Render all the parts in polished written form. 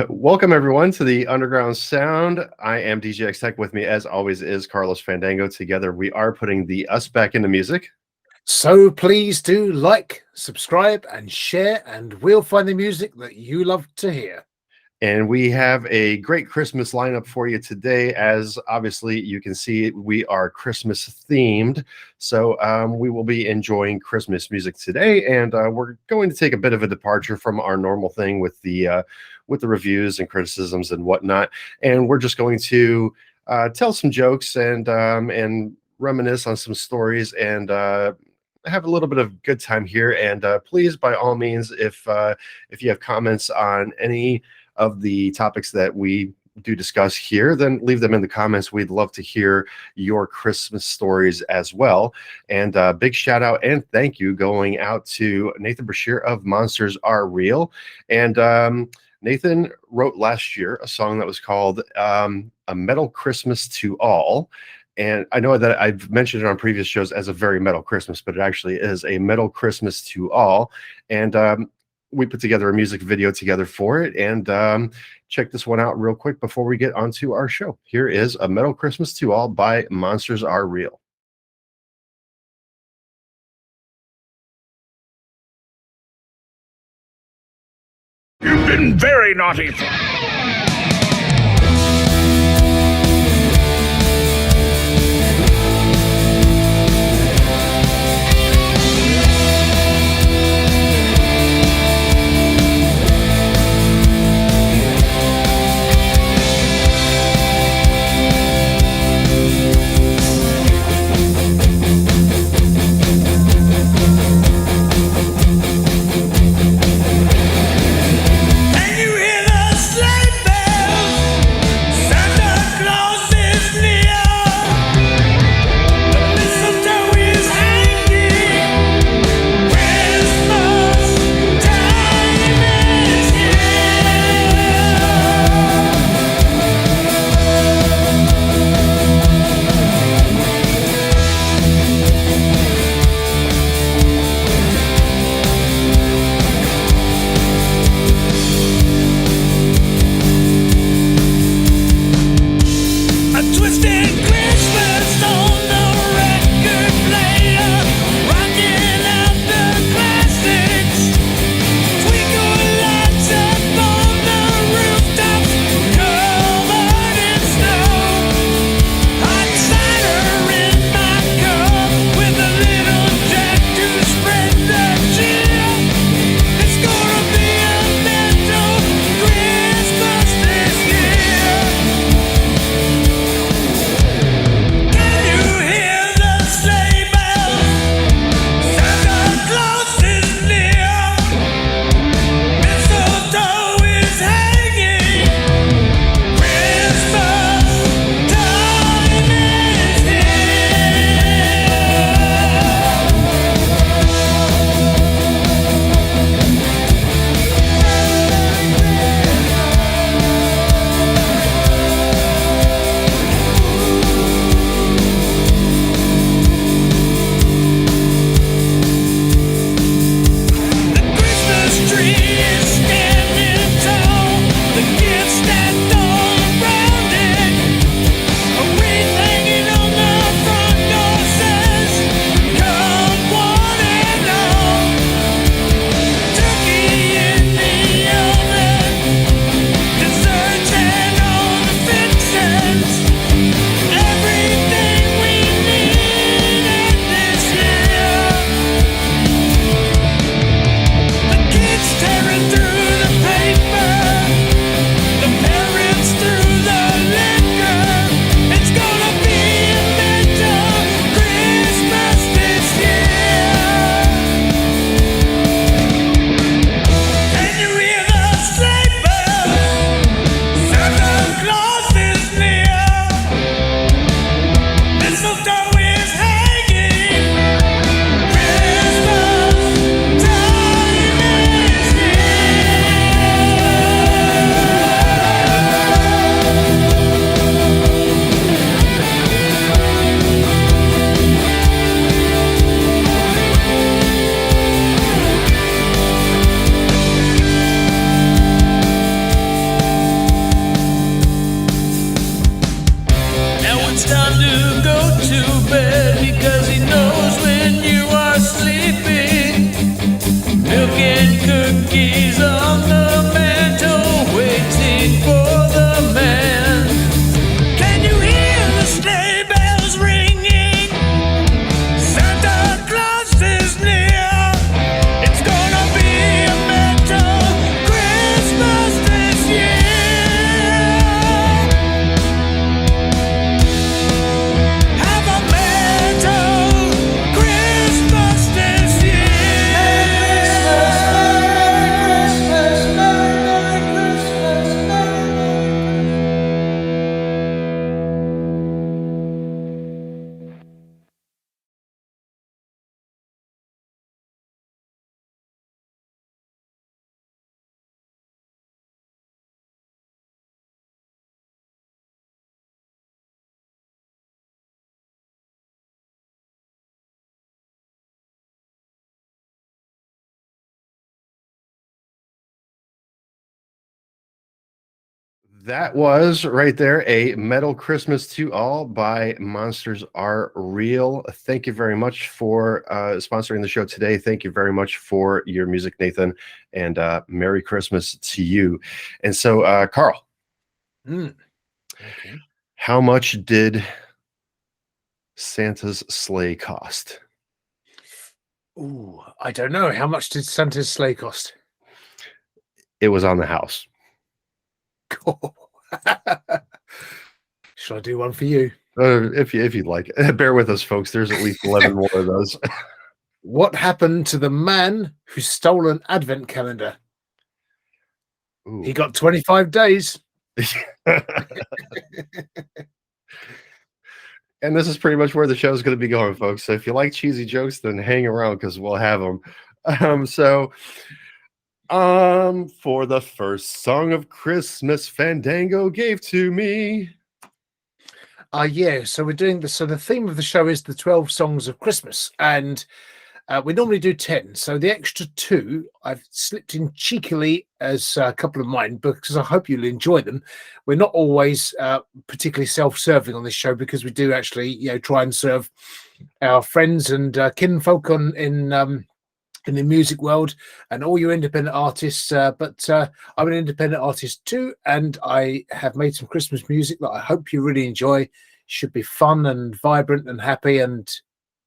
Welcome everyone to the Underground Sound. I am DJ X Tech. With me, as always, is Carlos Fandango. Together, we are putting the us back into music. So please do like, subscribe, and share, and we'll find the music that you love to hear. And we have a great Christmas lineup for you today. As obviously you can see, we are Christmas themed. So we will be enjoying Christmas music today. And we're going to take a bit of a departure from our normal thing with the reviews and criticisms and whatnot. And we're just going to tell some jokes and reminisce on some stories and have a little bit of good time here. And please, by all means, if you have comments on any of the topics that we do discuss here, then leave them in the comments. We'd love to hear your Christmas stories as well. And big shout out and thank you going out to Nathan Brashear of Monsters Are Real. And Nathan wrote last year a song that was called A Metal Christmas to All. And I know that I've mentioned it on previous shows as a very metal Christmas, but it actually is a metal Christmas to all. And we put together a music video together for it. And check this one out real quick before we get onto our show. Here is A Metal Christmas to All by Monsters Are Real. You've been very naughty. Can you hear the sleigh bells? That was right there a Metal Christmas to All by Monsters Are Real. Thank you very much for sponsoring the show today. Thank you very much for your music, Nathan, and Merry Christmas to you. And so, Carl, Okay. how much did Santa's sleigh cost? Ooh, I don't know. How much did Santa's sleigh cost? It was on the house. Shall I do one for you? If you'd like. Bear with us, folks. There's at least 11 more of those. What happened to the man who stole an advent calendar? Ooh. He got 25 days. And this is pretty much where the show is going to be going, folks. So if you like cheesy jokes, then hang around because we'll have them. For the first song of Christmas Fandango gave to me. Yeah, so we're doing this. So the theme of the show is the 12 songs of Christmas, and we normally do 10. So the extra 2 I've slipped in cheekily as a couple of mine because I hope you'll enjoy them. We're not always particularly self-serving on this show because we do actually, try and serve our friends and kinfolk in the music world and all your independent artists. But I'm an independent artist too, and I have made some Christmas music that I hope you really enjoy. Should be fun and vibrant and happy. And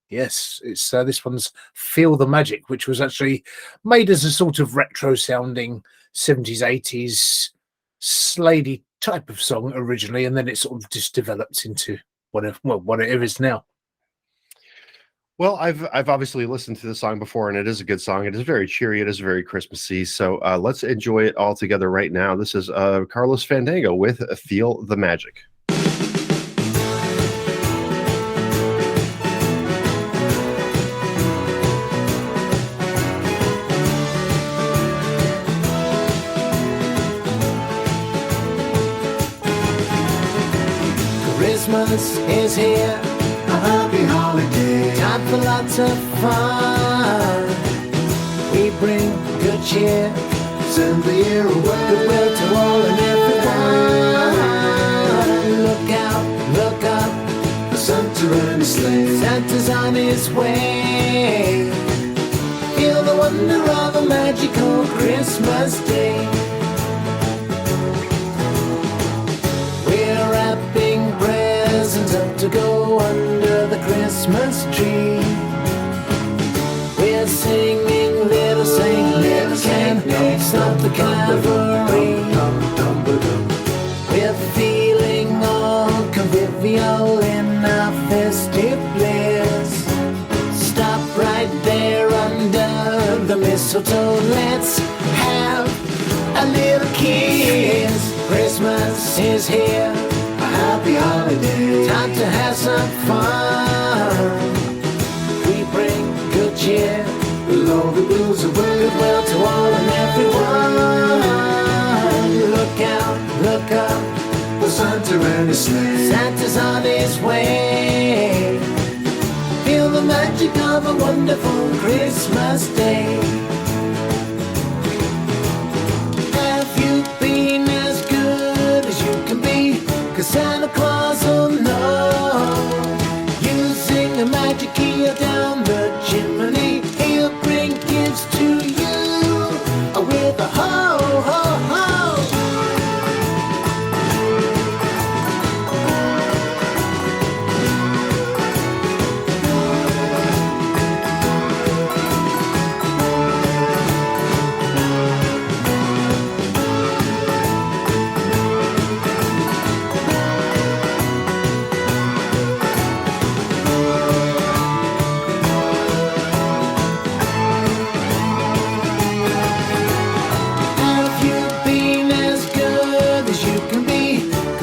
yes, it's this one's Feel the Magic, which was actually made as a sort of retro sounding 70s, 80s sladey type of song originally, and then it sort of just developed into what it is now. Well, I've obviously listened to the song before, and it is a good song. It is very cheery. It is very Christmassy. So let's enjoy it all together right now. This is Carlos Fandango with Feel the Magic. Christmas is here, a happy holiday, time for lots of fun. We bring good cheer, send the year away, goodwill to all and everyone. Look out, look up, the Santa and his sleigh, Santa's on his way. Feel the wonder of a magical Christmas day. We're wrapping presents up to go under the Christmas tree. We're singing little Saint Nick and don't stop the cavalry. We're feeling all convivial in our festive bliss. Stop right there under the mistletoe. Let's have a little kiss. Christmas is here, a happy holiday, time to have some fun. We bring good cheer, we'll all the blues away, goodwill to all and everyone. Look out, look up, the Santa and his sleigh, Santa's on his way. Feel the magic of a wonderful Christmas day. Have you been as good as you can be? 'Cause Santa Claus will know. Using a magic key down the chimney, he'll bring gifts to you with a ho, ho, ho.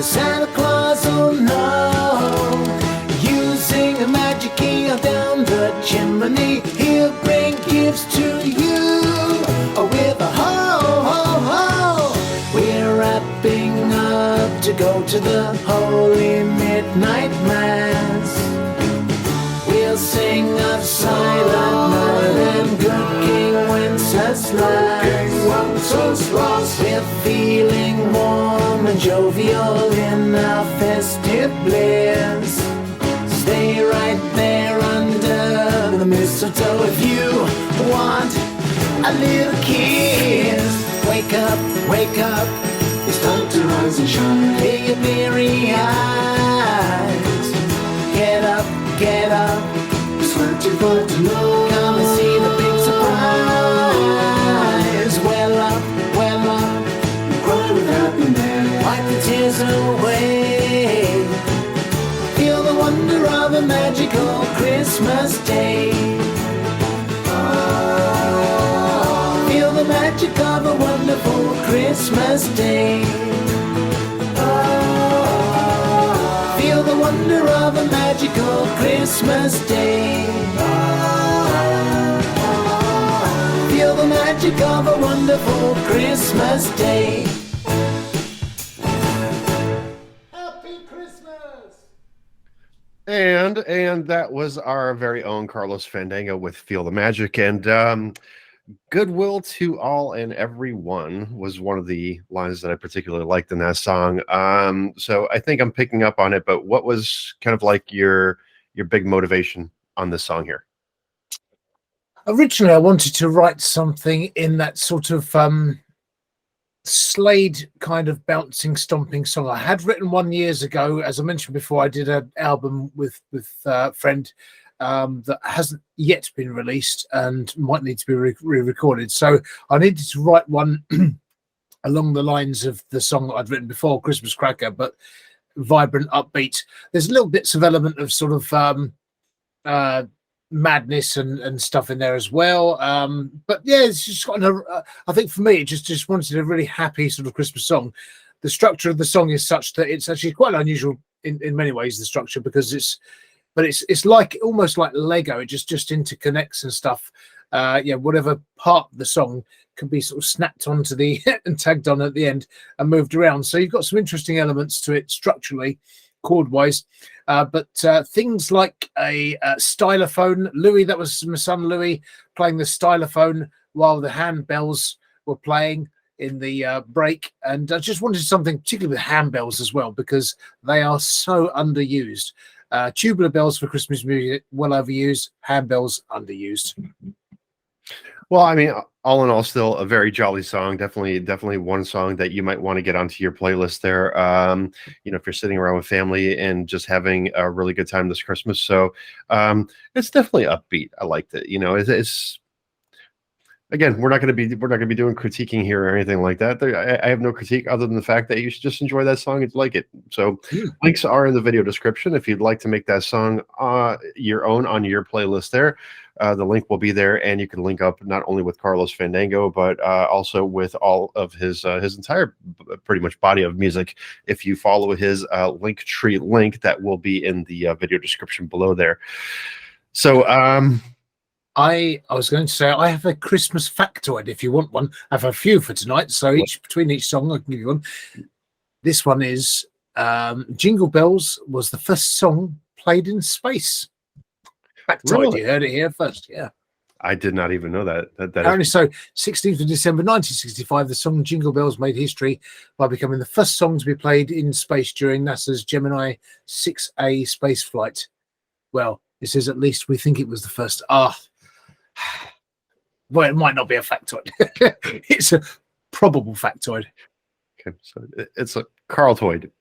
Santa Claus will know. Using a magic key down the chimney, he'll bring gifts to you with a ho, ho, ho. We're wrapping up to go to the holy midnight mass. We'll sing of silent night and good King Wenceslas. We're feeling warm and jovial in our festive bliss. Stay right there under the mistletoe if you want a little kiss. Wake up, it's time to rise and shine. Clear your bleary eyes. Get up, it's not too far to know. Come and see the big surprise. Well up, cry with happiness. Wipe the tears away. Feel the wonder of a magical Christmas day. Feel the magic of a wonderful Christmas day. Feel the wonder of a magical Christmas day. Feel the magic of a wonderful Christmas day. Happy Christmas! And that was our very own Carlos Fandango with Feel the Magic. And goodwill to all and everyone was one of the lines that I particularly liked in that song. So I think I'm picking up on it, but what was kind of like your big motivation on this song here? Originally, I wanted to write something in that sort of Slade kind of bouncing, stomping song. I had written one years ago. As I mentioned before, I did an album with a friend that hasn't yet been released and might need to be re-recorded. So I needed to write one along the lines of the song that I'd written before, Christmas Cracker, but vibrant, upbeat. There's little bits of element of sort of madness and stuff in there as well. But yeah, it's just got I think for me, it just wanted a really happy sort of Christmas song. The structure of the song is such that it's actually quite unusual in many ways, the structure, because it's like almost like Lego. It just interconnects and stuff. Whatever part of the song can be sort of snapped onto the and tagged on at the end and moved around. So you've got some interesting elements to it structurally, chord-wise. But things like a stylophone. Louis, that was my son Louis, playing the stylophone while the handbells were playing in the break. And I just wanted something particularly with handbells as well, because they are so underused. Tubular bells for Christmas music, well overused. Handbells, underused. Well, I mean, all in all, still a very jolly song. Definitely one song that you might want to get onto your playlist there. If you're sitting around with family and just having a really good time this Christmas. So it's definitely upbeat. I liked it. It's again, we're not going to be doing critiquing here or anything like that. I have no critique other than the fact that you should just enjoy that song and like it. So links are in the video description if you'd like to make that song your own on your playlist there. The link will be there, and you can link up not only with Carlos Fandango, but also with all of his entire pretty much body of music if you follow his Linktree link that will be in the video description below there. So I was going to say I have a Christmas factoid if you want one. I have a few for tonight, so between each song I can give you one. This one is Jingle Bells was the first song played in space. Factoid, really? You heard it here first, yeah. I did not even know that. Apparently so. 16th of December 1965, the song Jingle Bells made history by becoming the first song to be played in space during NASA's Gemini 6A space flight. Well, it says at least we think it was the first. Well, it might not be a factoid. It's a probable factoid. Okay, so it's a Carltoid.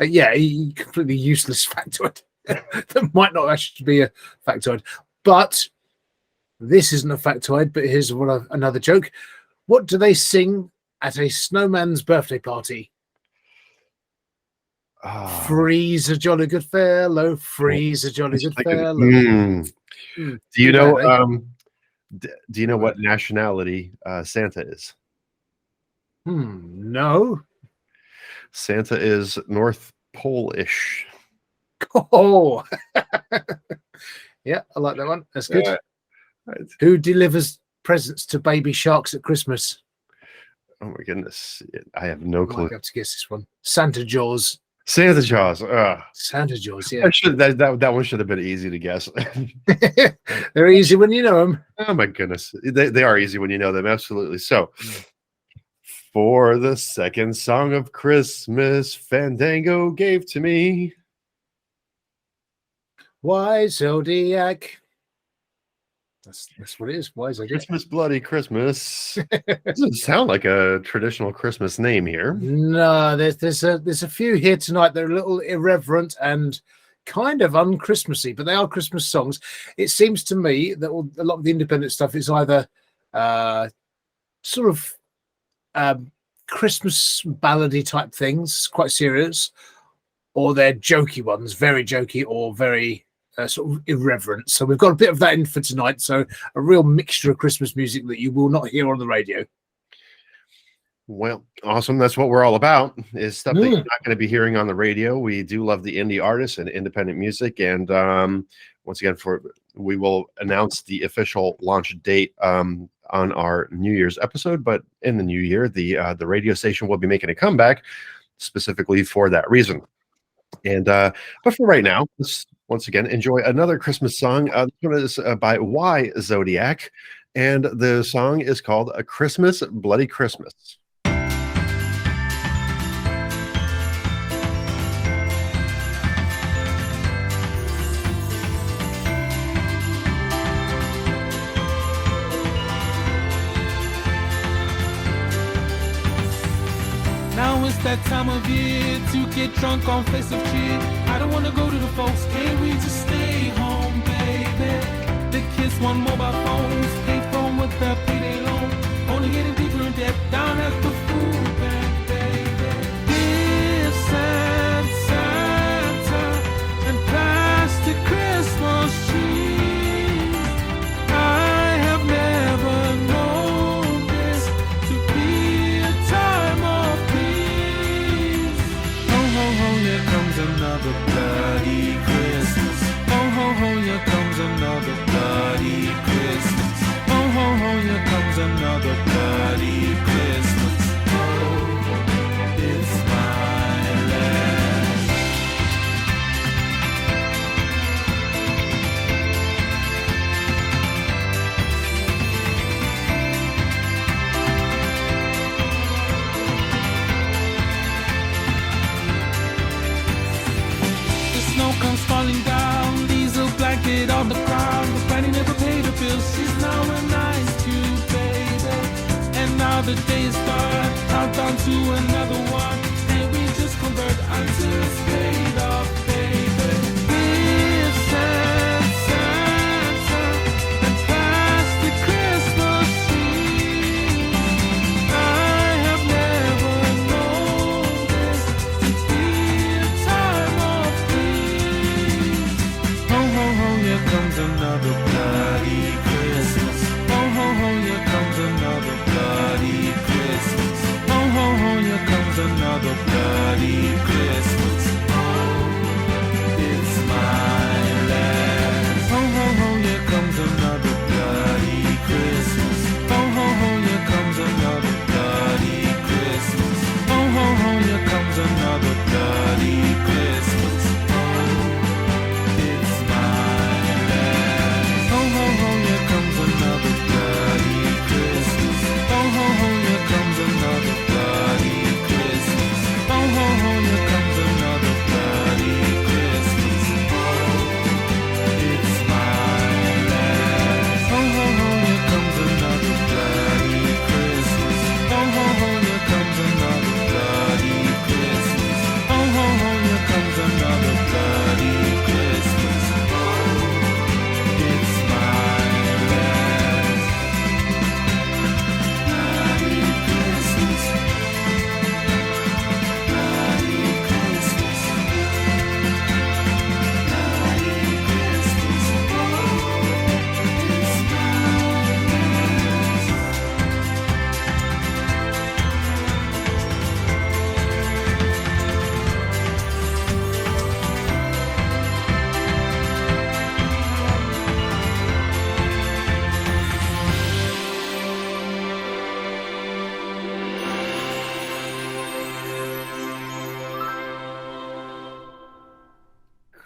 Yeah, a completely useless factoid. That might not actually be a factoid. But this isn't a factoid, but here's another joke. What do they sing at a snowman's birthday party? Freeze a jolly good fellow, freeze a jolly good fellow. Do you know do you know what nationality Santa is? No. Santa is North Pole-ish. Oh, yeah, I like that one. That's good. Who delivers presents to baby sharks at Christmas? Oh my goodness, I have no clue. I have to guess this one. Santa Jaws. Santa Jaws. Santa Jaws. Yeah. That one should have been easy to guess. They're easy when you know them. Oh my goodness, they are easy when you know them. Absolutely. So, For the second song of Christmas, Fandango gave to me. Why Zodiac? That's what it is. Why Zodiac? Christmas, bloody Christmas. Doesn't sound like a traditional Christmas name here. No, there's a few here tonight that are a little irreverent and kind of un-Christmassy, but they are Christmas songs. It seems to me that a lot of the independent stuff is either sort of Christmas ballady type things, quite serious, or they're jokey ones, very jokey or very sort of irreverent. So we've got a bit of that in for tonight. So a real mixture of Christmas music that you will not hear on the radio. Well, awesome. That's what we're all about, is stuff that you're not going to be hearing on the radio. We do love the indie artists and independent music. And once again, we will announce the official launch date on our New Year's episode. But in the new year, the radio station will be making a comeback specifically for that reason. And but for right now, let's once again enjoy another Christmas song. This one is by Y Zodiac, and the song is called "A Christmas, Bloody Christmas." Now it's that time of year to get drunk on festive cheer. I don't wanna go to the folks, can't we just stay home, baby? The kids want mobile phones, pay phone with the payday loan. Only getting deeper in debt down at the food bank, baby. Gifts and Santa and plastic Christmas trees. I have never known this to be a time of peace. Ho, ho, ho, here comes another bloody Christmas. Ho, ho, ho, here comes another bloody Christmas. Ho, ho, ho, here comes another bloody Christmas. Oh, it's my last. The snow comes falling down, leaves a blanket on the ground. The granny never paid her bills, she's now a nice cute baby. And now the day is done, countdown to another one. And we just convert until it's paid off, baby. Gifts and Santa and plastic Christmas trees. I have never known this to be a time of peace. Ho, ho, ho, here comes another bloody Christmas. Ho, ho, ho, here comes another bloody Christmas. Ho, ho, ho, here comes another bloody Christmas. Oh, it's my last. Ho, ho, ho, here comes another bloody Christmas. Ho, ho, ho, here comes another bloody Christmas. Ho, ho, ho, here comes another bloody Christmas. Oh, it's my last. Ho, ho, ho, here comes another bloody Christmas. Ho, ho, ho, here comes another bloody Christmas.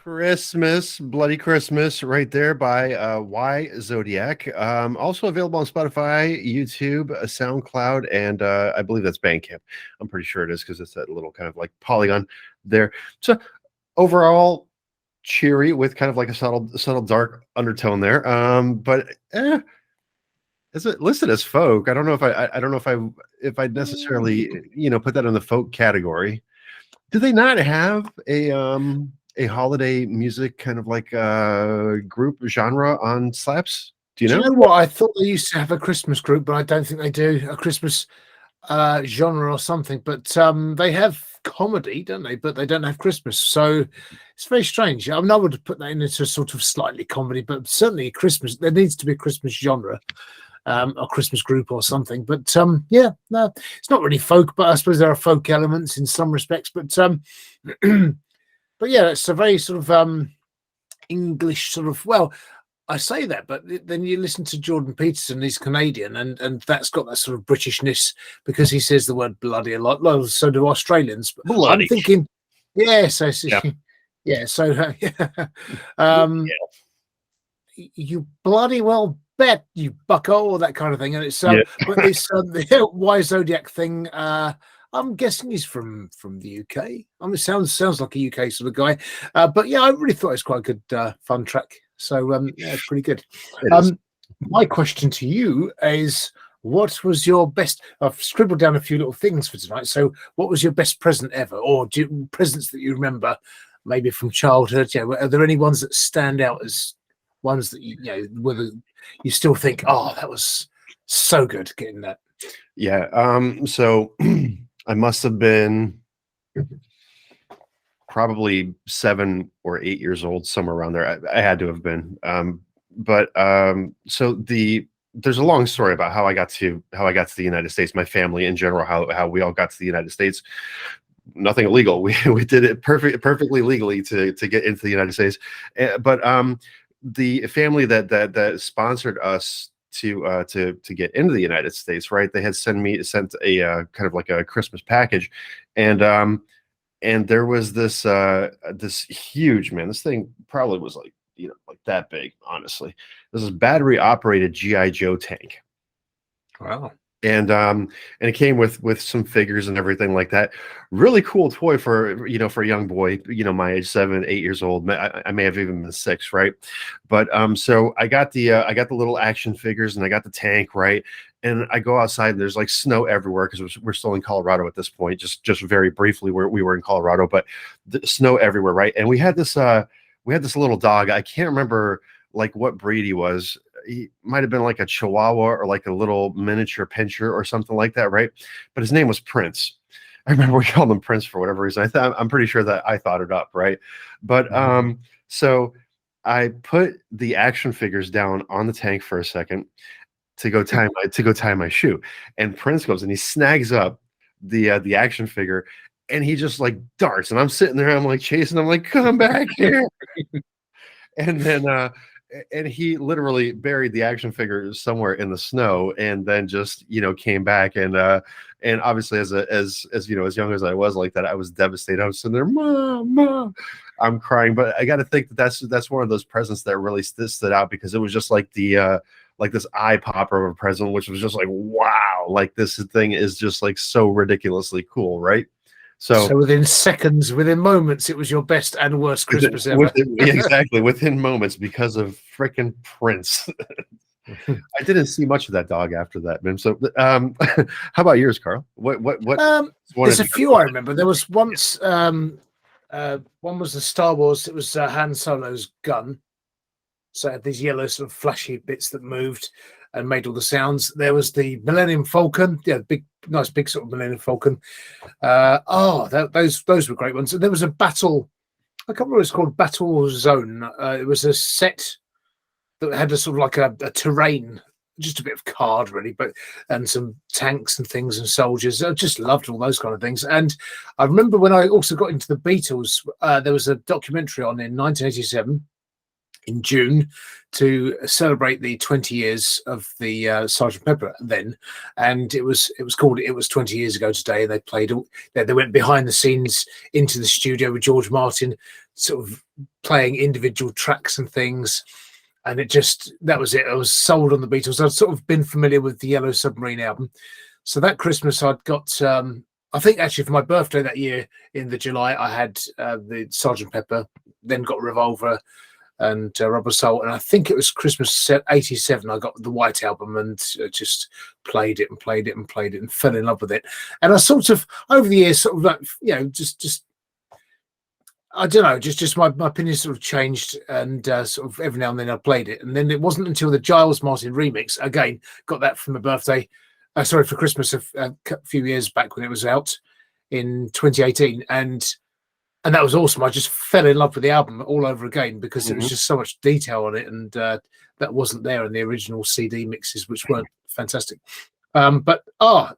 Christmas, Bloody Christmas, right there by Y Zodiac. Also available on Spotify, YouTube, SoundCloud, and I believe that's Bandcamp. I'm pretty sure it is because it's that little kind of like polygon there. So overall, cheery with kind of like a subtle dark undertone there. But is it listed as folk? I don't know if I necessarily put that in the folk category. Do they not have a holiday music kind of like group genre on Slaps? Do you know? Do you know what? I thought they used to have a Christmas group, but I don't think they do a Christmas genre or something. But they have comedy, don't they? But they don't have Christmas, so it's very strange. I mean, I would put that into a sort of slightly comedy, but certainly Christmas. There needs to be a Christmas genre. A Christmas group or something, but yeah, no, it's not really folk, but I suppose there are folk elements in some respects, but but yeah, it's a very sort of English sort of, well, I say that, but then you listen to Jordan Peterson, he's Canadian, and that's got that sort of Britishness because he says the word bloody a lot. Well, so do Australians. But Bloody. I'm thinking, yeah, so Yeah. yeah, so you bloody well bet, you bucko, or that kind of thing. And it's but this the Y Zodiac thing, I'm guessing he's from the UK. I mean, it sounds like a UK sort of guy. But yeah, I really thought it was quite a good fun track. So yeah, it's pretty good. My question to you is, what was your best? I've scribbled down a few little things for tonight. So what was your best present ever, or presents that you remember maybe from childhood? Yeah, are there any ones that stand out as ones that whether you still think, oh, that was so good getting that? Yeah. So I must have been probably 7 or 8 years old, somewhere around there. I had to have been. So there's a long story about how I got to the United States, my family in general, how we all got to the United States. Nothing illegal. We did it perfectly legally to get into the United States. But the family that sponsored us to get into the United States, right? They had sent a kind of like a Christmas package, and there was this huge, man. This thing probably was like like that big. Honestly, this is battery operated GI Joe tank. Wow. And it came with some figures and everything like that. Really cool toy for for a young boy, my age, 7, 8 years old. I may have even been 6, right? But so I got the little action figures and I got the tank, right? And I go outside and there's like snow everywhere because we're still in Colorado at this point. Just very briefly, we were in Colorado, but the snow everywhere, right? And we had this little dog. I can't remember like what breed he was. He might have been like a Chihuahua or like a little miniature pinscher or something like that, right? But his name was Prince. I remember we called him Prince for whatever reason. I'm pretty sure that I thought it up, right? But so I put the action figures down on the tank for a second to go tie my shoe, and Prince goes and he snags up the action figure, and he just like darts, and I'm sitting there, I'm like chasing, I'm like, come back here, and then and he literally buried the action figure somewhere in the snow, and then just came back, and obviously as young as I was like that, I was devastated. I was sitting there, Mom, I'm crying. But I got to think that's one of those presents that really stood out, because it was just like like this eye popper of a present, which was just like, wow, like this thing is just like so ridiculously cool, right? So within seconds, within moments, it was your best and worst Christmas ever. Exactly, within moments, because of freaking Prince. I didn't see much of that dog after that, man. So, how about yours, Carl? What? There's a few I remember. There was once, one was the Star Wars. It was Han Solo's gun. So it had these yellow sort of flashy bits that moved and made all the sounds. There was the Millennium Falcon, nice big sort of Millennium Falcon. Those were great ones. And there was a battle, I can't remember what it's called, Battle Zone. It was a set that had a sort of like a terrain, just a bit of card really, and some tanks and things and soldiers. I just loved all those kind of things. And I remember when I also got into the Beatles, there was a documentary on in 1987. In June, to celebrate the 20 years of the Sgt. Pepper then, and it was called It Was 20 Years Ago Today. They played they went behind the scenes into the studio with George Martin sort of playing individual tracks and things. And that was it. I was sold on the Beatles. I'd sort of been familiar with the Yellow Submarine album. So that Christmas I'd got, I think actually for my birthday that year in the July, I had the Sgt. Pepper, then got Revolver and Rubber Soul. And I think it was Christmas 87. I got the White Album and just played it and fell in love with it. And I sort of, over the years, sort of like, just I don't know, just my opinion sort of changed, and sort of every now and then I played it. And then it wasn't until the Giles Martin remix, again, got that for my birthday, for Christmas a few years back when it was out in 2018. And that was awesome. I just fell in love with the album all over again because there was just so much detail on it. And that wasn't there in the original CD mixes, which weren't fantastic. But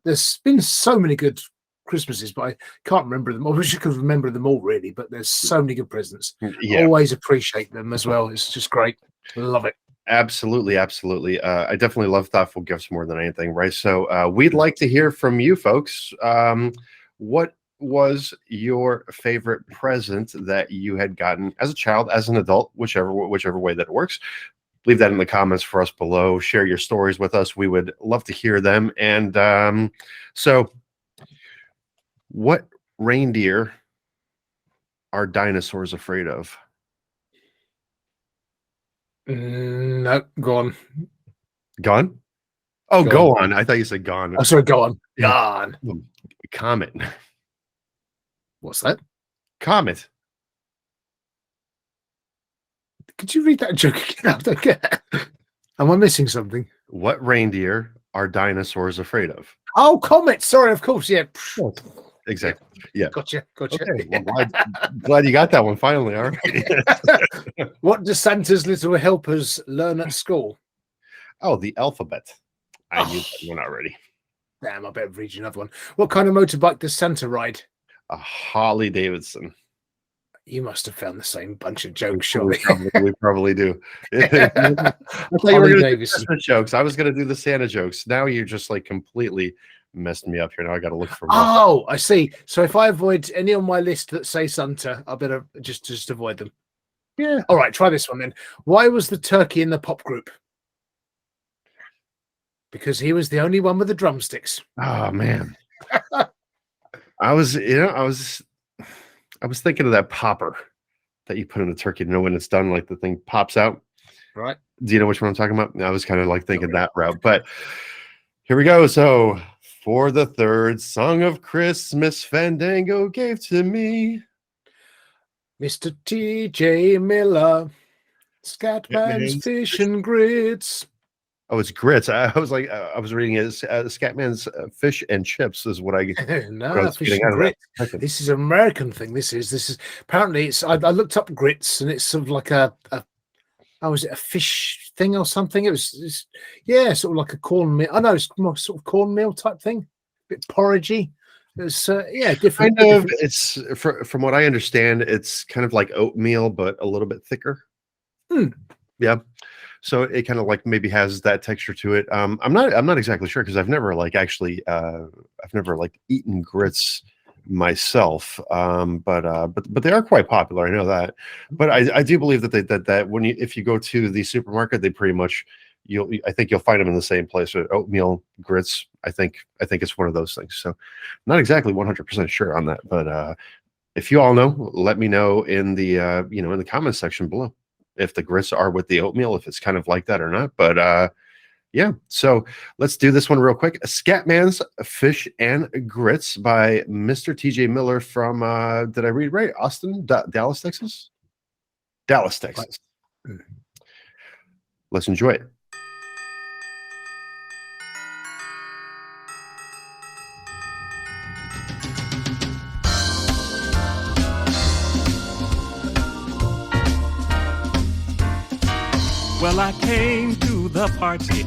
there's been so many good Christmases, but I can't remember them. I wish I could remember them all, really, but there's so many good presents. Always appreciate them as well. It's just great. Love it. Absolutely. I definitely love thoughtful gifts more than anything, right? So we'd like to hear from you folks. What was your favorite present that you had gotten as a child, as an adult, whichever way that it works? Leave that in the comments for us below. Share your stories with us. We would love to hear them. And so what reindeer are dinosaurs afraid of? No, go on. Gone? Oh, go on. I thought you said gone. Oh, sorry, go on. Gone. Comet. What's that? Comet. Could you read that joke again? I don't get it. Am I missing something? What reindeer are dinosaurs afraid of? Oh, comet. Sorry, of course. Yeah. Exactly. Yeah. Gotcha. Okay. Well, glad you got that one finally. All right. What do Santa's little helpers learn at school? Oh, the alphabet. I knew that one already. Damn, I better read you another one. What kind of motorbike does Santa ride? A Harley Davidson. You must have found the same bunch of jokes, surely. We probably do. I thought you were going to do Christmas jokes. I was going to do the Santa jokes. Now you're just like completely messed me up here. Now I got to look for more. Oh, I see. So if I avoid any on my list that say Santa, I better just avoid them. Yeah. All right, try this one then. Why was the turkey in the pop group? Because he was the only one with the drumsticks. Oh man. I was thinking of that popper that you put in the turkey to know when it's done, like the thing pops out. Right. Do you know which one I'm talking about? I was kind of like thinking that route, but here we go. So for the third song of Christmas, Fandango gave to me Mr. T.J. Miller, Scatman's Fish and Grits. Oh, it's grits. I was like, I was reading it. Scatman's Fish and Chips is what I get. No, fish and grits. This is an American thing. This is apparently it's. I looked up grits and it's sort of like a is it a fish thing or something? It's sort of like a cornmeal. I know it's more sort of cornmeal type thing, a bit porridgey. It's different. Kind of. It's from what I understand, it's kind of like oatmeal, but a little bit thicker. Yeah. So it kind of like maybe has that texture to it. I'm not exactly sure because I've never like actually eaten grits myself. But they are quite popular. I know that. But I do believe that when if you go to the supermarket, they pretty much I think you'll find them in the same place. Oatmeal grits. I think it's one of those things. So not exactly 100% sure on that. But if you all know, let me know in the in the comments section below if the grits are with the oatmeal, if it's kind of like that or not. But yeah, so let's do this one real quick. Scatman's Fish and Grits by Mr. TJ Miller from did I read right? Austin, Dallas, Texas. Dallas, Texas. Let's enjoy it. Well, I came to the party.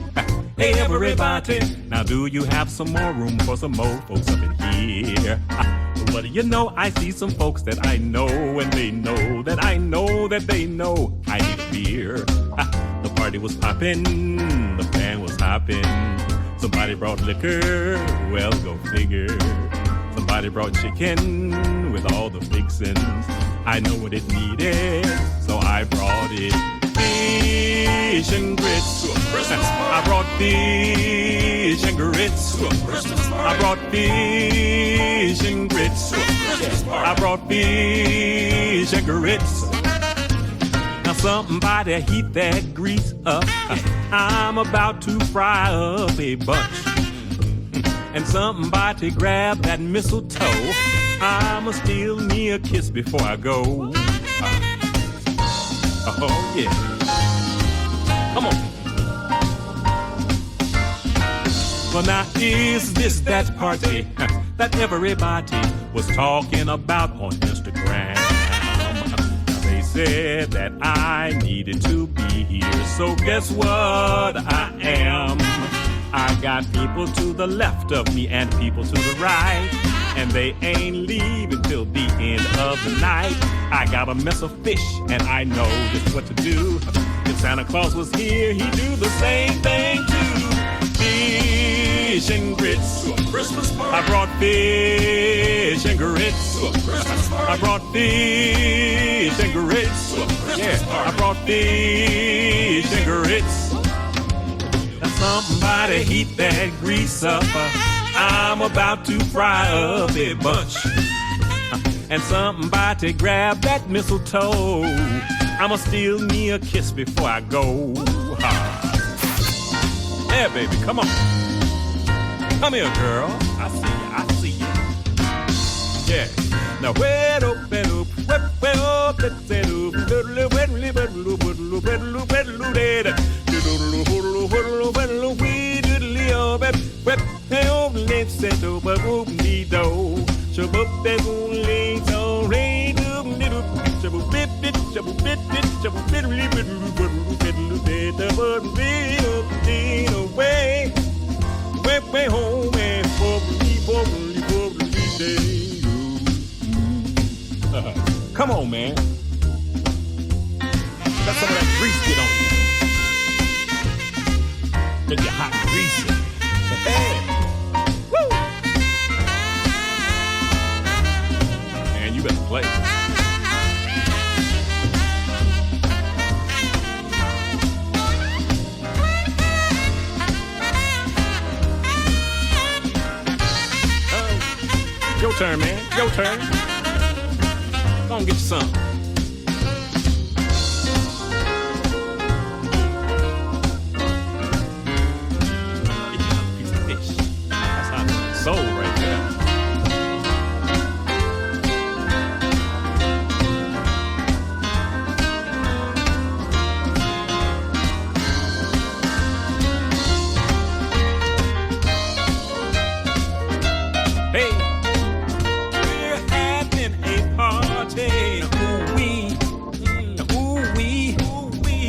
Hey, everybody. Now, do you have some more room for some more folks up in here? What do you know? I see some folks that I know, and they know that I know that they know I need a beer. The party was popping, the band was hopping. Somebody brought liquor, well, go figure. Somebody brought chicken with all the fixings. I know what it needed, so I brought it. Fish and grits. I brought fish and grits. I brought fish and grits. I brought fish and grits. Now somebody heat that grease up. I'm about to fry up a bunch. And somebody grab that mistletoe. I'ma steal me a kiss before I go. Oh yeah. Come on. Well now is this that party that everybody was talking about on Instagram? Now they said that I needed to be here, so guess what I am? I got people to the left of me and people to the right, and they ain't leaving till the end of the night. I got a mess of fish and I know just what to do. If Santa Claus was here, he'd do the same thing too. Fish and grits. Christmas party. I brought fish and grits. Christmas party. I brought fish and grits. Yeah, I brought fish and grits. Now somebody heat that grease up. I'm about to fry up a bunch. And somebody grab that mistletoe. I'ma steal me a kiss before I go. Yeah, baby, come on. Come here, girl. I see you. Yeah. Now, where up, where up, where up, let's say, way home and come on, man. Let some of that grease get on you. Get your hot grease. Hey. Woo! Man, you better play. Your turn, man. Your turn. Go on, get you some. Get you a piece of fish. That's how it's sold right there. Hey.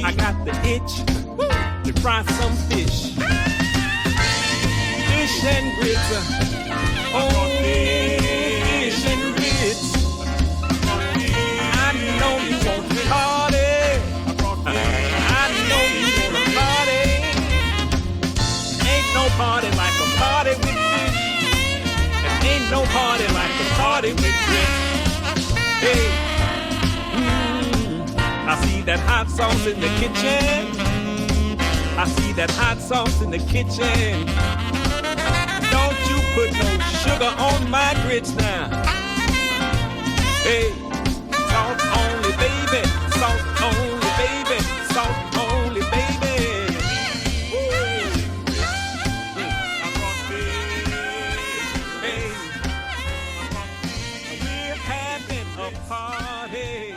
I got the itch to fry some fish. Fish and grits. Oh, fish and grits. I know you want to party. I know you want to party. Ain't no party like a party with fish. And ain't no party like a party with grits. Hey. I see that hot sauce in the kitchen. I see that hot sauce in the kitchen. Don't you put no sugar on my grits now. Hey, salt only, baby. Salt only, baby. Salt only, baby. I brought fish. Hey, we're having a party.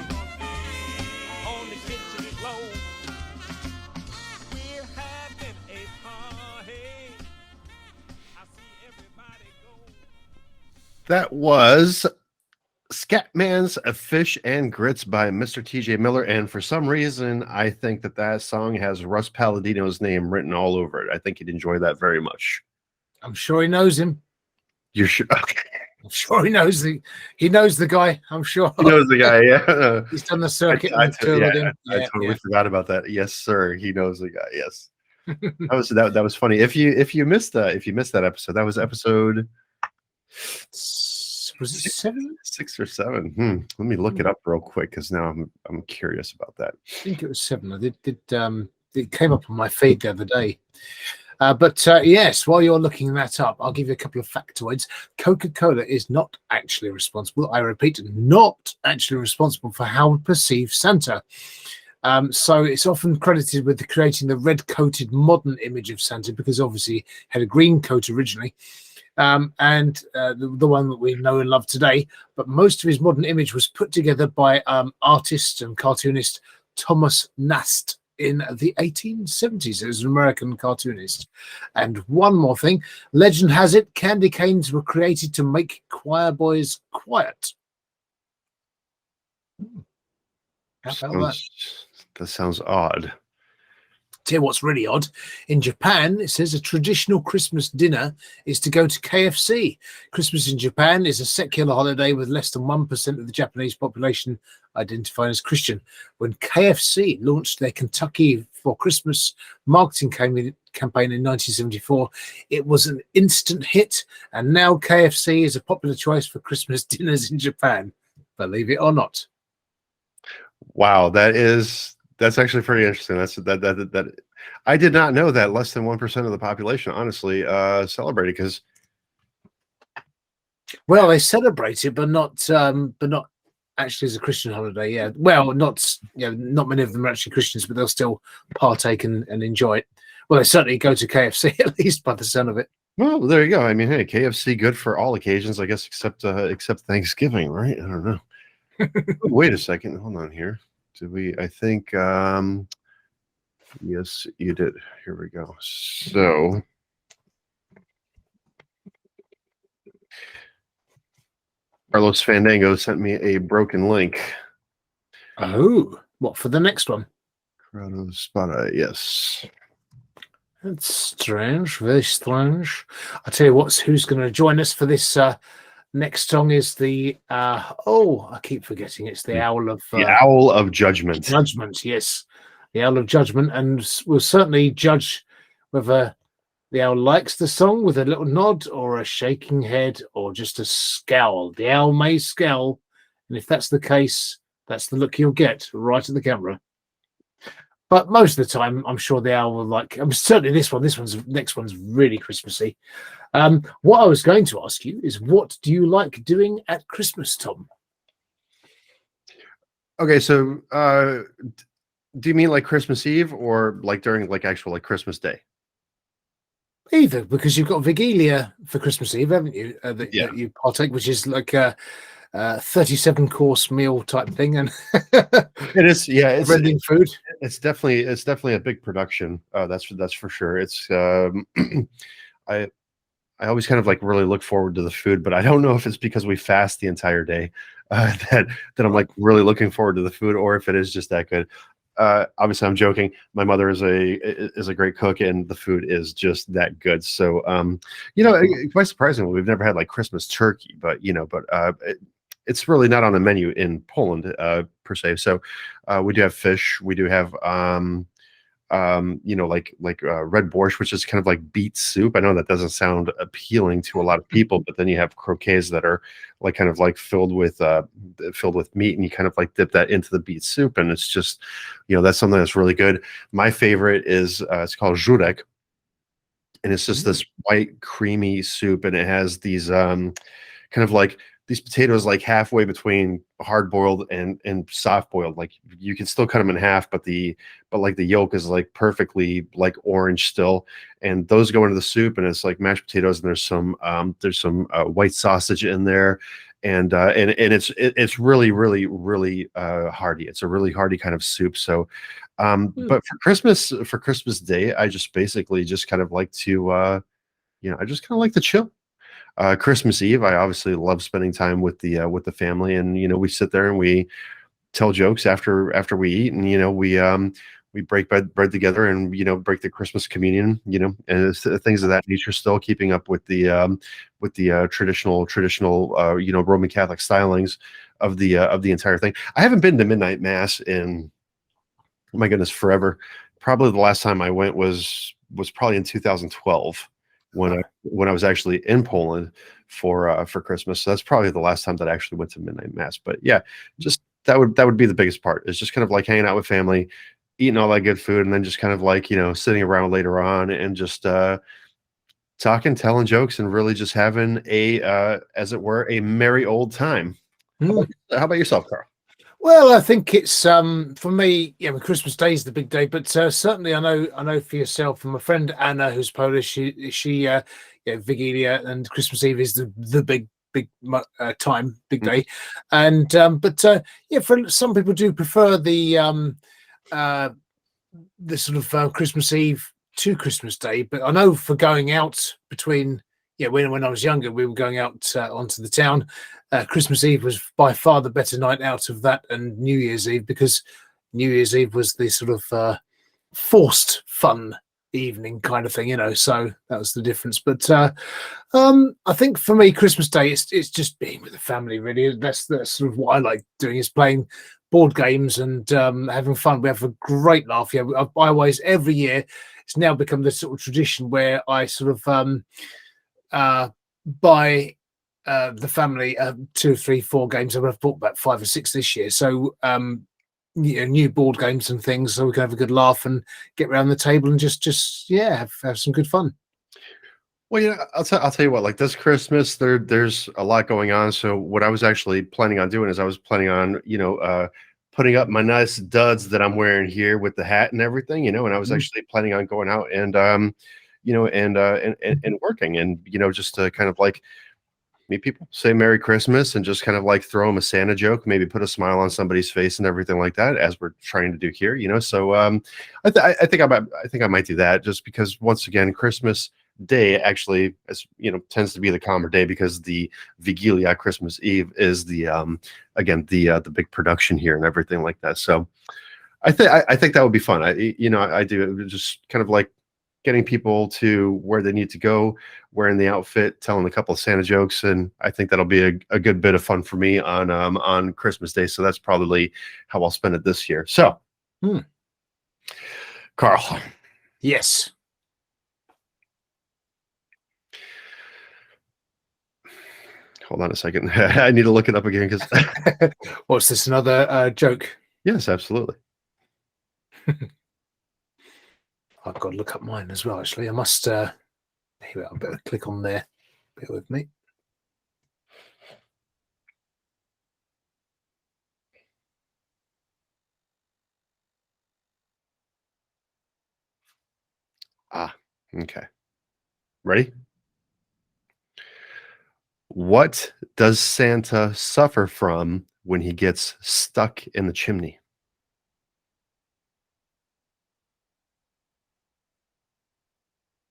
We're having a party. I see everybody go. That was Scatman's Fish and Grits by Mr. TJ Miller. And for some reason, I think that song has Russ Palladino's name written all over it. I think he'd enjoy that very much. I'm sure he knows him. You're sure? Okay. I'm sure he knows the guy. I'm sure He knows the guy. Yeah, he's done the circuit. I with him. I totally forgot about that. Yes, sir. He knows the guy. Yes, that was funny. If you missed that episode, that was episode Was it 7? 6 or 7. Let me look it up real quick because now I'm curious about that. I think it was 7. I did it came up on my feed the other day. But yes, while you're looking that up, I'll give you a couple of factoids. Coca-Cola is not actually responsible. I repeat, not actually responsible for how we perceive Santa. So it's often credited with creating the red-coated modern image of Santa, because obviously he had a green coat originally, and the one that we know and love today. But most of his modern image was put together by artist and cartoonist Thomas Nast in the 1870s. It was an American cartoonist. And one more thing, legend has it candy canes were created to make choir boys quiet. How about that? That sounds odd. Tell you what's really odd. In Japan, it says a traditional Christmas dinner is to go to KFC. Christmas in Japan is a secular holiday with less than 1% of the Japanese population identifying as Christian. When KFC launched their Kentucky for Christmas marketing campaign in 1974, it was an instant hit, and now KFC is a popular choice for Christmas dinners in Japan. Believe it or not. Wow, that's actually pretty interesting. That I did not know that less than 1% of the population honestly celebrated, because well, they celebrate it, but not actually as a Christian holiday. Yeah, well, not not many of them are actually Christians, but they'll still partake and enjoy it. Well, they certainly go to KFC at least by the sound of it. well, there you go. I mean, hey, KFC good for all occasions, I guess, except Thanksgiving, right? I don't know. Wait a second, hold on here. Did we? I think yes, you did. Here we go. So Carlos Fandango sent me a broken link. Oh, what for the next one? Corrado Spada, yes. That's strange, very strange. I'll tell you who's going to join us for this next song is the I keep forgetting, it's the Owl of the Owl of Judgment. Judgment, yes. The Owl of Judgment, and we'll certainly judge whether the owl likes the song with a little nod or a shaking head or just a scowl. The owl may scowl, and if that's the case, that's the look you'll get right at the camera. But most of the time, I'm sure the owl will like. Certainly this one. Next one's really Christmassy. What I was going to ask you is, what do you like doing at Christmas, Tom? Okay, so do you mean like Christmas Eve or like during like actual like Christmas Day? Either, because you've got Vigilia for Christmas Eve, haven't you? That you partake, which is like a 37-course meal type thing, and it is, yeah, it's rending food. It's definitely a big production. That's for sure. It's I always kind of like really look forward to the food, but I don't know if it's because we fast the entire day that I'm like really looking forward to the food, or if it is just that good. Obviously, I'm joking. My mother is a great cook, and the food is just that good. So, quite surprisingly, we've never had like Christmas turkey, but it's really not on the menu in Poland per se. So, we do have fish. We do have red borscht, which is kind of like beet soup. I know that doesn't sound appealing to a lot of people, but then you have croquets that are like kind of like filled with meat, and you kind of like dip that into the beet soup, and it's just, that's something that's really good. My favorite is it's called Zodiac, and it's just this white creamy soup, and it has these kind of like these potatoes like halfway between hard boiled and soft boiled. Like you can still cut them in half, but like the yolk is like perfectly like orange still, and those go into the soup, and it's like mashed potatoes, and there's some white sausage in there, and it's really hearty. It's a really hearty kind of soup. So but for Christmas Day, I just basically just kind of like to I just kind of like to chill. Christmas Eve, I obviously love spending time with the family, and we sit there and we tell jokes after we eat, and we break bread together, and break the Christmas communion, and it's things of that nature. Still keeping up with the traditional Roman Catholic stylings of the entire thing. I haven't been to midnight mass in, oh my goodness, forever. Probably the last time I went was probably in 2012. when I was actually in Poland for Christmas. So that's probably the last time that I actually went to midnight mass. But yeah, just that would be the biggest part. Is just kind of like hanging out with family, eating all that good food, and then just kind of like sitting around later on and just talking, telling jokes, and really just having as it were, a merry old time. How about yourself, Carl? Well, I think it's for me, Christmas Day is the big day, but certainly I know for yourself and my friend Anna, who's Polish, she Vigilia and Christmas Eve is the big time, big day, and but for some people do prefer the sort of Christmas Eve to Christmas Day, but I know for going out between when I was younger, we were going out onto the town. Christmas Eve was by far the better night out of that and New Year's Eve, because New Year's Eve was the sort of forced fun evening kind of thing, so that was the difference. But I think for me, Christmas Day, it's just being with the family, really. That's sort of what I like doing, is playing board games and having fun. We have a great laugh. I always, every year, it's now become the sort of tradition where I sort of buy the family 2, 3, 4 games. I've bought about 5 or 6 this year. So new board games and things, so we can have a good laugh and get around the table and just have some good fun. Well, I'll tell you what. Like this Christmas, there's a lot going on. So what I was actually planning on doing is I was planning on putting up my nice duds that I'm wearing here with the hat and everything, and I was actually planning on going out and and working, and just to kind of like meet people, say Merry Christmas, and just kind of like throw them a Santa joke, maybe put a smile on somebody's face and everything like that, as we're trying to do here, So I think I might do that, just because once again, Christmas Day actually, as tends to be the calmer day, because the Vigilia, Christmas Eve, is the again the big production here and everything like that. So I think that would be fun. I do just kind of like getting people to where they need to go, wearing the outfit, telling a couple of Santa jokes, and I think that'll be a good bit of fun for me on Christmas Day. So that's probably how I'll spend it this year. So, Carl. Yes. Hold on a second. I need to look it up again, because what's this, another joke? Yes, absolutely. I've got to look up mine as well, actually. I must here we are. I better click on there. Bear with me. Okay. Ready? What does Santa suffer from when he gets stuck in the chimney?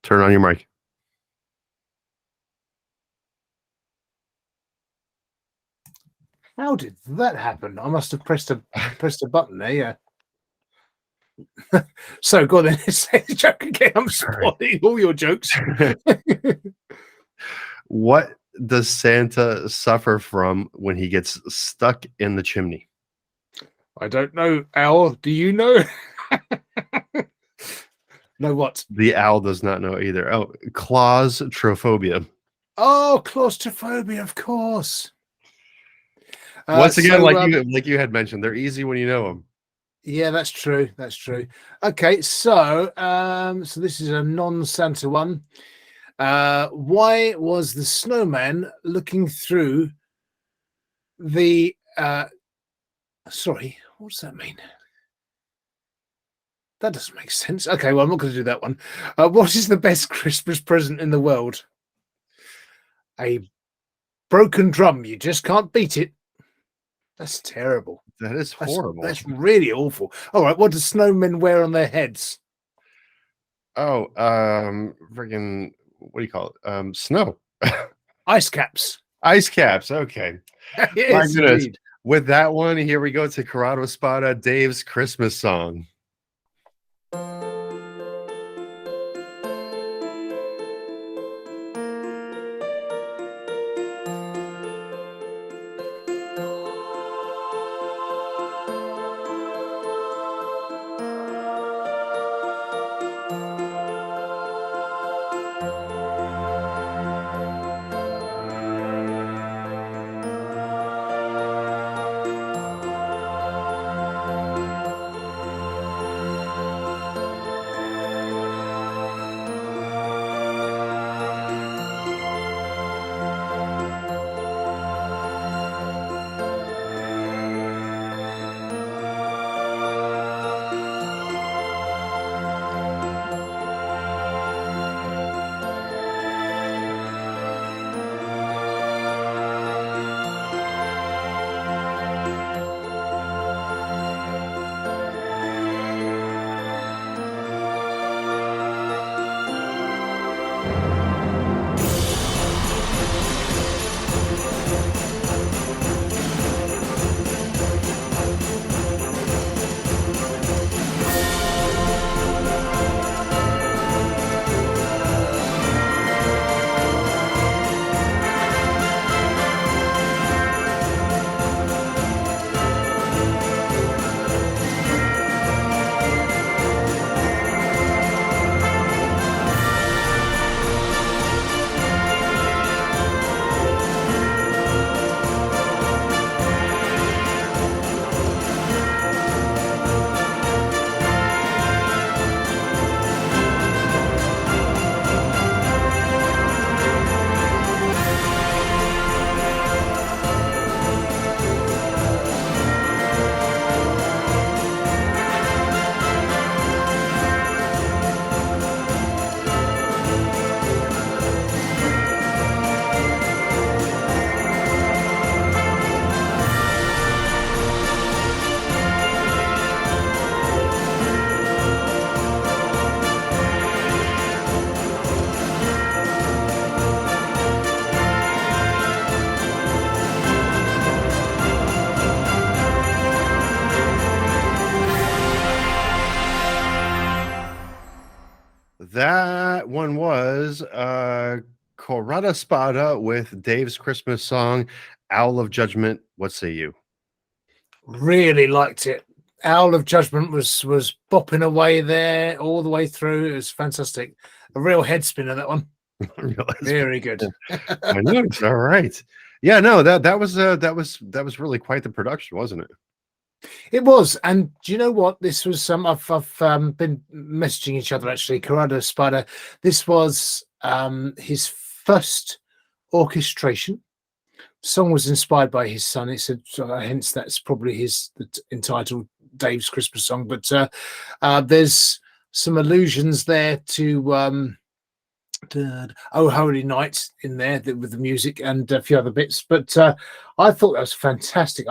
Turn on your mic. How did that happen? I must have pressed a button there. Yeah. So go on then. Say the joke again. I'm spoiling all your jokes. What does Santa suffer from when he gets stuck in the chimney? I don't know, Al. Do you know? No, what? The owl does not know either. Oh, claustrophobia. Oh, claustrophobia, of course. Once again, like you had mentioned, they're easy when you know them. Yeah, that's true. That's true. Okay, so so this is a non-Santa one. Why was the snowman looking through the sorry, what does that mean? That doesn't make sense. Okay, well, I'm not going to do that one. What is the best Christmas present in the world? A broken drum. You just can't beat it. That's terrible. That is horrible. That's really awful. All right, what do snowmen wear on their heads? Oh, friggin', what do you call it? Snow. Ice caps. Ice caps. Okay. Yes, My goodness. indeed. With that one, here we go to Corrado Spada, Dave's Christmas song. That one was Corrado Spada with Dave's Christmas song, Owl of Judgment. What say you? Really liked it. Owl of Judgment was bopping away there all the way through. It was fantastic. A real head spinner, that one. Very good. I know. It's all right. Yeah, no, that was really quite the production, wasn't it? It was. And do you know what? This was I've been messaging each other actually. Corrado Spada. This was his first orchestration. Song was inspired by his son. It said, hence that's probably his entitled Dave's Christmas song. But there's some allusions there to Oh Holy Night in there with the music and a few other bits. But I thought that was fantastic.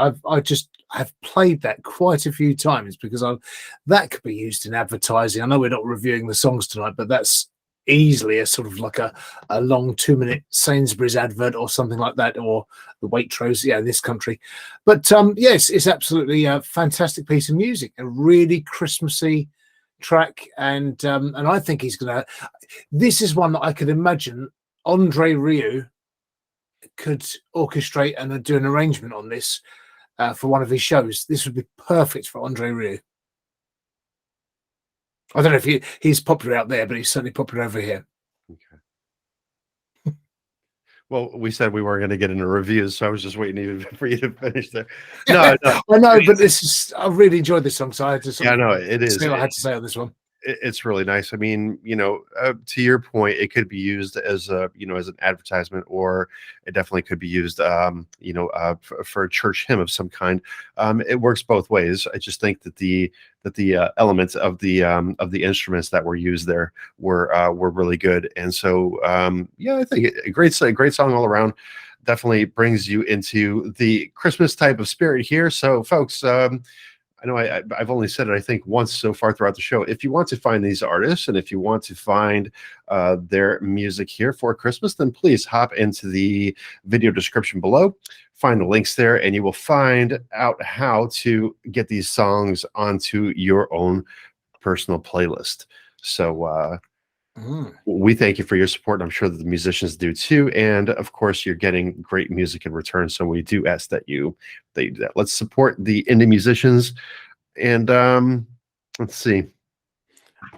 I've played that quite a few times because that could be used in advertising. I know we're not reviewing the songs tonight, but that's easily a sort of like a long 2-minute Sainsbury's advert or something like that, or the Waitrose, in this country. But yes, it's absolutely a fantastic piece of music, a really Christmassy track, and I think he's gonna. This is one that I could imagine Andre Rieu could orchestrate and do an arrangement on this for one of his shows. This would be perfect for Andre Rieu. I don't know if he's popular out there, but he's certainly popular over here. Okay. Well, we said we weren't going to get into reviews, so I was just waiting for you to finish there. No, I know, but I really enjoyed this song, so I had to. Yeah, no, it is. I had to say on this one. It's really nice. I mean, to your point, it could be used as as an advertisement, or it definitely could be used, for a church hymn of some kind. It works both ways. I just think that the elements of the instruments that were used there were really good, and so I think a great song all around. Definitely brings you into the Christmas type of spirit here. So, folks. I know I've only said it, I think, once so far throughout the show. If you want to find these artists and if you want to find their music here for Christmas, then please hop into the video description below, find the links there, and you will find out how to get these songs onto your own personal playlist. So we thank you for your support. I'm sure that the musicians do too. And of course, you're getting great music in return. So we do ask that you do that. Let's support the indie musicians. And let's see.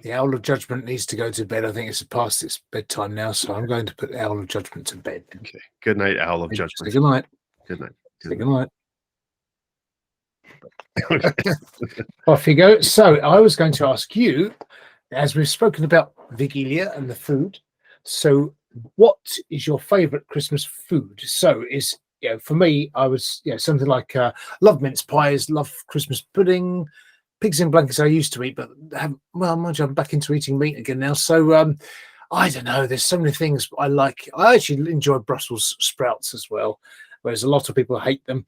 The Owl of Judgment needs to go to bed. I think it's past its bedtime now. So I'm going to put Owl of Judgment to bed. Okay. Good night, Owl of Judgment. Say good night. Good night. Say good night. Off you go. So I was going to ask you, as we've spoken about Vigilia and the food, so what is your favorite Christmas food? So for me, I was something like love mince pies, love Christmas pudding, pigs in blankets I used to eat, but mind you, I'm back into eating meat again now. So I don't know, there's so many things I like. I actually enjoy Brussels sprouts as well, whereas a lot of people hate them.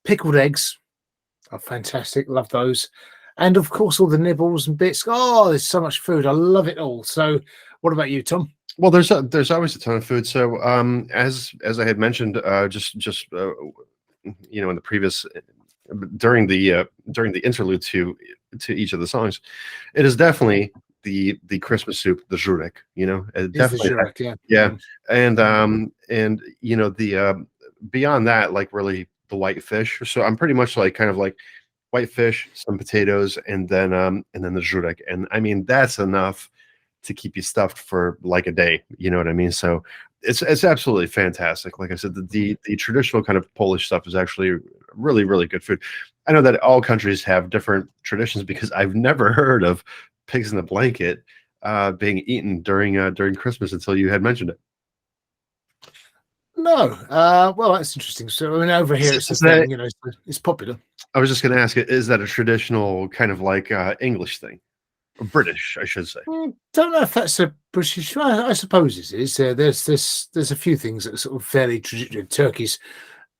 Pickled eggs are fantastic, love those. And of course, all the nibbles and bits. Oh, there's so much food. I love it all. So, what about you, Tom? Well, there's always a ton of food. So, as I had mentioned, just in the previous during the interlude to each of the songs, it is definitely the Christmas soup, the Zodiac. Definitely, the Zodiac, yeah. And the beyond that, like really the white fish. So I'm pretty much like kind of like white fish, some potatoes, and then the Zodiac. And I mean, that's enough to keep you stuffed for like a day. You know what I mean? So it's absolutely fantastic. Like I said, the traditional kind of Polish stuff is actually really, really good food. I know that all countries have different traditions because I've never heard of pigs in a blanket being eaten during Christmas until you had mentioned it. No, well, that's interesting. So I mean, over here, it's popular. I was just going to ask it: is that a traditional kind of like English thing, or British, I should say? Don't know if that's a British. I suppose it is. There's a few things that are sort of fairly traditional. Turkey's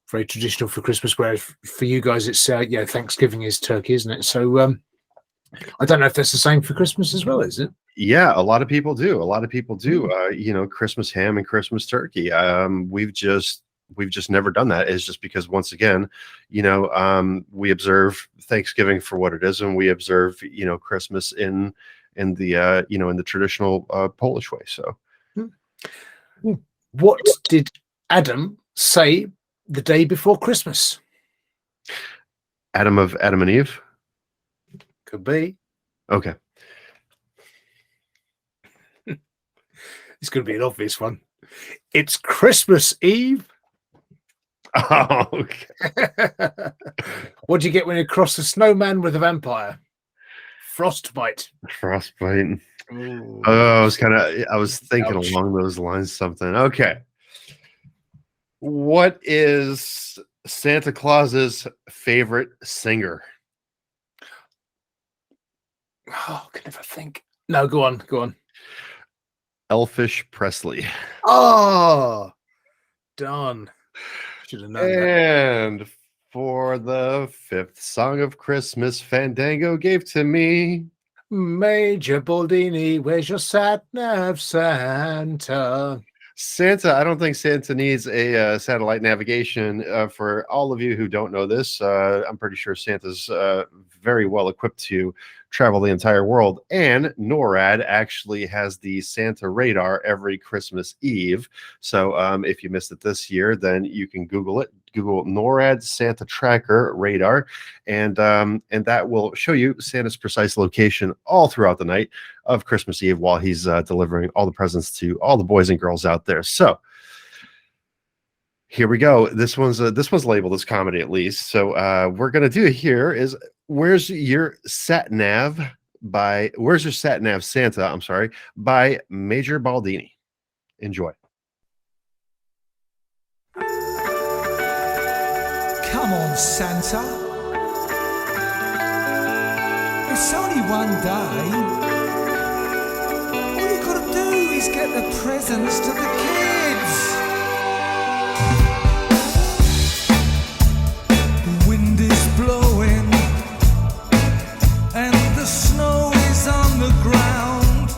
very traditional for Christmas, whereas for you guys, it's Thanksgiving is turkey, isn't it? So I don't know if that's the same for Christmas as well, is it? Yeah, a lot of people do. Christmas ham and Christmas turkey. We've just never done that. It's just because, once again, we observe Thanksgiving for what it is, and we observe, Christmas in in the in the traditional Polish way. So, what did Adam say the day before Christmas? Adam and Eve. Could be. Okay. It's going to be an obvious one. It's Christmas Eve. Oh, okay. What do you get when you cross a snowman with a vampire? Frostbite. Frostbite. Ooh. Oh, I was thinking Ouch. along those lines something. Okay. What is Santa Claus's favorite singer? Oh, I can never think. No, go on. Elfish Presley. Oh, done. Should have known that. And for the fifth song of Christmas, Fandango gave to me. Major Baldini, where's your SatNav, Santa? Santa, I don't think Santa needs a satellite navigation. For all of you who don't know this, I'm pretty sure Santa's very well equipped to travel the entire world. And NORAD actually has the Santa radar every Christmas Eve. So if you missed it this year, then you can Google it. Google NORAD Santa Tracker radar, and that will show you Santa's precise location all throughout the night of Christmas Eve while he's delivering all the presents to all the boys and girls out there. So here we go. This one's labeled as comedy, at least. So we're gonna do here is Where's Your SatNav Santa? I'm sorry, by Major Baldini. Enjoy. Come on, Santa. It's only one day. All you gotta do is get the presents to the kids. The wind is blowing and the snow is on the ground.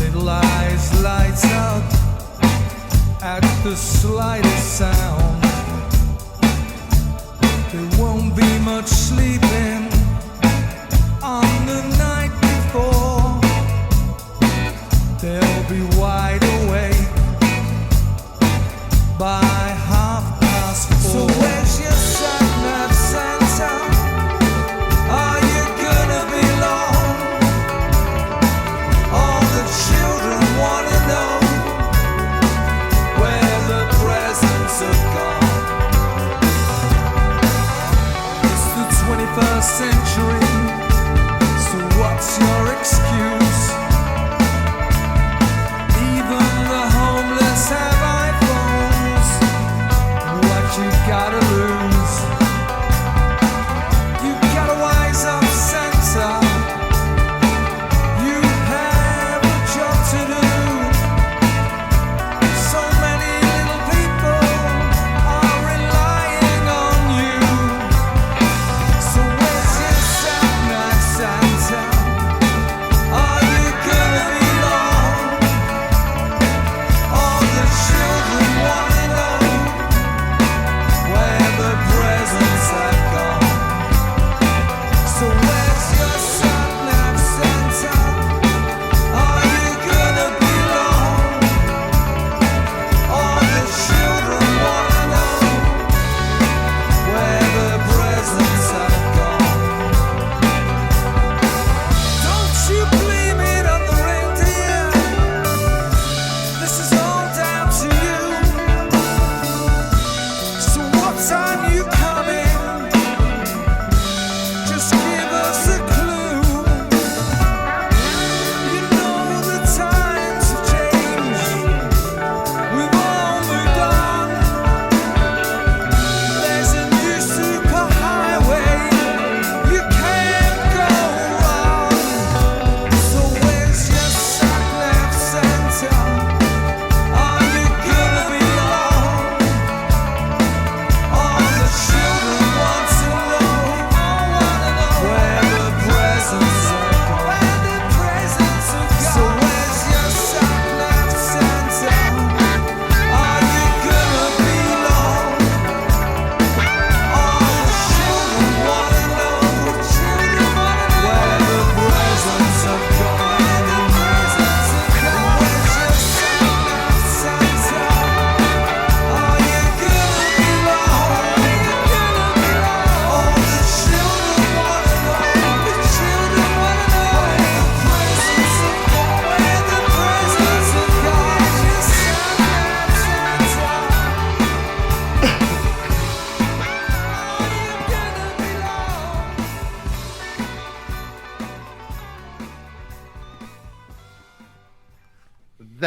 Little eyes lights up at the slightest sound. There won't be much sleeping on the night before. They'll be wide awake by 4:30. So where's your SatNav, Santa? Are you gonna be long? All the children wanna know where the presents have gone. 21st century, so what's your excuse? Even the homeless have iPhones. What you gotta lose? You gotta wise up, Santa. You have a job to do. So many little people are relying on you. So where's your SatNav, Santa? Are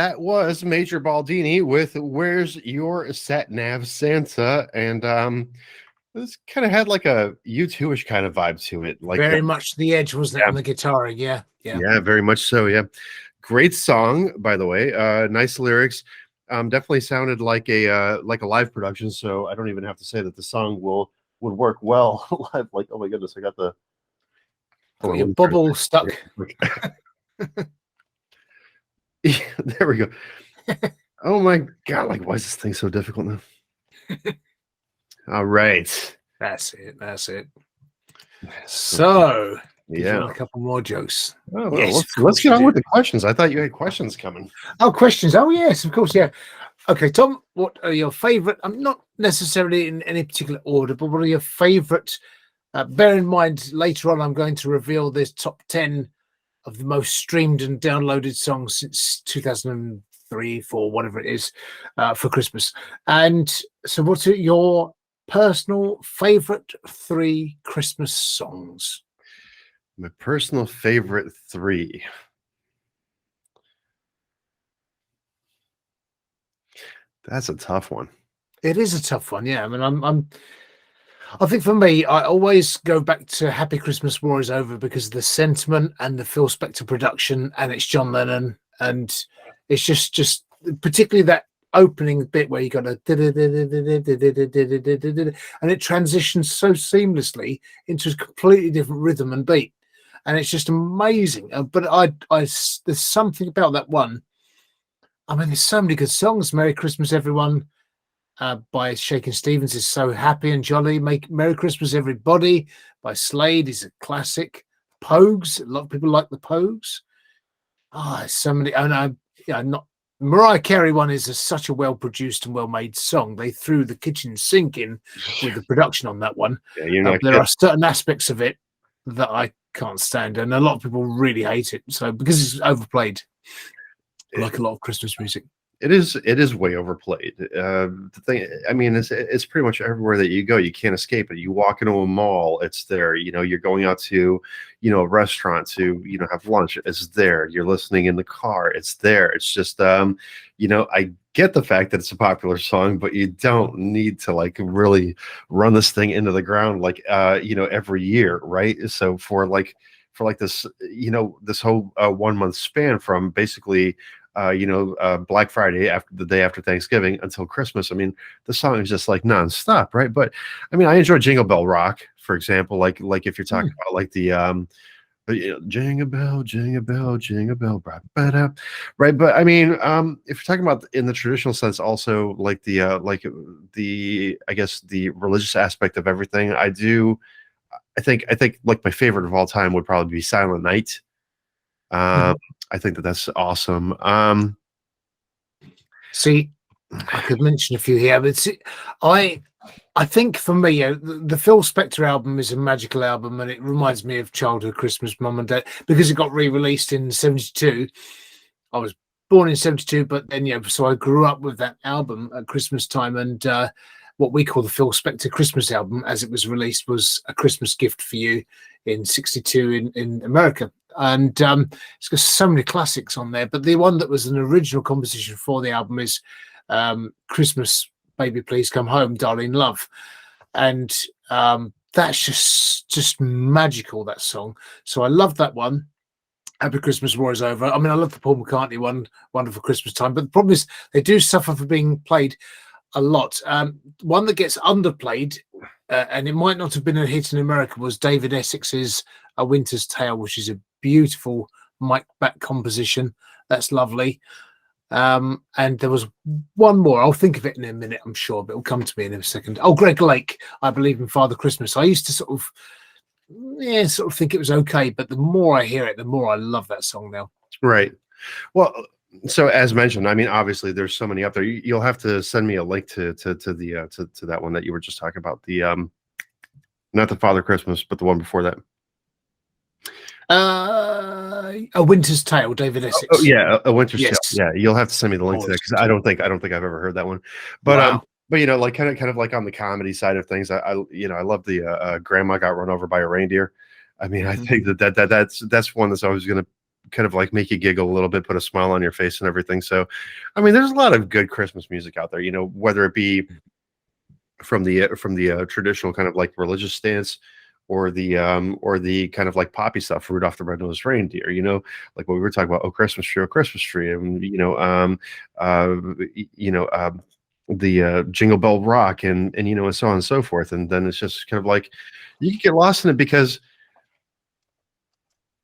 that was Major Baldini with "Where's Your SatNav Santa," and this kind of had like a U2-ish kind of vibe to it, like Very much the edge, wasn't it, yeah. on the guitar? Yeah. Yeah, very much so. Yeah, great song, by the way. Nice lyrics. Definitely sounded like a live production. So I don't even have to say that the song would work well live. Like, oh my goodness, I got the Got your bubble stuck. Yeah, there we go. Oh my god! Like, why is this thing so difficult now? All right. That's it. So, Yeah. a couple more jokes. Oh, well, Yes, let's get on with the questions. I thought you had questions coming. Oh, questions. Oh, yes, of course. Yeah. Okay, Tom, what are your favorite? I'm not necessarily in any particular order, but what are your favorite? Bear in mind, later on, I'm going to reveal this top 10 of the most streamed and downloaded songs since 2003, 4, whatever it is, for Christmas. And so, what are your personal favorite 3 Christmas songs? My personal favorite 3. That's a tough one. It is a tough one, yeah. I mean, I think for me, I always go back to "Happy Christmas, War Is Over" because of the sentiment and the Phil Spector production, and it's John Lennon, and it's just particularly that opening bit where you got a and it transitions so seamlessly into a completely different rhythm and beat, and it's just amazing. But there's something about that one. I mean, there's so many good songs. "Merry Christmas, Everyone" by Shakin' Stevens is so happy and jolly. "Merry Christmas, Everybody" by Slade is a classic. Pogues, a lot of people like the Pogues. So many. And not Mariah Carey one is such a well-produced and well-made song. They threw the kitchen sink in with the production on that one. Yeah, there are certain aspects of it that I can't stand, and a lot of people really hate it. So because it's overplayed, like a lot of Christmas music. It is way overplayed. The thing, I mean, it's pretty much everywhere that you go. You can't escape it. You walk into a mall, it's there. You're going out to, a restaurant to, have lunch. It's there. You're listening in the car. It's there. It's just, I get the fact that it's a popular song, but you don't need to like really run this thing into the ground like, every year, right? So for this, this whole 1 month span from basically. Black Friday, after the day after Thanksgiving until Christmas. I mean, the song is just like nonstop, right? But I mean, I enjoy Jingle Bell Rock, for example. Like if you're talking about like the Jingle Bell, Jingle Bell, Jingle Bell, right? But I mean, if you're talking about in the traditional sense, also like the I guess the religious aspect of everything, I think like my favorite of all time would probably be Silent Night. I think that's awesome. See, I could mention a few here, but I think for me, the Phil Spector album is a magical album, and it reminds me of childhood Christmas, Mum and Dad, because it got re-released in '72. I was born in '72, but then so I grew up with that album at Christmas time, and what we call the Phil Spector Christmas album, as it was released, was a Christmas gift for you in '62 in America. And it's got so many classics on there, but the one that was an original composition for the album is "Christmas Baby Please Come Home, Darling Love," and that's just magical, that song. So I love that one. "Happy Christmas, War Is Over." I mean, I love the Paul McCartney one, "Wonderful Christmas Time," but the problem is they do suffer for being played a lot. One that gets underplayed, and it might not have been a hit in America, was David Essex's "A Winter's Tale," which is a beautiful mic back composition. That's lovely. And there was one more. I'll think of it in a minute, I'm sure, but it'll come to me in a second. Oh, Greg Lake, "I Believe in Father Christmas." I used to sort of think it was okay, but the more I hear it, the more I love that song now. Right. Well, so as mentioned, I mean, obviously there's so many up there. You'll have to send me a link to that one that you were just talking about. The not the Father Christmas, but the one before that. "A Winter's Tale," David Essex. Oh yeah, "A Winter's Yes. Tale." Yeah, you'll have to send me the link to that because I don't think I've ever heard that one. But Wow. but like kind of like on the comedy side of things, I love the "Grandma Got Run Over by a Reindeer." I mean, I think that's one that's always going to kind of like make you giggle a little bit, put a smile on your face and everything. So, I mean, there's a lot of good Christmas music out there, whether it be from the traditional kind of like religious stance, or the kind of like poppy stuff, Rudolph the Red-Nosed Reindeer, like what we were talking about, Oh Christmas Tree, and the Jingle Bell Rock, and and so on and so forth. And then it's just kind of like you can get lost in it, because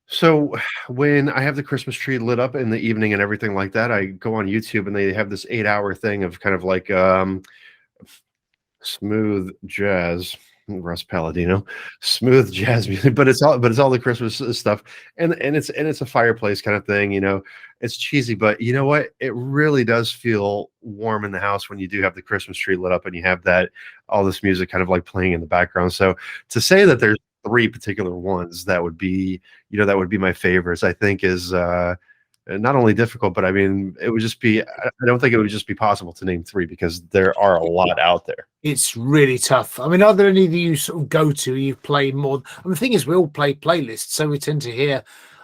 so when I have the Christmas tree lit up in the evening and everything like that, I go on YouTube and they have this 8-hour thing of kind of like smooth jazz, Russ Palladino, smooth jazz music, but it's all the Christmas stuff, and it's a fireplace kind of thing. It's cheesy, but you know what? It really does feel warm in the house when you do have the Christmas tree lit up and you have all this music kind of like playing in the background. So to say that there's 3 particular ones that would be my favorites, I think is not only difficult, but I mean, it would just be, I don't think it would just be possible to name 3, because there are a lot out there. It's really tough. I mean, are there any that you sort of go to, you play more? I mean, the thing is, we all play playlists, so we tend to hear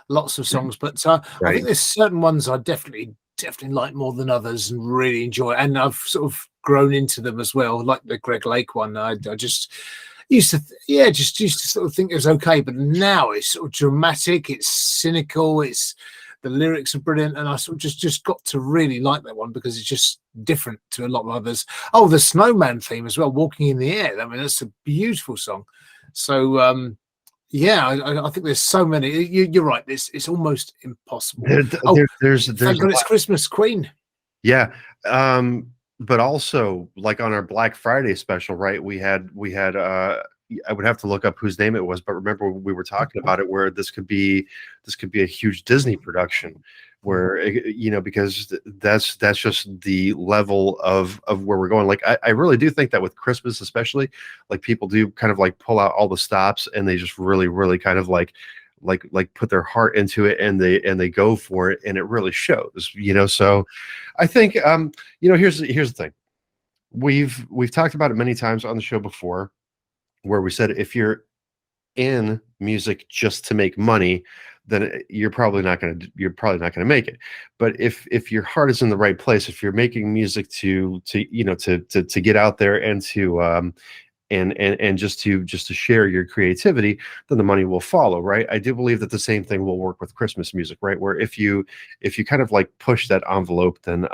lots of songs, but I think there's certain ones I definitely like more than others and really enjoy, and I've sort of grown into them as well, like the Greg Lake one. I just used to sort of think it was okay, but now it's sort of dramatic, it's cynical, the lyrics are brilliant, and I sort of just got to really like that one because it's just different to a lot of others. Oh, the Snowman theme as well, Walking in the Air. I mean, that's a beautiful song. So I think there's so many. You're right. It's almost impossible. There's thank God it's Christmas, Queen. Yeah. But also, like on our Black Friday special, right? We had I would have to look up whose name it was, but remember we were talking about it, where this could be a huge Disney production, where because that's just the level of where we're going. Like I really do think that with Christmas, especially, like people do kind of like pull out all the stops, and they just really kind of like put their heart into it, and they go for it, and it really shows. So I think here's the thing. We've talked about it many times on the show before, where we said if you're in music just to make money, then you're probably not going to make it. But if your heart is in the right place, if you're making music to get out there and to and just to share your creativity, then the money will follow, right? I do believe that the same thing will work with Christmas music, right? Where if you kind of like push that envelope, then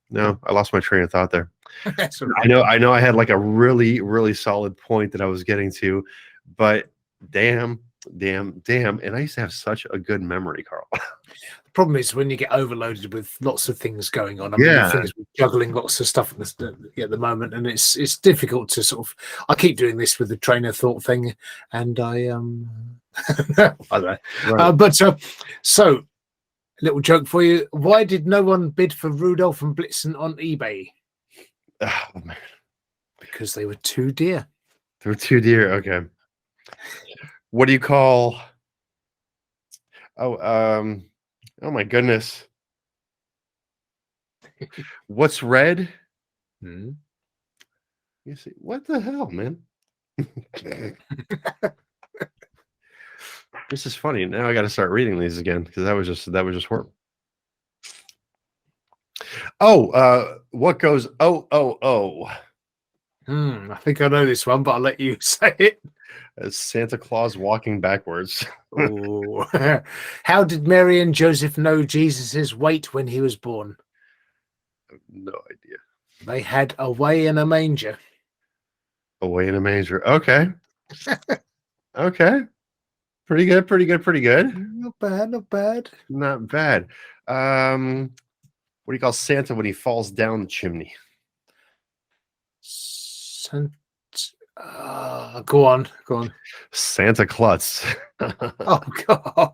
no, I lost my train of thought there. That's right. I know I had like a really solid point that I was getting to, but damn, and I used to have such a good memory, Carl. The problem is when you get overloaded with lots of things going on. I mean, the thing is we're juggling lots of stuff at the moment, and it's difficult to sort of. I keep doing this with the train of thought thing, and I by the way. Right. So little joke for you. Why did no one bid for Rudolph and Blitzen on eBay? Oh, man. Because they were too dear. They were too dear. Okay. What do you call? Oh my goodness. What's red? You see, what the hell, man? This is funny. Now I got to start reading these again, because that was just horrible. What goes? I think I know this one, but I'll let you say it. It's Santa Claus walking backwards. Oh. How did Mary and Joseph know Jesus' weight when he was born? I have no idea. They had a way in a manger. Away in a manger. Okay. Okay. Pretty good. Not bad. Not bad. What do you call Santa when he falls down the chimney? Go on. Santa Klutz. Oh God!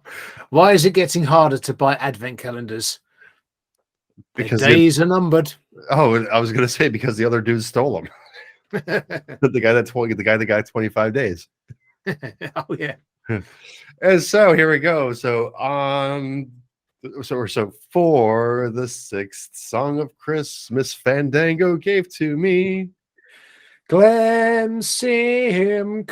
Why is it getting harder to buy advent calendars? Because days are numbered. Oh, I was going to say because the other dude stole them. the guy that got 25 days. Oh yeah. And so here we go. So for the 6th song of Christmas, Fandango gave to me Glenn Simkus,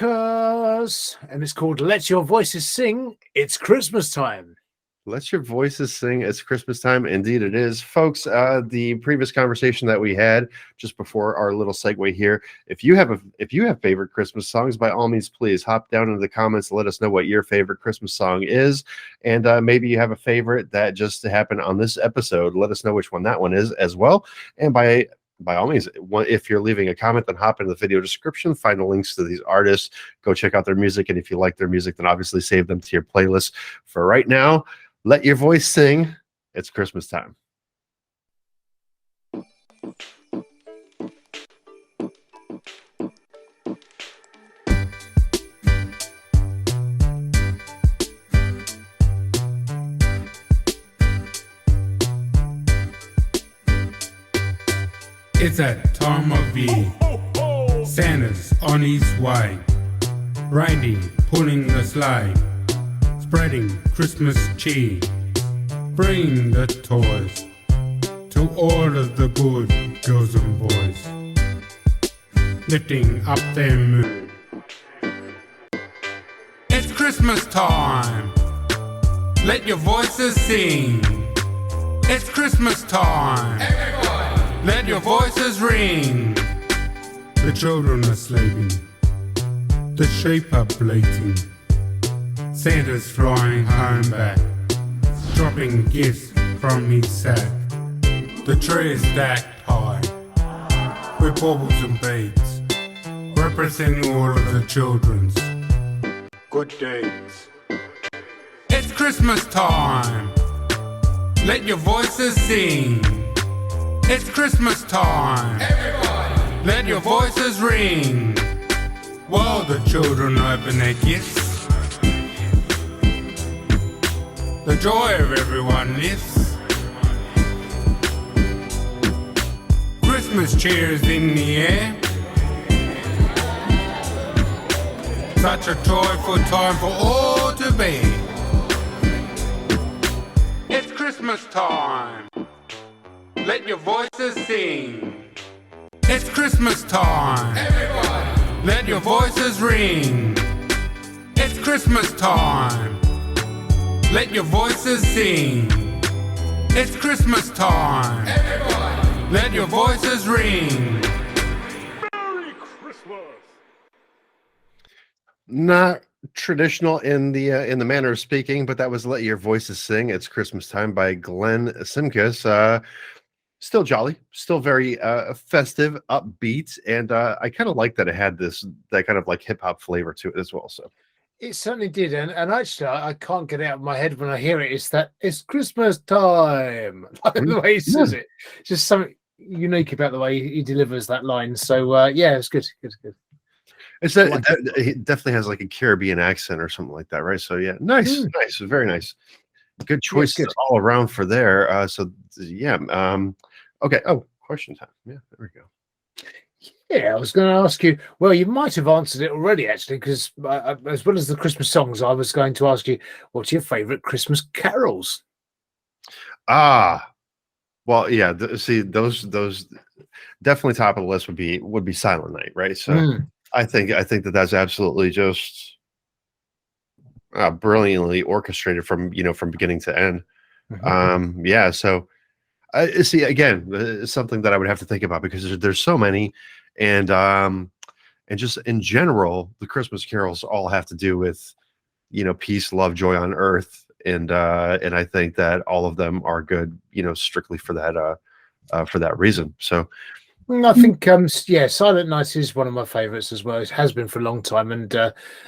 and it's called Let Your Voices Sing, It's Christmas Time. Let your voices sing. It's Christmas time. Indeed, it is, folks. The previous conversation that we had just before our little segue here. If you have favorite Christmas songs, by all means, please hop down into the comments and let us know what your favorite Christmas song is, and maybe you have a favorite that just happened on this episode. Let us know which one that one is as well. And by all means, if you're leaving a comment, then hop into the video description, find the links to these artists, go check out their music, and if you like their music, then obviously save them to your playlist. For right now, let your voice sing. It's Christmas time. It's that time of year. Santa's on his way. Reindeer pulling the sleigh. Spreading Christmas cheer. Bring the toys to all of the good girls and boys. Lifting up their mood. It's Christmas time. Let your voices sing. It's Christmas time. Everybody, let your voices ring. The children are sleeping. The sheep are bleating. Santa's flying home back, dropping gifts from his sack. The tree is stacked high, with baubles and beads, representing all of the children's good deeds. It's Christmas time, let your voices sing. It's Christmas time, everybody, let your voices ring. While the children open their gifts, the joy of everyone lifts. Christmas cheer is in the air. Such a joyful time for all to be. It's Christmas time. Let your voices sing. It's Christmas time. Everybody, let your voices ring. It's Christmas time. Let your voices sing. It's Christmas time. Everybody, let your voices ring. Merry Christmas. Not traditional in the manner of speaking, but that was "Let Your Voices Sing." It's Christmas time by Glenn Simkus. Still jolly, still very festive, upbeat, and I kind of like that it had that kind of like hip hop flavor to it as well. So. It certainly did, and actually, I can't get it out of my head when I hear it. It's Christmas time. Like the way he says it, just something unique about the way he delivers that line. So yeah, it's good. It's that it definitely has like a Caribbean accent or something like that, right? So yeah, nice, very nice. Good choices all around for there. So yeah, okay. Oh, question time. Yeah, there we go. Yeah, I was going to ask you. Well, you might have answered it already, actually, because as well as the Christmas songs, I was going to ask you, what's your favourite Christmas carols? Well, yeah. See, those definitely top of the list would be Silent Night, right? So I think that's absolutely just brilliantly orchestrated from beginning to end. Yeah. So see, again, it's something that I would have to think about because there's so many. And just in general, the Christmas carols all have to do with, peace, love, joy on earth, and I think that all of them are good, strictly for that reason. So, I think Silent Night is one of my favourites as well. It has been for a long time, and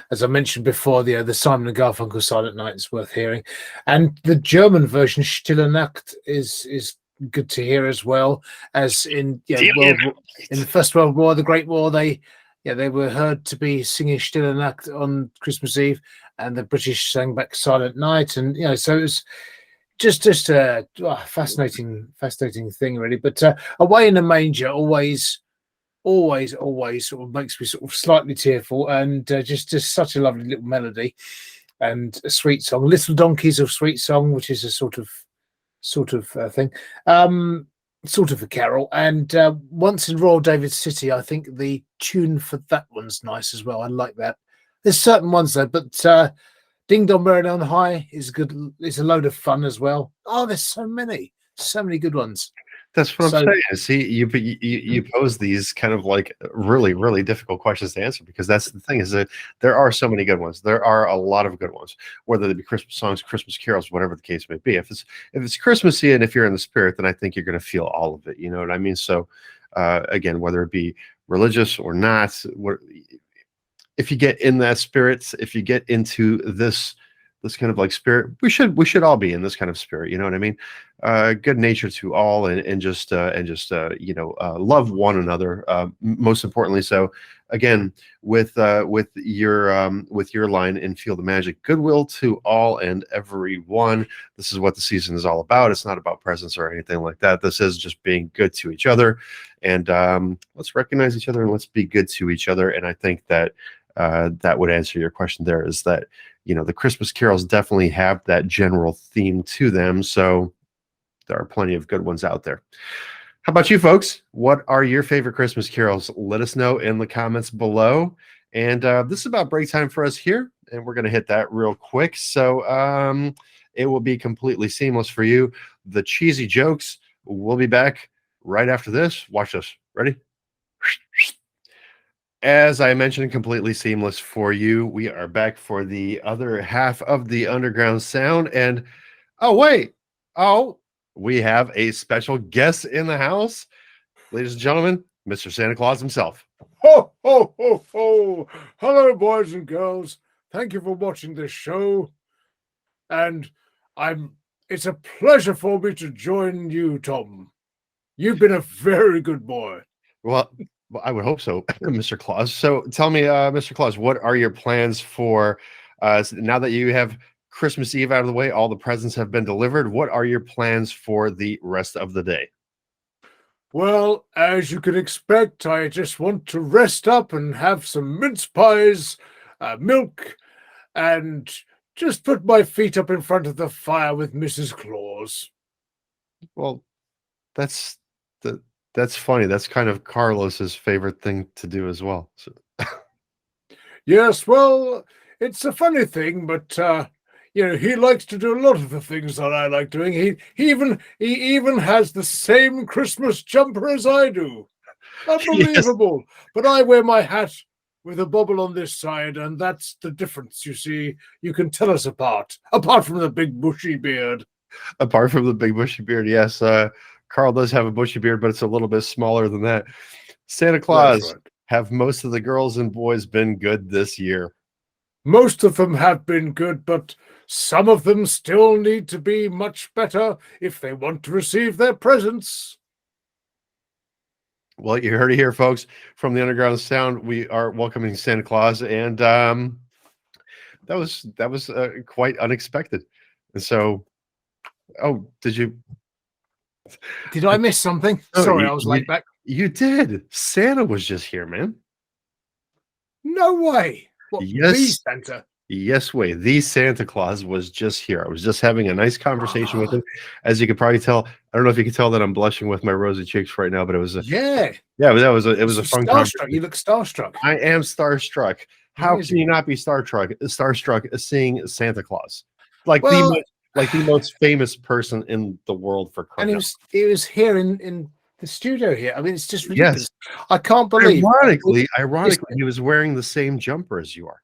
as I mentioned before, the Simon and Garfunkel Silent Night is worth hearing, and the German version Stille Nacht is good to hear as well. As in in the First World War, the Great War, they were heard to be singing Stille Nacht on Christmas Eve, and the British sang back Silent Night, and so it was just a fascinating thing, really. But Away in the Manger always sort of makes me sort of slightly tearful, and just such a lovely little melody and a sweet song. Little Donkeys of Sweet Song, which is a sort of thing, sort of a carol. And Once in Royal David City, I think the tune for that one's nice as well. I like that. There's certain ones though, but Ding Dong Merrily on High is good. It's a load of fun as well. Oh, there's so many good ones. That's what So- I'm saying. See, you pose these kind of like really, really difficult questions to answer, because that's the thing, is that there are so many good ones. There are a lot of good ones, whether they be Christmas songs, Christmas carols, whatever the case may be. If it's Christmassy and if you're in the spirit, then I think you're going to feel all of it. You know what I mean? So again, whether it be religious or not, if you get in that spirit, if you get into this kind of like spirit, we should all be in this kind of spirit. You know what I mean? Good nature to all, and just love one another. Most importantly, so again, with your line and Feel the Magic, goodwill to all and everyone. This is what the season is all about. It's not about presents or anything like that. This is just being good to each other, and let's recognize each other and let's be good to each other. And I think that that would answer your question there, is that, you know, the Christmas carols definitely have that general theme to them. So there are plenty of good ones out there. How about you folks? What are your favorite Christmas carols? Let us know in the comments below. And this is about break time for us here, and we're going to hit that real quick. So it will be completely seamless for you. The cheesy jokes will be back right after this. Watch this. Ready? As I mentioned, completely seamless for you. We are back for the other half of the underground sound. And we have a special guest in the house. Ladies and gentlemen, Mr. Santa Claus himself. Ho, ho, ho, ho. Hello, boys and girls. Thank you for watching this show. And it's a pleasure for me to join you, Tom. You've been a very good boy. Well, I would hope so, Mr. Claus. So tell me, Mr. Claus, what are your plans for now that you have Christmas Eve out of the way, all the presents have been delivered? What are your plans for the rest of the day? Well, as you can expect, I just want to rest up and have some mince pies, milk, and just put my feet up in front of the fire with Mrs. Claus. Well, that's funny. That's kind of Carlos's favorite thing to do as well. So. Yes, well, it's a funny thing, but he likes to do a lot of the things that I like doing. He even has the same Christmas jumper as I do. Unbelievable. Yes. But I wear my hat with a bobble on this side, and that's the difference. You see, you can tell us apart from the big bushy beard. Apart from the big bushy beard, yes. Carl does have a bushy beard, but it's a little bit smaller than that. Santa Claus, right. Have most of the girls and boys been good this year? Most of them have been good, but some of them still need to be much better if they want to receive their presents. Well, you heard it here, folks. From the Underground Sound, we are welcoming Santa Claus, and that was quite unexpected. And so, Did I miss something? Sorry, I was late back. You did. Santa was just here, man. No way. What, yes. The Santa? Yes way. The Santa Claus was just here. I was just having a nice conversation with him. As you could probably tell, I don't know if you can tell that I'm blushing with my rosy cheeks right now, but it was a it was a fun conversation. You look starstruck. I am starstruck. How can you not be starstruck seeing Santa Claus? Like the most famous person in the world for Cornell. And he was here in the studio here. I mean, it's just ridiculous. Yes. I can't believe. Ironically, he was wearing the same jumper as you are.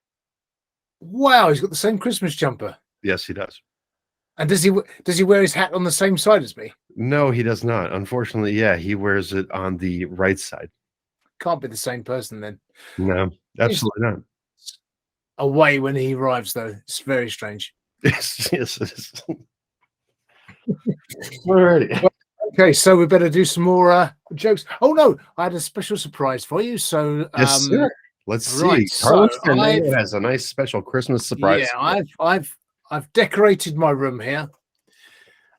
Wow, he's got the same Christmas jumper. Yes, he does. And does he wear his hat on the same side as me? No, he does not. Unfortunately, yeah, he wears it on the right side. Can't be the same person then. No, absolutely not. Away when he arrives, though. It's very strange. Yes, it is. Alrighty. Well, okay, so we better do some more jokes. Oh no, I had a special surprise for you. So yes, sir. Let's see. Carlos Fandango has a nice special Christmas surprise. Yeah, I've decorated my room here,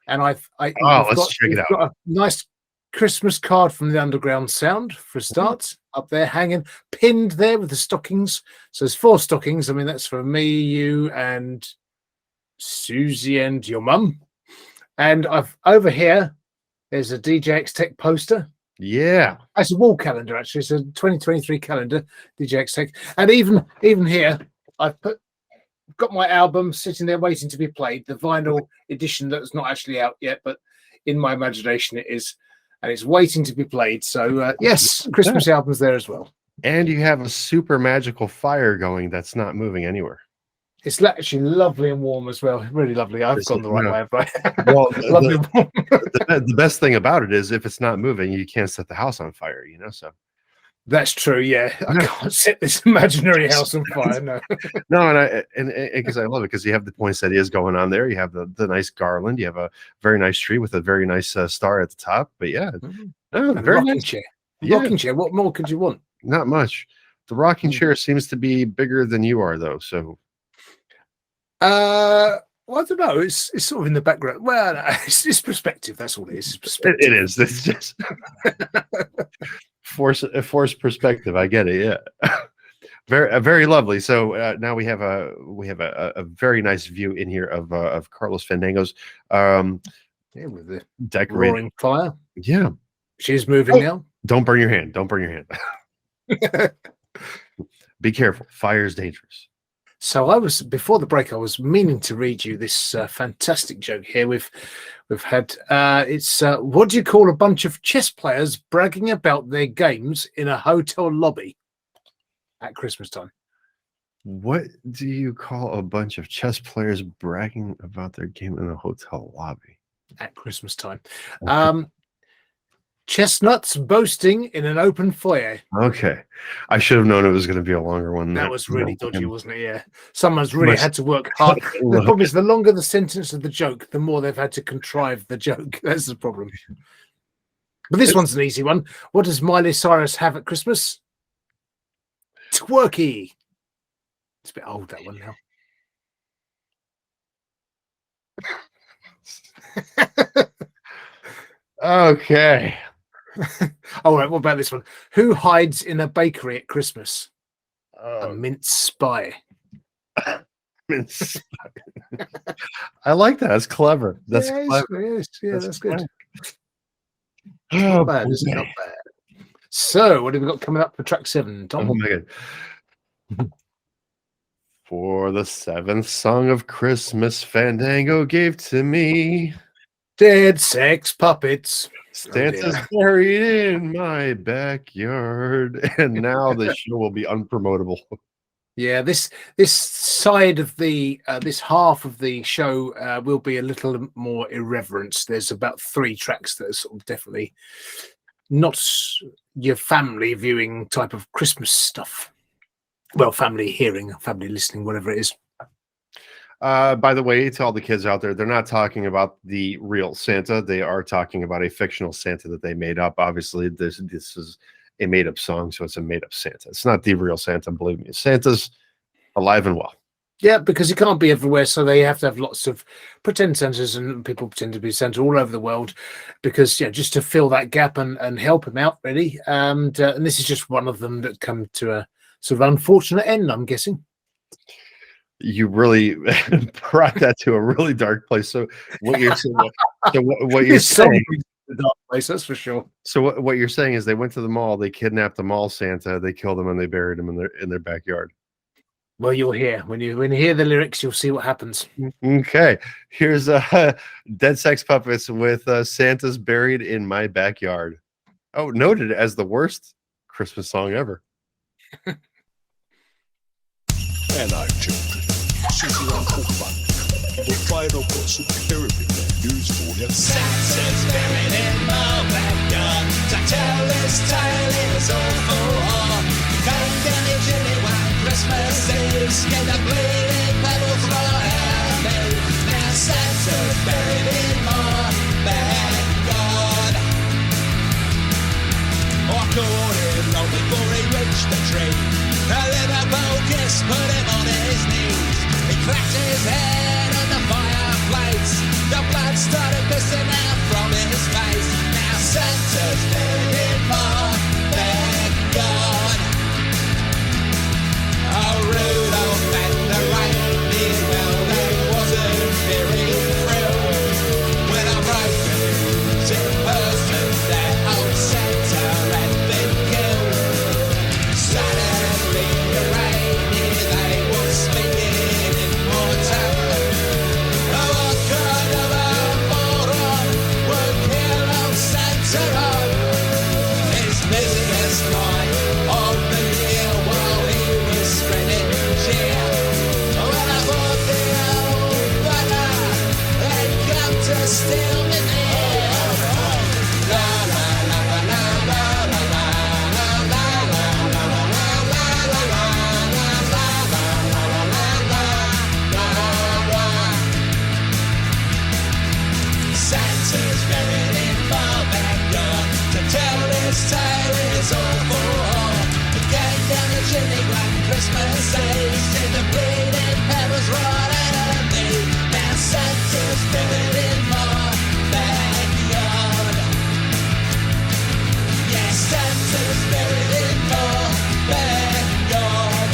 and let's check it out. Got a nice Christmas card from the Underground Sound for a start. Up there, hanging, pinned there with the stockings. So there's 4 stockings. I mean, that's for me, you, and Susie, and your mum. And over here, there's a DJ X Tech poster. Yeah, it's a wall calendar actually. It's a 2023 calendar, DJ X Tech. And even here, I've put got my album sitting there waiting to be played, the vinyl edition that's not actually out yet, but in my imagination it is, and it's waiting to be played. So yes, Christmas albums there as well. And you have a super magical fire going that's not moving anywhere. It's actually lovely and warm as well. Really lovely. I've gone the right way, have I? Well, Lovely and warm. the best thing about it is if it's not moving, you can't set the house on fire, you know. So That's true. Yeah, I can't set this imaginary house on fire. No. no, and because I love it because you have the poinsettias going on there. You have the nice garland. You have a very nice tree with a very nice star at the top. But yeah, no, And a very rocking nice. chair. Yeah. Rocking chair. What more could you want? Not much. The rocking chair seems to be bigger than you are, though. So Well, I don't know. It's sort of in the background. Well, no, it's perspective. That's all it is. It's perspective. it is. It's just forced perspective. I get it. Yeah. Very lovely. So now we have a very nice view in here of Carlos Fandango's Yeah, with the decorated. roaring fire. Yeah. She's moving now. Don't burn your hand. Don't burn your hand. Be careful. Fire is dangerous. So I was before the break. I was meaning to read you this fantastic joke here. We've had it's what do you call a bunch of chess players bragging about their games in a hotel lobby at Christmas time? What do you call a bunch of chess players bragging about their game in a hotel lobby At Christmas time, chestnuts boasting in an open foyer. Okay, I should have known it was going to be a longer one. That was really dodgy, wasn't it? Yeah, someone's really had to work hard. The Look. problem is, the longer the sentence of the joke, the more they've had to contrive the joke. That's the problem. But this one's an easy one. What does Miley Cyrus have at Christmas? Twerky. It's a bit old, that one now. Okay. All right, what about this one? Who hides in a bakery at Christmas? A mince spy. I like that. That's clever. That's Yes, clever. yes, yeah, that's good. Oh, Not bad, is it? Not bad. So, what have we got coming up for track 7, Tom? oh my god. For the 7th song of Christmas, Fandango gave to me. Dead sex puppets. Santa's buried in my backyard, and now the show will be unpromotable. Yeah, this side of the this half of the show will be a little more irreverent. There's about 3 tracks that are sort of definitely not your family viewing type of Christmas stuff. Well, family hearing, family listening, whatever it is. By the way, to all the kids out there, they're not talking about the real Santa. They are talking about a fictional Santa that they made up. Obviously, this is a made-up song, so it's a made-up Santa. It's not the real Santa, believe me. Santa's alive and well. Yeah, because he can't be everywhere, so they have to have lots of pretend Santas, and people pretend to be Santa all over the world, because just to fill that gap and help him out, really. And this is just one of them that come to a sort of unfortunate end, I'm guessing. You really brought that to a really dark place. So what you're saying, what you're saying, a dark place, that's for sure. so what you're saying is they went to the mall, they kidnapped the mall Santa, they killed him, and they buried him in their backyard. Well, you'll hear when you hear the lyrics, you'll see what happens. Okay, here's Dead Sex Puppets with Santa's buried in my backyard. Oh, noted as the worst Christmas song ever. Hello, children. This is your Uncle Fun. I'm afraid I've got some terribly bad news for you. Santa's buried in my backyard. To tell this tale is awful hard. Found in a chilly one Christmas Eve. Get the bleeding pebbles right out. Now Santa's buried in my backyard. I caught him long before he reached the tree. A Liverpool kiss put him on his knees. He cracked his head on the fireplace. The blood started pissing out from his face. Now Santa's buried in my backyard. Oh, Rudolph and the reindeer, well, they wasn't very thrilled when I broke the news in person that old Santa had been killed. Suddenly the reindeer Christmas Eve in the bleeding petals running at me. Now Santa's buried in my backyard. Yeah, Santa's buried in my backyard.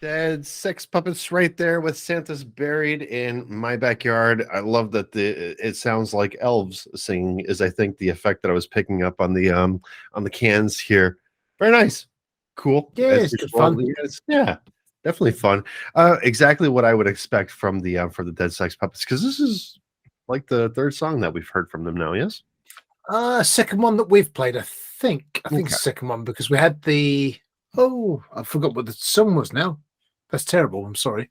Dead Sex Puppets right there with Santa's buried in my backyard. I love that it sounds like elves singing is I think the effect that I was picking up on the cans here. Very nice. Cool. Yeah, As it's good usual. fun. Yes, yeah. Definitely fun. Exactly what I would expect from the Dead Sex Puppets, because this is like the third song that we've heard from them now, yes? Second one that we've played, I think. I think Okay. it's the second one because we had the I forgot what the song was now. That's terrible. I'm sorry.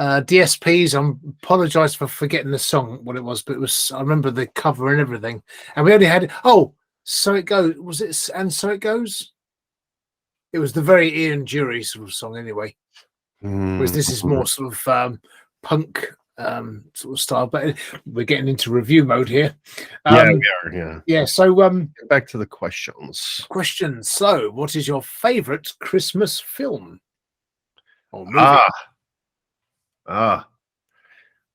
DSPs, I apologize for forgetting the song, what it was, but it was, I remember the cover and everything. And we only had, So It Goes. Was it And So It Goes? It was the very Ian Dury sort of song anyway. Whereas this is more sort of punk sort of style, but we're getting into review mode here. Yeah, we are. Yeah. Yeah, so Get back to the questions. questions. So, what is your favorite Christmas film or movie?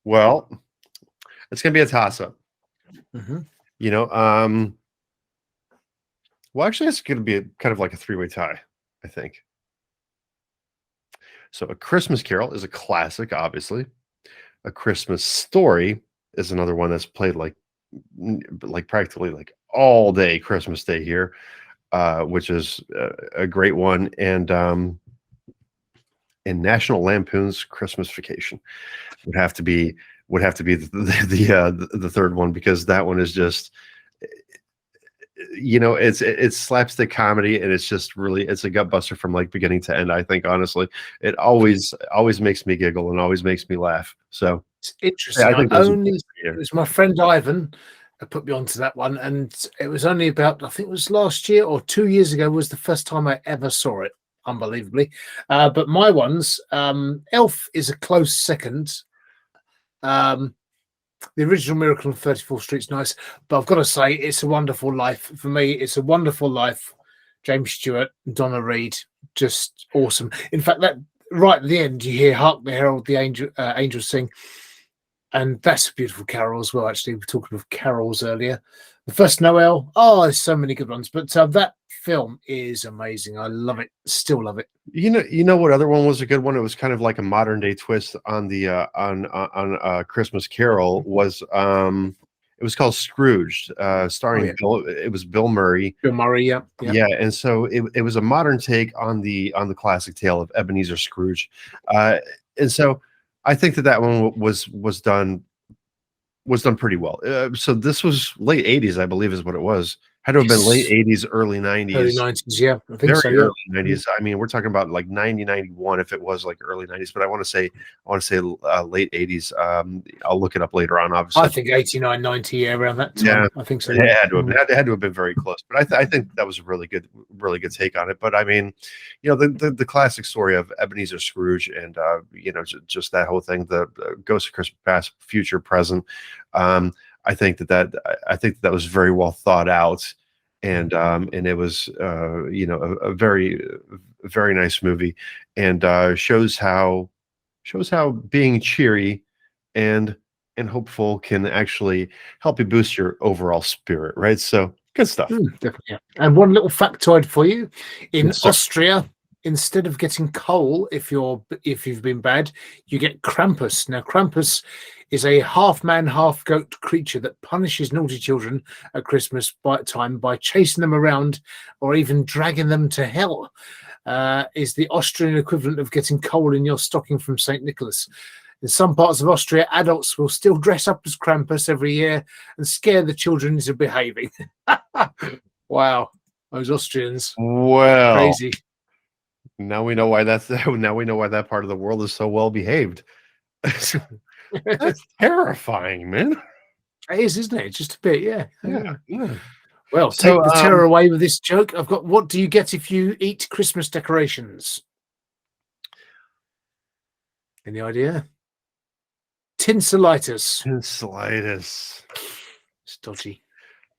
Well, it's gonna be a toss-up. Mhm. You know, well, actually, it's gonna be kind of like a three-way tie, I think. So, A Christmas Carol is a classic, obviously. A Christmas Story is another one that's played like practically like all day Christmas Day here, which is a great one. And National Lampoon's Christmas Vacation would have to be the third one, because that one is just, you know, it's slapstick comedy, and it's just really, it's a gut buster from like beginning to end. I think, honestly, it always makes me giggle and always makes me laugh. So It's interesting. I think those are It was my friend Ivan that put me onto that one, and it was only about, I think it was last year or 2 years ago was the first time I ever saw it, unbelievably. But my ones, Elf is a close second. The original Miracle on 34th Street's nice, but I've got to say, It's a Wonderful Life. For me, It's a Wonderful Life. James Stewart, Donna Reed, just awesome. In fact, that right at the end, you hear "Hark the Herald the Angels Sing," and that's a beautiful carol as well. Actually, we were talking of carols earlier. The First Noel. Oh, there's so many good ones, but that film is amazing. I love it. Still love it. You know what other one was a good one? It was kind of like a modern day twist on the on Christmas Carol. Was it was called Scrooged, starring Bill. It was Bill Murray. Bill Murray, yeah. And so it was a modern take on the classic tale of Ebenezer Scrooge, and so I think that one was done pretty well. So this was late 80s, I believe, is what it was. Had to have been late 80s, early 90s. Early 90s, yeah. I think Very so, early 90s. I mean, we're talking about like 90, 91 if it was like early 90s, but I want to say late 80s. I'll look it up later on, obviously. I think 89, 90, yeah, around that time. Yeah, I think so. It had to have been very close, but I think that was a really good take on it. But I mean, you know, the classic story of Ebenezer Scrooge, and you know, just that whole thing, the Ghost of Christmas Past, Future, Present. I think that was very well thought out, and it was you know, a very very nice movie, and shows how being cheery and hopeful can actually help you boost your overall spirit, right? So good stuff. Definitely. Yeah. And one little factoid for you: in Yes, sir. Austria, instead of getting coal, if you've been bad, you get Krampus. Now, Krampus is a half man, half goat creature that punishes naughty children at Christmas time by chasing them around or even dragging them to hell. Is the Austrian equivalent of getting coal in your stocking from St. Nicholas. In some parts of Austria, adults will still dress up as Krampus every year and scare the children into behaving. Wow, those Austrians. Well, Crazy. now we know why that part of the world is so well behaved. That's terrifying, man. It is, isn't it? Just a bit, yeah. Yeah. Well, So, take the terror away with this joke. I've got, what do you get if you eat Christmas decorations? Any idea? Tinselitis. Tinselitis. It's dodgy.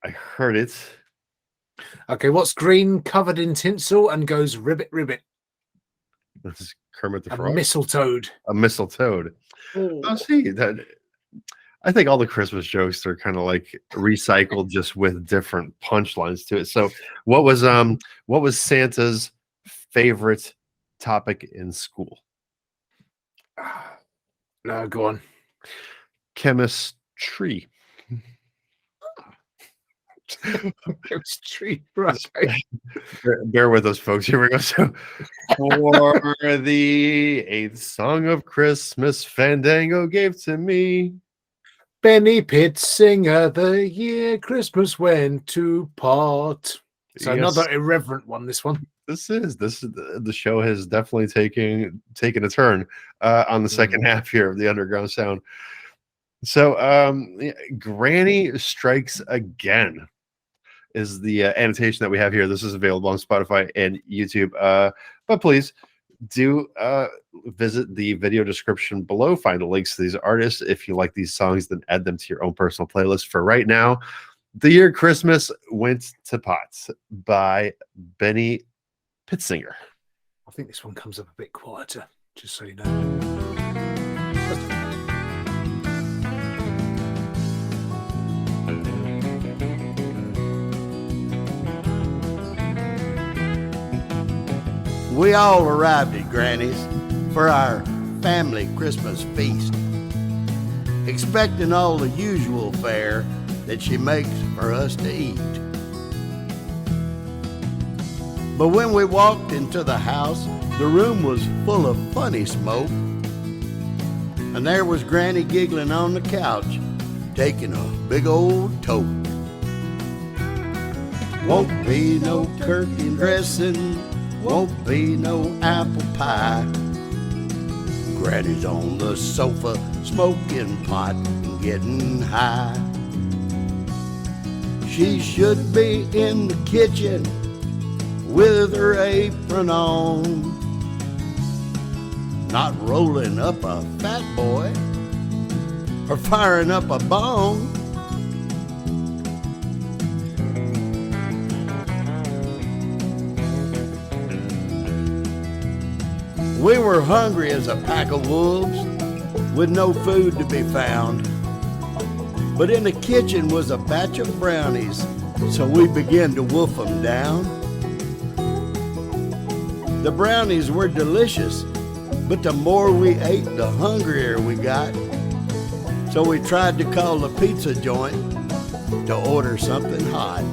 I heard it. Okay, what's green, covered in tinsel, and goes ribbit, ribbit? This is Kermit the A Frog. mistletoe. A mistletoe. Oh, see that. I think all the Christmas jokes are kind of like recycled, just with different punchlines to it. So, what was Santa's favorite topic in school? No, go on. Chemistry. Chemistry, right? Bear with us, folks. Here we go. So, for the 8th song of Christmas, Fandango gave to me. Benny Pitt, singer the year Christmas went to pot. So Yes. another irreverent one. This one. This is the show has definitely taken a turn on the second half here of the Underground Sound. So, Granny Strikes Again is the annotation that we have here. This is available on Spotify and YouTube. But please do visit the video description below. Find the links to these artists. If you like these songs, then add them to your own personal playlist. For right now, The Year Christmas Went to Pot by Benny Pittsinger. I think this one comes up a bit quieter, just so you know. We all arrived at Granny's for our family Christmas feast, expecting all the usual fare that she makes for us to eat. But when we walked into the house, the room was full of funny smoke, and there was Granny giggling on the couch, taking a big old toke. Won't be no turkey dressing, won't be no apple pie. Granny's on the sofa, smoking pot and getting high. She should be in the kitchen with her apron on, not rolling up a fat boy or firing up a bone. We were hungry as a pack of wolves with no food to be found. But in the kitchen was a batch of brownies, so we began to wolf them down. The brownies were delicious, but the more we ate, the hungrier we got. So we tried to call the pizza joint to order something hot.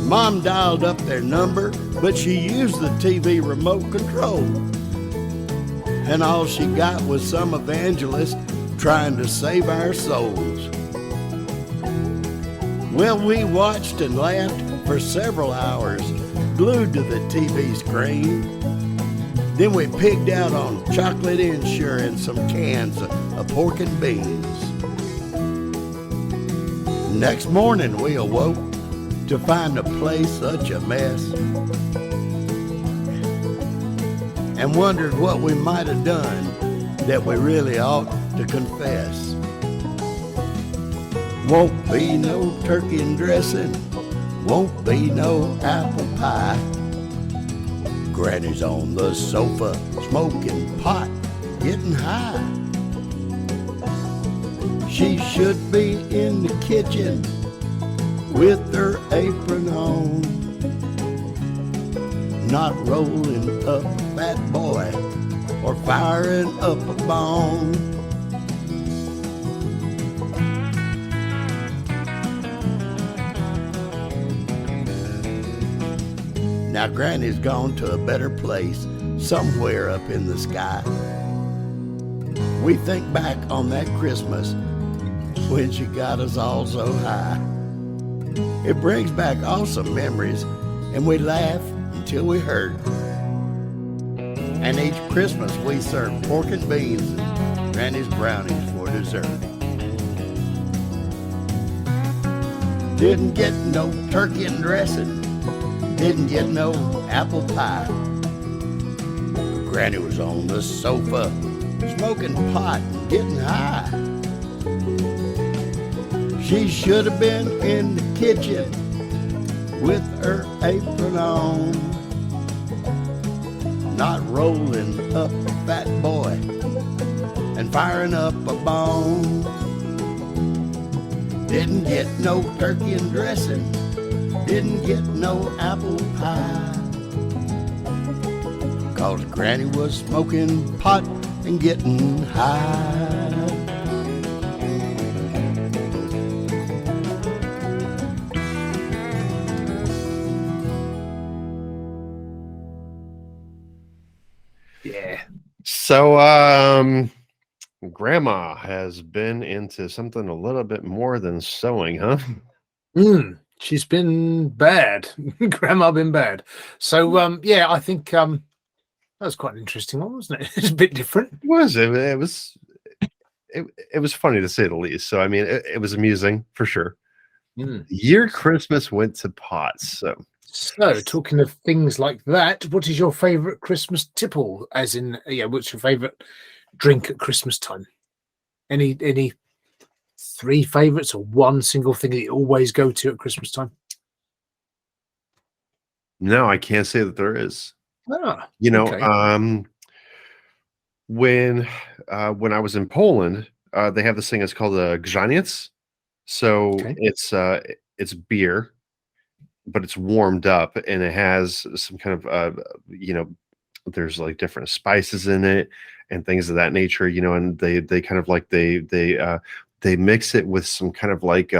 Mom dialed up their number, but she used the TV remote control. And all she got was some evangelist trying to save our souls. Well, we watched and laughed for several hours, glued to the TV screen. Then we pigged out on chocolate Ensure and some cans of pork and beans. Next morning we awoke to find the place such a mess, and wondered what we might have done that we really ought to confess. Won't be no turkey and dressing, won't be no apple pie. Granny's on the sofa, smoking pot, getting high. She should be in the kitchen with her apron on, not rolling up a fat boy or firing up a bone. Now Granny's gone to a better place, somewhere up in the sky. We think back on that Christmas when she got us all so high. It brings back awesome memories, and we laugh until we hurt. And each Christmas we serve pork and beans and Granny's brownies for dessert. Didn't get no turkey and dressing, didn't get no apple pie. Granny was on the sofa, smoking pot and getting high. She should have been in the kitchen with her apron on, not rolling up a fat boy and firing up a bone. Didn't get no turkey and dressing, didn't get no apple pie, 'cause Granny was smoking pot and getting high. Yeah. So, Grandma has been into something a little bit more than sewing, huh? She's been bad. Grandma been bad. So yeah, I think that was quite an interesting one, wasn't it? It's a bit different. It was. It was funny to say the least. So, I mean, it was amusing for sure. Year Christmas went to pot. So, talking of things like that, what is your favourite Christmas tipple? As in, what's your favourite drink at Christmas time? Any three favourites or one single thing that you always go to at Christmas time? No, I can't say that there is. Ah, okay. When I was in Poland, they have this thing. It's called a grzaniec. So it's beer, but it's warmed up and it has some kind of there's like different spices in it and things of that nature, and they kind of like they mix it with some kind of like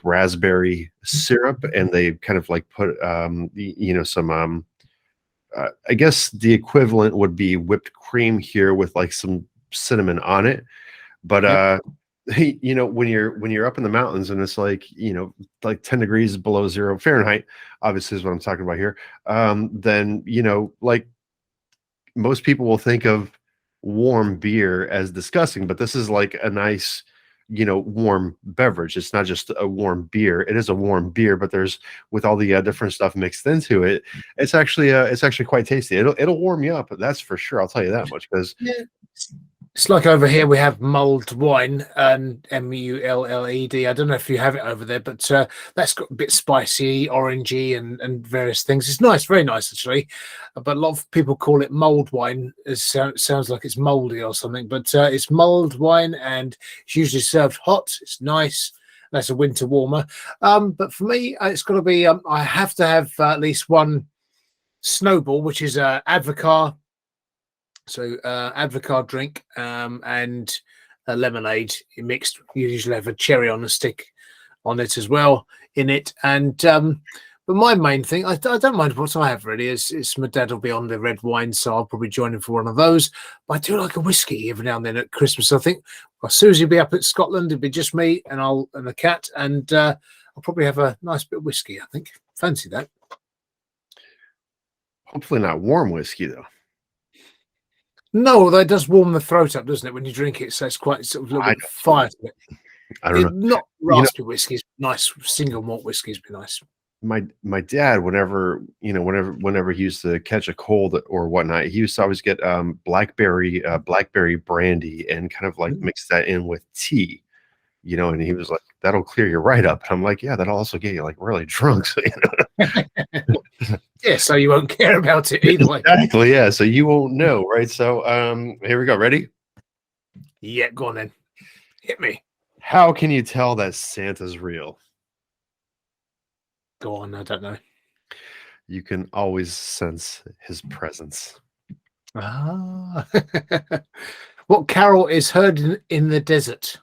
raspberry syrup, and they kind of like put some I guess the equivalent would be whipped cream here with like some cinnamon on it, but when you're up in the mountains and it's like like 10 degrees below 0 Fahrenheit, obviously is what I'm talking about here, then like most people will think of warm beer as disgusting, but this is like a nice warm beverage. It's not just a warm beer. It is a warm beer, but there's, with all the different stuff mixed into it, it's actually quite tasty. It'll warm you up, that's for sure. I'll tell you that much, because it's like over here we have mulled wine, and mulled. I don't know if you have it over there, but that's got a bit spicy, orangey, and various things. It's nice, very nice actually. But a lot of people call it mulled wine. It sounds like it's moldy or something, but it's mulled wine, and it's usually served hot. It's nice. That's a winter warmer. But for me, it's got to be. I have to have at least one snowball, which is Advocaat. So Advocaat drink and a lemonade mixed. You usually have a cherry on a stick on it as well in it. And but my main thing, I don't mind what I have really. Is my dad will be on the red wine, so I'll probably join him for one of those. But I do like a whiskey every now and then at Christmas. I think Susie will be up at Scotland. It'll be just me and the cat, and I'll probably have a nice bit of whiskey. I think. Fancy that. Hopefully not warm whiskey though. No, although it does warm the throat up, doesn't it, when you drink it? So it's quite sort of a little bit fire to it. I don't know. Not raspy whiskies, nice single malt whiskies be nice. My dad, whenever he used to catch a cold or whatnot, he used to always get blackberry brandy and kind of like mix that in with tea, and he was like, that'll clear you right up. And I'm like, yeah, that'll also get you like really drunk. So, yeah, so you won't care about it either way. Exactly, yeah. So you won't know, right? So here we go. Ready? Yeah, go on then. Hit me. How can you tell that Santa's real? Go on, I don't know. You can always sense his presence. Ah. What carol is heard in the desert?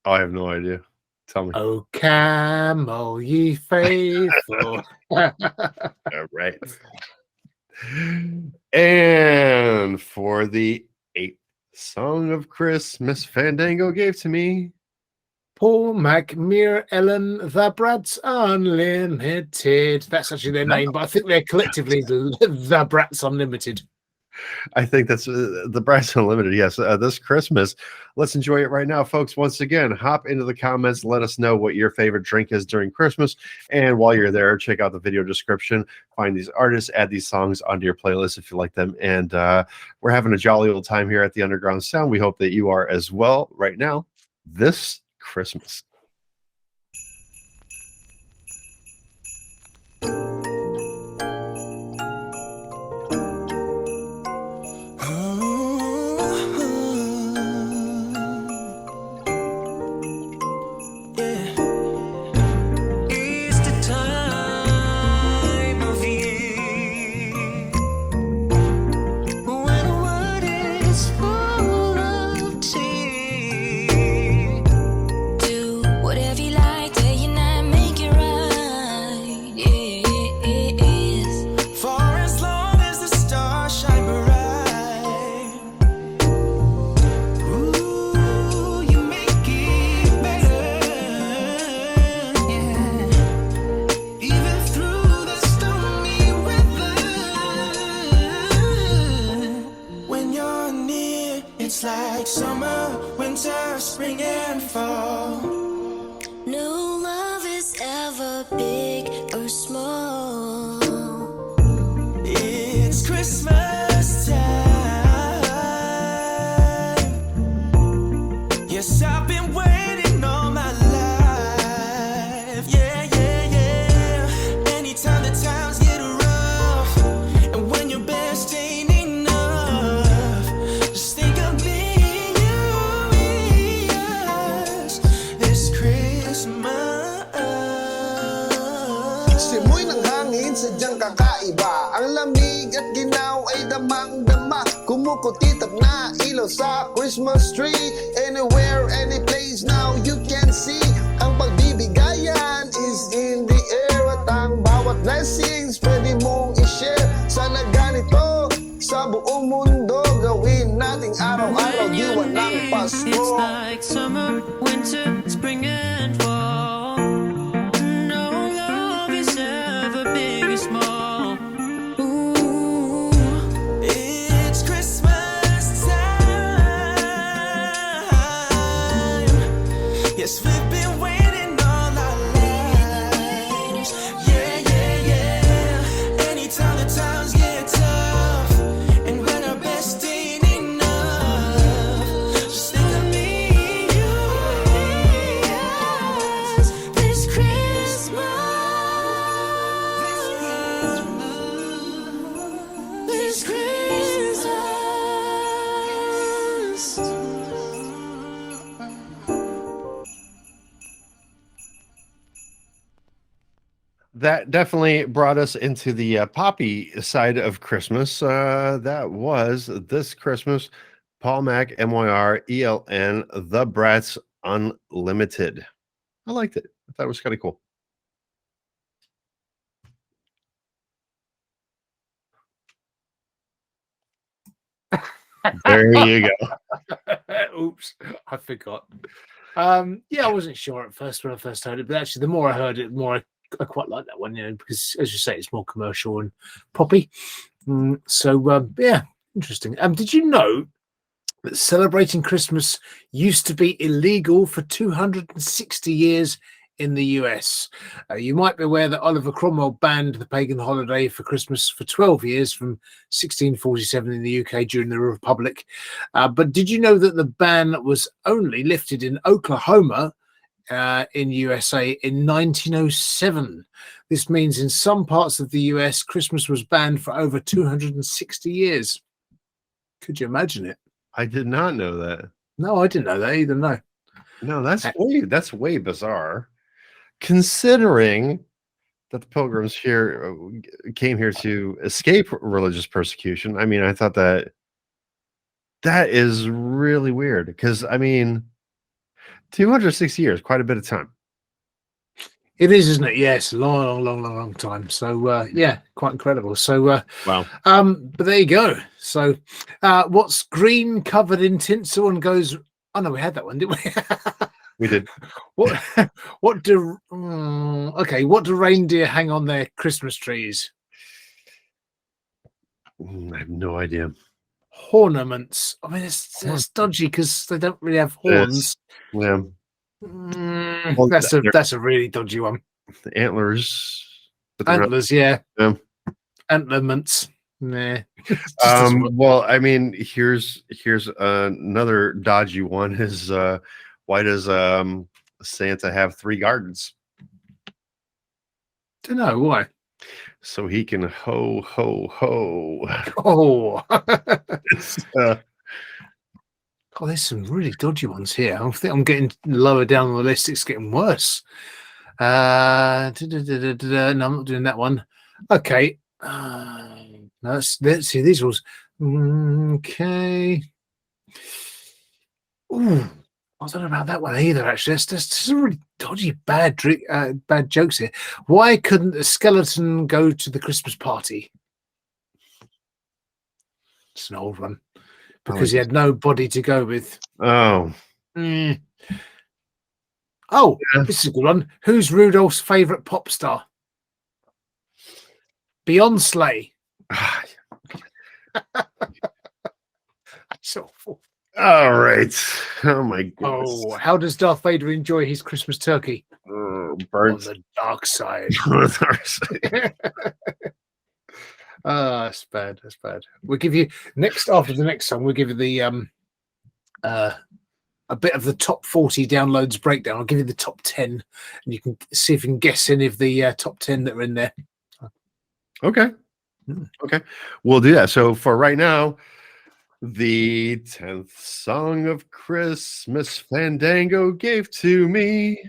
Oh, I have no idea. Tell me. Oh, camel, ye faithful. All right. And for the 8th song of Christmas Fandango gave to me, Paul McMear Ellen the Brats Unlimited. That's actually their name, but I think they're collectively the Brats Unlimited. I think that's the Brass Unlimited. Yes, this Christmas. Let's enjoy it right now, folks. Once again, hop into the comments. Let us know what your favorite drink is during Christmas. And while you're there, check out the video description. Find these artists, add these songs onto your playlist if you like them. And we're having a jolly old time here at the Underground Sound. We hope that you are as well right now this Christmas. It's like summer, winter, spring, and fall. No love is ever big or small. It's Christmas time. Yes, I've been waiting all my life. Yeah, yeah, yeah. Anytime the times get rough, and when your best ain't enough, just think of me and us this Christmas. Simoy ng hangin sadyang kakaiba. Ang lamig at ginaw ay damang-dama. Kumukutitap na ilaw sa Christmas tree. Anywhere, any place now you can see. Ang pagbibigayan is in the air. At ang bawat blessings pwede mong i-share. Sana ganito sa buong mundo gawin nating araw-araw diwan ng Pasko. It's like summer, winter, spring, and fall. No love is ever big or small. Ooh, it's Christmas time. Yes, we've been waiting all our lives. Yeah, yeah, yeah. Anytime the times get tough, and when our best ain't enough, just think of me and you this Christmas. This Christmas. That definitely brought us into the poppy side of Christmas. That was this Christmas, Paul Mac, MYRELN, The Brats Unlimited. I liked it. I thought it was kind of cool. There you go. Oops, I forgot. Yeah, I wasn't sure at first when I first heard it, but actually, the more I heard it, the more I quite like that one. You know, because as you say, it's more commercial and poppy. Yeah, interesting. Did you know that celebrating Christmas used to be illegal for 260 years in the US? You might be aware that Oliver Cromwell banned the pagan holiday for Christmas for 12 years from 1647 in the UK during the Republic. But did you know that the ban was only lifted in Oklahoma in USA in 1907? This means in some parts of the US, Christmas was banned for over 260 years. Could you imagine it? I did not know that. No, I didn't know that either. No. No, that's way bizarre. Considering that the pilgrims here came here to escape religious persecution. I mean, I thought that is really weird because, I mean, 260 years, quite a bit of time. It is, isn't it? Yes, long time. So yeah, quite incredible. So wow. But there you go. So what's green covered in tinsel and goes? Oh no, we had that one, didn't we? We did. What do reindeer hang on their Christmas trees? I have no idea. Hornaments. I mean, it's dodgy because they don't really have horns. Yeah. Well, That's a really dodgy one. The antlers. But they're not- Antlers, yeah. Yeah. Antlerments. Nah. Well, I mean, here's another dodgy one is why does Santa have 3 gardens? Don't know why. So he can ho ho ho. Oh. It's, Oh, there's some really dodgy ones here. I think I'm getting lower down on the list. It's getting worse. No, I'm not doing that one. Okay. Let's see these rules. Okay. Ooh, I don't know about that one either. Actually, there's some really dodgy, bad jokes here. Why couldn't the skeleton go to the Christmas party? It's an old one. Because he had no body to go with. Oh. Oh, yeah. This is a good one. Who's Rudolph's favorite pop star? Beyonce. That's awful. All right. Oh my goodness. Oh, how does Darth Vader enjoy his Christmas turkey? Burns. On the dark side. That's bad. That's bad. We'll give you after the next song. We'll give you the a bit of the top 40 downloads breakdown. I'll give you the top 10, and you can see if you can guess any of the top 10 that are in there. Okay. Okay. We'll do that. So for right now, the 10th song of Christmas Fandango gave to me.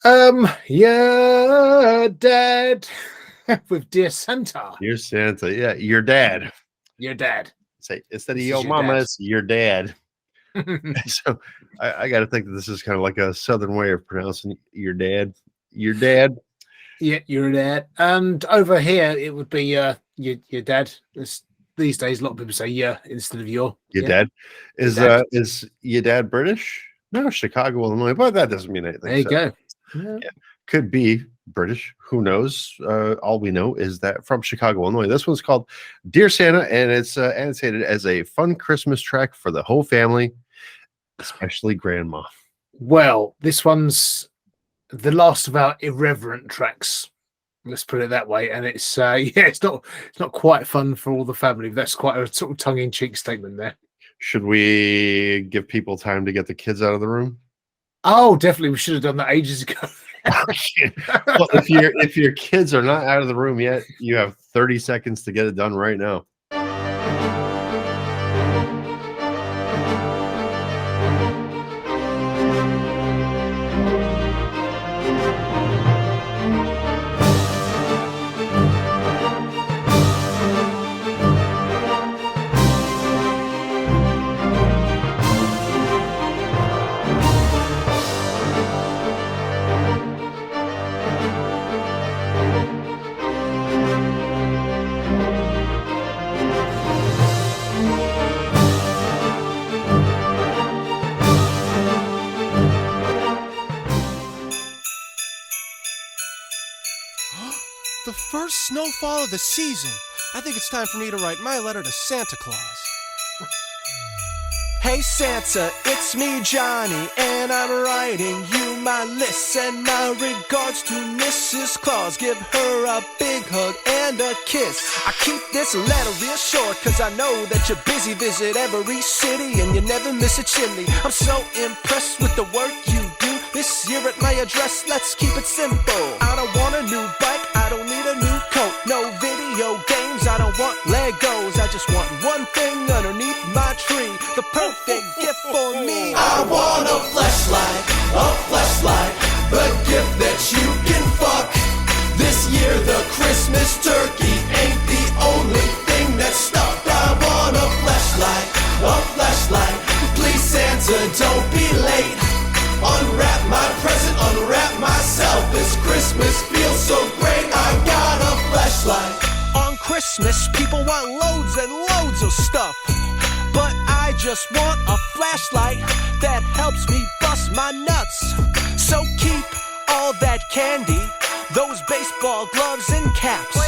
Yeah, Dad. With Dear Santa. Dear Santa, yeah, your dad. Your dad. Say instead of your mama, it's your dad. So I got to think that this is kind of like a southern way of pronouncing your dad. Your dad. Yeah, your dad. And over here, it would be your dad. These days, a lot of people say yeah instead of your. Your dad. Is your dad British? No, Chicago, Illinois, but that doesn't mean anything. There you go. Yeah. Could be British. Who knows? All we know is that from Chicago, Illinois. This one's called Dear Santa, and it's annotated as a fun Christmas track for the whole family, especially Grandma. Well, this one's the last of our irreverent tracks. Let's put it that way. And it's it's not quite fun for all the family. That's quite a sort of tongue-in-cheek statement there. Should we give people time to get the kids out of the room? Oh, definitely. We should have done that ages ago. Well, if your kids are not out of the room yet, you have 30 seconds to get it done right now. The first snowfall of the season. I think it's time for me to write my letter to Santa Claus. Hey Santa, it's me Johnny, and I'm writing you my list. Send my regards to Mrs. Claus. Give her a big hug and a kiss. I keep this letter real short, cause I know that you're busy. Visit every city and you never miss a chimney. I'm so impressed with the work you do. This year at my address, let's keep it simple. I don't want a new bike, I don't need a new coat. No video games, I don't want Legos. I just want one thing underneath my tree, the perfect gift for me. I want a fleshlight, the gift that you can fuck. This year the Christmas turkey ain't the only thing that's stuck. I want a fleshlight, please Santa, don't be late. Unwrap my present, unwrap myself. This Christmas feels so great. I got a fleshlight. On Christmas, people want loads and loads of stuff, but I just want a flashlight that helps me bust my nuts. So keep all that candy, those baseball gloves and caps,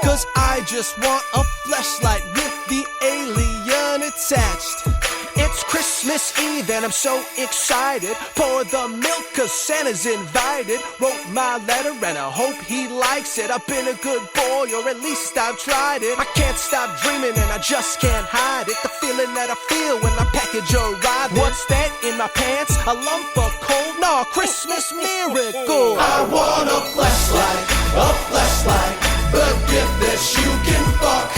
'cause I just want a fleshlight with the alien attached. It's Christmas Eve and I'm so excited. Pour the milk 'cause Santa's invited. Wrote my letter and I hope he likes it. I've been a good boy, or at least I've tried it. I can't stop dreaming and I just can't hide it. The feeling that I feel when I package arrive. What's that in my pants? A lump of coal? No, Christmas miracle. I want a fleshlight, the gift that you can fuck.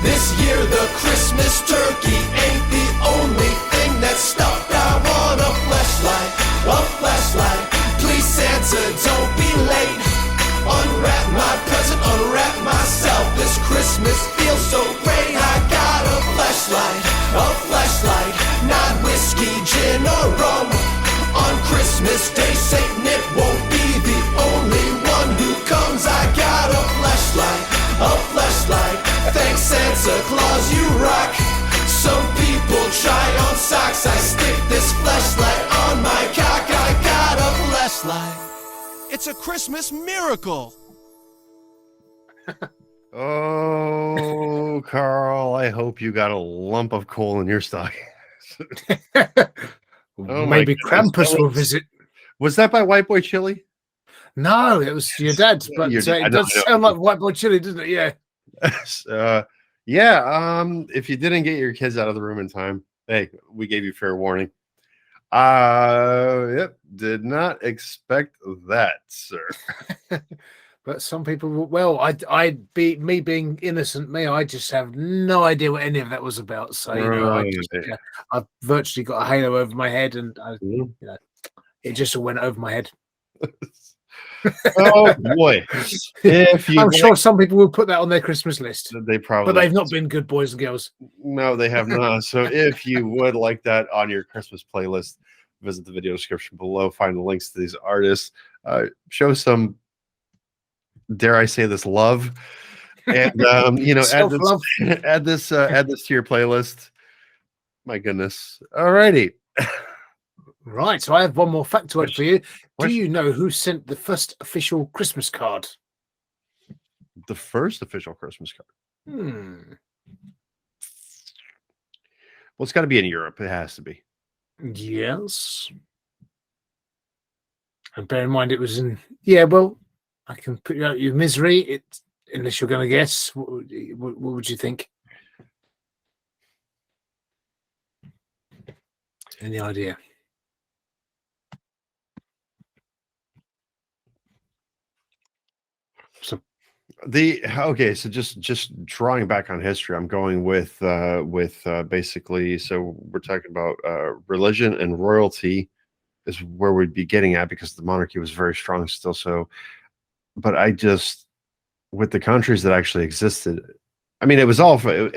This year the Christmas turkey ain't the only thing that's stuffed. I want a fleshlight, please Santa, don't be late. Unwrap my present, unwrap myself. This Christmas feels so great. I got a fleshlight, not whiskey, gin or rum. On Christmas Day, Saint Nick won't be the only one who comes. I got a fleshlight, thanks Santa Claus, you rock. Some people try on socks. I stick this fleshlight on my cock. I got a fleshlight. It's a Christmas miracle. Oh, Carl, I hope you got a lump of coal in your stocking. Oh, maybe my goodness. Krampus will visit. Was that by White Boy Chili? No, it was your dad, but Your dad, it does sound like White Boy Chili, doesn't it? Yeah. If you didn't get your kids out of the room in time, hey, we gave you fair warning. Yep, did not expect that, sir. But some people, well, I'd be me being innocent, I just have no idea what any of that was about. So I've virtually got a halo over my head, and it just all went over my head. Oh boy! I'm sure some people will put that on their Christmas list. They probably, but they've not been good boys and girls. No, they have not. So if you would like that on your Christmas playlist, visit the video description below. Find the links to these artists. Show some, dare I say this, love, and add this to your playlist. My goodness! Alrighty. Right, so I have one more factoid for you. Do you know who sent the first official Christmas card? The first official Christmas card? Well, it's got to be in Europe. It has to be. Yes. And bear in mind, it was in... Yeah, well, I can put you out your misery, unless you're going to guess. What would you think? Any idea? So just drawing back on history, I'm going with basically, so we're talking about religion and royalty is where we'd be getting at, because the monarchy was very strong still. So, but with the countries that actually existed, I mean, it was all I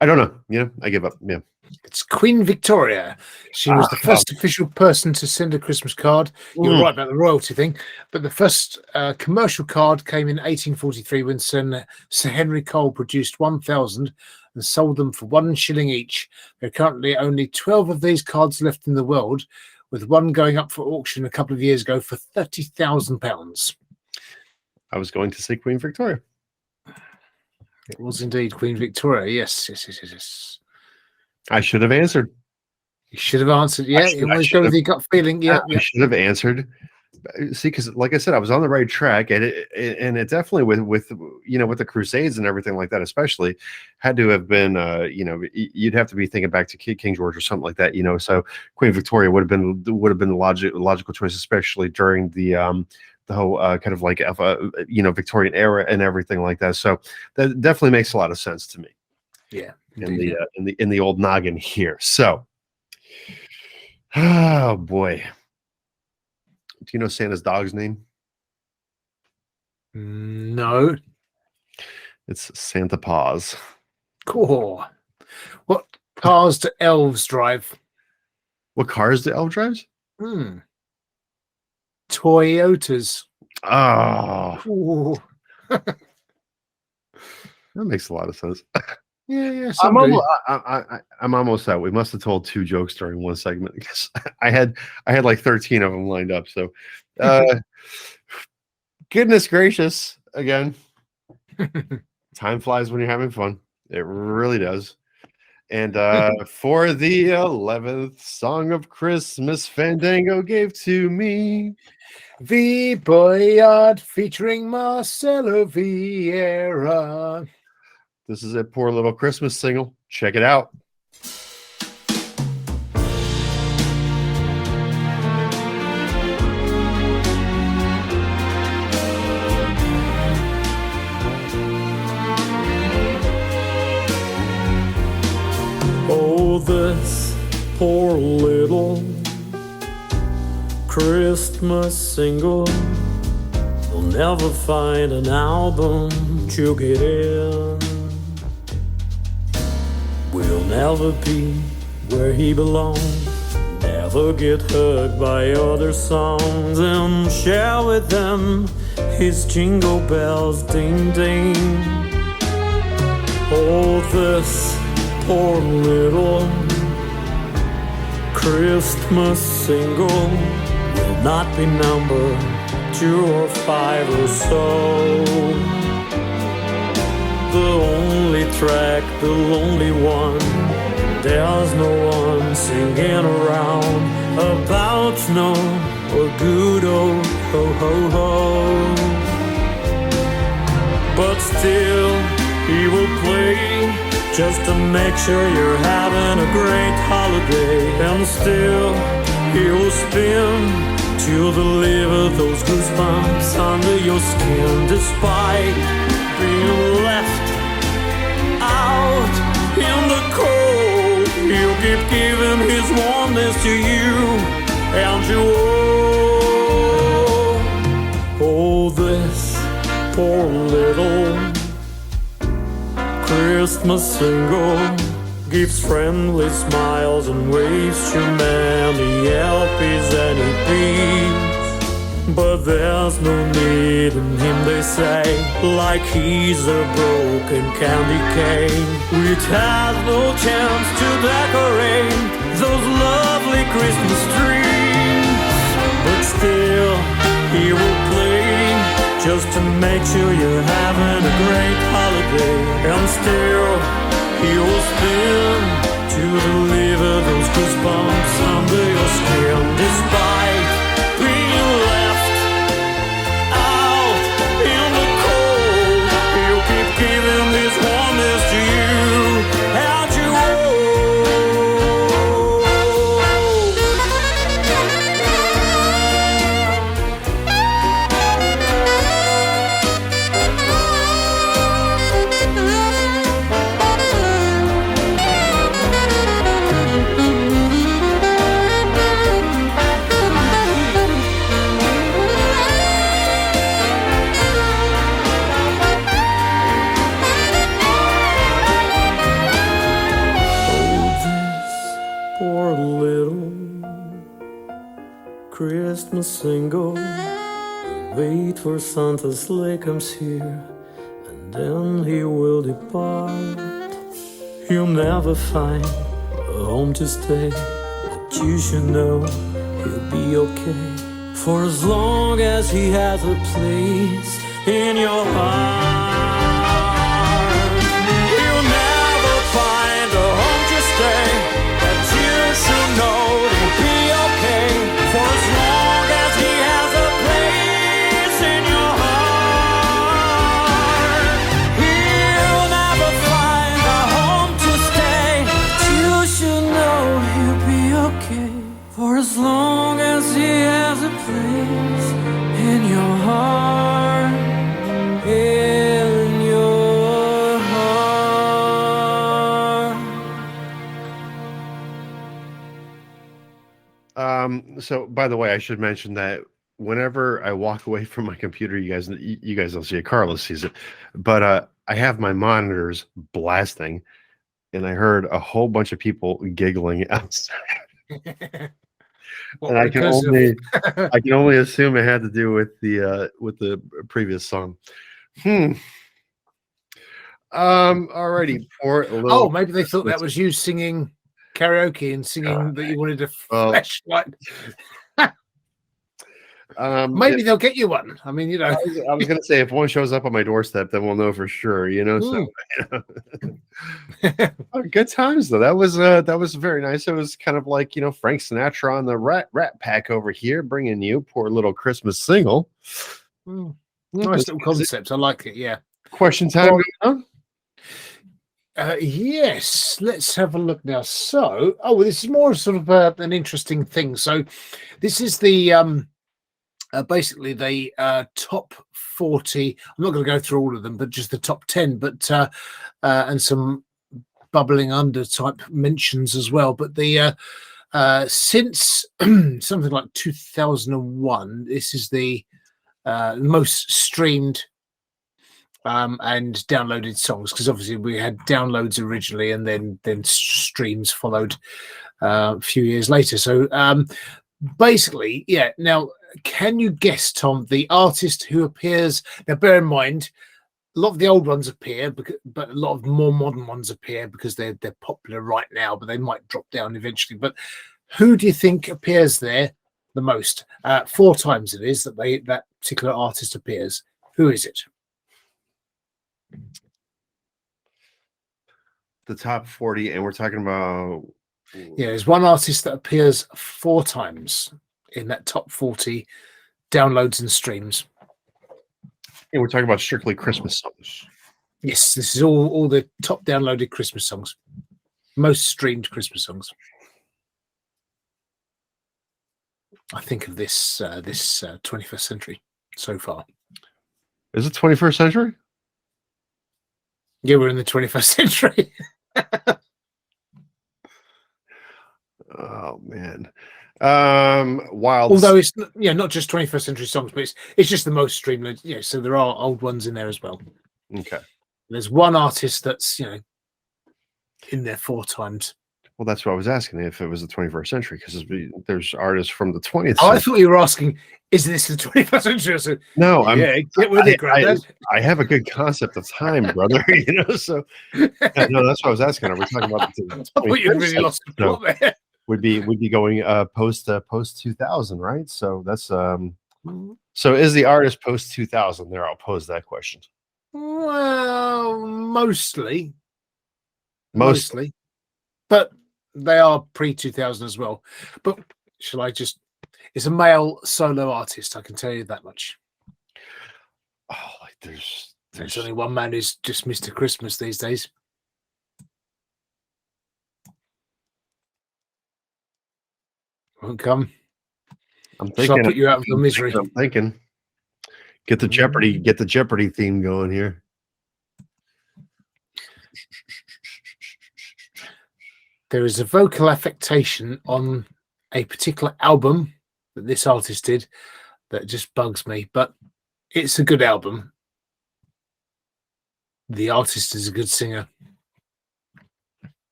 don't know, I give up. Yeah. It's Queen Victoria. She was the first official person to send a Christmas card. You're right about the royalty thing, but the first commercial card came in 1843 when Sir Henry Cole produced 1,000 and sold them for 1 shilling each. There are currently only 12 of these cards left in the world, with one going up for auction a couple of years ago for £30,000. I was going to say Queen Victoria. It was indeed Queen Victoria. Yes. I should have answered. You should have answered. Yeah, you always go with your gut feeling. Yeah, I should have answered. See, because like I said, I was on the right track, and it definitely with the Crusades and everything like that, especially, had to have been you'd have to be thinking back to King George or something like that. So Queen Victoria would have been the logical choice, especially during the whole kind of like Victorian era and everything like that. So that definitely makes a lot of sense to me. Yeah. In the old noggin here. So, oh boy, do you know Santa's dog's name? No, it's Santa Paws. Cool. What cars do elves drive? What cars do elves drive? Toyotas. Oh, that makes a lot of sense. Yeah. I'm almost out. We must have told 2 jokes during one segment, because I had like 13 of them lined up. So, goodness gracious, again, time flies when you're having fun. It really does. And for the 11th song of Christmas, Fandango gave to me V Boyard featuring Marcelo Vieira. This is a poor little Christmas single. Check it out. Oh, this poor little Christmas single will never find an album to get in. Will never be where he belongs. Never get hugged by other songs and share with them his jingle bells ding ding. Oh, this poor little Christmas single will not be number 2 or 5 or so. The only track, the lonely one, there's no one singing around about snow or good old ho ho ho. But still he will play just to make sure you're having a great holiday. And still he will spin to deliver those goosebumps under your skin. Despite being left out in the cold, he'll keep giving his warmness to you. And you oh, this poor little Christmas single gives friendly smiles and waves to many LPs and EPs. But there's no need in him, they say, like he's a broken candy cane, which has no chance to decorate those lovely Christmas trees. But still, he will play just to make sure you're having a great holiday. And still, he will spin to deliver those goosebumps under your skin. Despite being left out in the cold, he'll keep giving his warmness to you. And you Christmas single, wait for Santa's sleigh comes here, and then he will depart. He'll never find a home to stay, but you should know he'll be okay, for as long as he has a place in your heart. He'll never find a home to stay, but you should know he'll be okay, for as long as he has a place in your heart. He'll never find a home to stay, but you should know he'll be okay, for as long as he has a place in your heart. In your heart. So by the way, I should mention that whenever I walk away from my computer, you guys don't see it, Carlos sees it, but I have my monitors blasting, and I heard a whole bunch of people giggling outside. Well, And I can only assume it had to do with the previous song. Alrighty. For a little maybe they thought that was you singing karaoke and singing that you wanted a flashlight. Maybe they'll get you one. I mean, I was going to say, if one shows up on my doorstep, then we'll know for sure. So good times though. That was very nice. It was kind of like Frank Sinatra on the Rat Pack over here, bringing you Poor Little Christmas Single. Nice little concept. I like it. Yeah. Question time. Yes, let's have a look now. So, this is more sort of an interesting thing. So, this is the basically the top 40. I'm not going to go through all of them, but just the top 10. But and some bubbling under type mentions as well. But the since something like 2001, this is the most streamed and downloaded songs, because obviously we had downloads originally and then streams followed a few years later. So basically, yeah. Now, can you guess, Tom, the artist who appears? Now, bear in mind, a lot of the old ones appear, but a lot of more modern ones appear because they're popular right now, but they might drop down eventually. But who do you think appears there the most? 4 times it is that that particular artist appears. Who is it? The top 40, and we're talking about there's one artist that appears 4 times in that top 40 downloads and streams. And we're talking about strictly Christmas songs. Yes, this is all the top downloaded Christmas songs, most streamed Christmas songs. I think of this 21st century so far. Is it 21st century? Yeah, we're in the 21st century. Oh man. Wild. Although it's not just 21st century songs, but it's just the most streamed. So there are old ones in there as well. Okay. There's one artist that's in there 4 times. Well, that's what I was asking, if it was the 21st century, because there's artists from the 20th. Oh, I thought you were asking, is this the 21st century? So, no, get with it, Grandad. I have a good concept of time, brother. So no, that's what I was asking. Are we talking about the I thought you really lost the plot there. Would be going post 2000, right? So that's so is the artist post 2000? There, I'll pose that question. Well, mostly, but they are pre-2000 as well. But shall I just? It's a male solo artist. I can tell you that much. Oh, like there's only one man who's just Mr. Christmas these days. Won't come. I'm thinking. Shall I put you out of your misery? I'm thinking. Get the Jeopardy theme going here. There is a vocal affectation on a particular album that this artist did that just bugs me, but it's a good album. The artist is a good singer.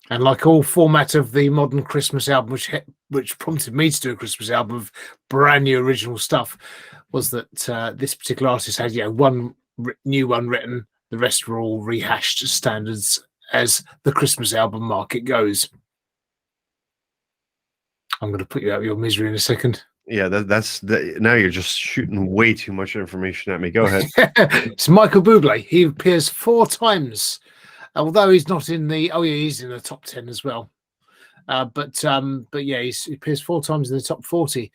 And like all format of the modern Christmas album, which prompted me to do a Christmas album of brand new original stuff, was that this particular artist had one new one written. The rest were all rehashed standards as the Christmas album market goes. I'm going to put you out of your misery in a second. Yeah, that's now you're just shooting way too much information at me. Go ahead. It's Michael Bublé. He appears 4 times. Although he's not in the he's in the top 10 as well. But yeah, he appears 4 times in the top 40.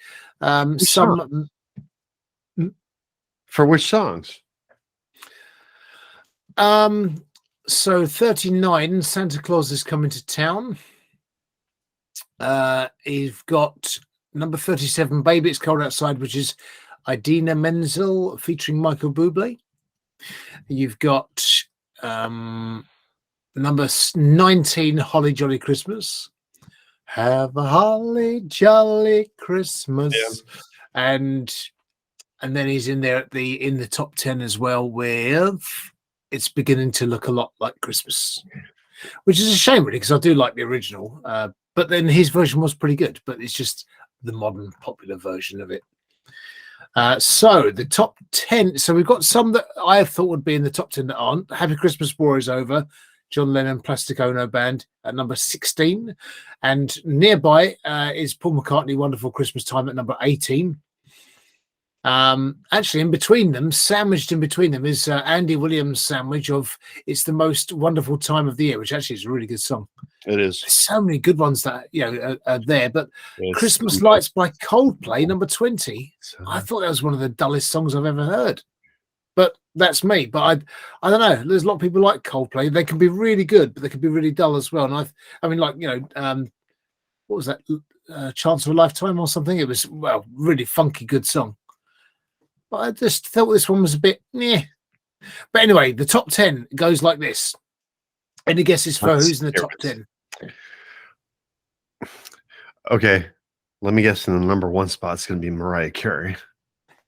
For which songs? So 39, Santa Claus is Coming to Town. You've got number 37, Baby It's Cold Outside, which is Idina Menzel featuring Michael Bublé. You've got number 19, Holly Jolly Christmas. Have a holly jolly Christmas. Yeah. And then he's in there in the top 10 as well, with It's Beginning to Look a Lot Like Christmas, which is a shame really, because I do like the original. But then his version was pretty good, but it's just the modern popular version of it. So the top 10. So we've got some that I thought would be in the top 10 that aren't. Happy Christmas, War is Over. John Lennon Plastic Ono Band at number 16. And nearby is Paul McCartney, Wonderful Christmas Time at number 18. Actually, in between them, sandwiched in between them, is Andy Williams' sandwich of It's the Most Wonderful Time of the Year, which actually is a really good song. It is. There's so many good ones that are there. But Christmas Lights by Coldplay, number 20. I thought that was one of the dullest songs I've ever heard. But that's me. But I don't know. There's a lot of people like Coldplay. They can be really good, but they can be really dull as well. And I mean, like, what was that? Chance of a Lifetime or something? It was, well, really funky, good song. But I just thought this one was a bit, But anyway, the top 10 goes like this. Any guesses for who's in the top 10? Okay, let me guess. In the number 1 spot, it's going to be Mariah Carey.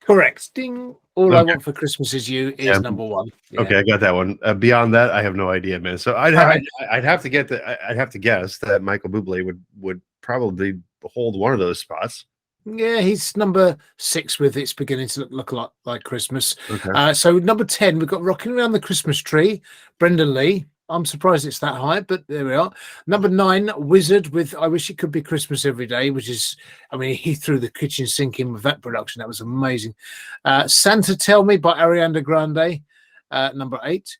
Correct. Ding. All I Want for Christmas Is You is number 1. Yeah. Okay, I got that one. Beyond that, I have no idea, man. So I'd have to guess that Michael Bublé would probably hold one of those spots. Yeah, he's number 6 with It's Beginning to Look a Lot Like Christmas. Okay. So number 10, we've got Rocking Around the Christmas Tree, Brendan Lee. I'm surprised it's that high, but there we are. Number 9, Wizard with I Wish It Could Be Christmas Every Day, which is, I mean, he threw the kitchen sink in with that production. That was amazing. Santa Tell Me by Ariana Grande, number 8.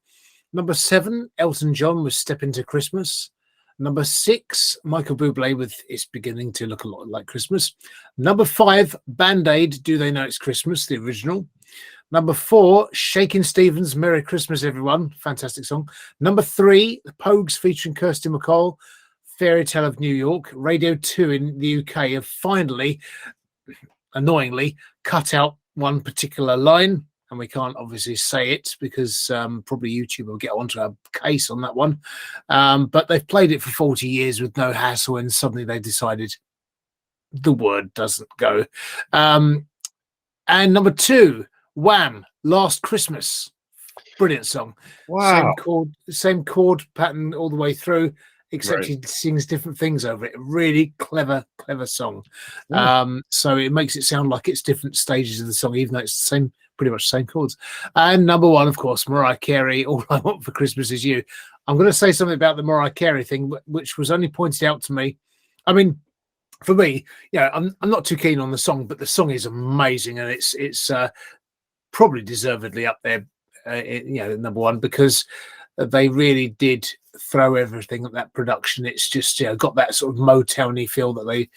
Number 7, Elton John with Step Into Christmas. Number 6, Michael Bublé with It's Beginning to Look a Lot Like Christmas. Number 5, Band-Aid, Do They Know It's Christmas, the original. Number 4, Shakin' Stevens, Merry Christmas, Everyone. Fantastic song. Number 3, The Pogues featuring Kirsty MacColl, Fairy Tale of New York. Radio 2 in the UK have finally, annoyingly, cut out one particular line. And we can't obviously say it because probably YouTube will get onto a case on that one. But they've played it for 40 years with no hassle, and suddenly they decided the word doesn't go. And number 2, Wham! Last Christmas. Brilliant song. Wow. Same chord pattern all the way through, except Right. he sings different things over it. Really clever song. So it makes it sound like it's different stages of the song, even though it's the same, pretty much the same chords. And number 1, of course, Mariah Carey, All I Want for Christmas Is You. I'm going to say something about the Mariah Carey thing, which was only pointed out to me. I mean, for me, I'm not too keen on the song, but the song is amazing, and it's probably deservedly up there, number 1, because they really did throw everything at that production. It's just got that sort of Motown-y feel that they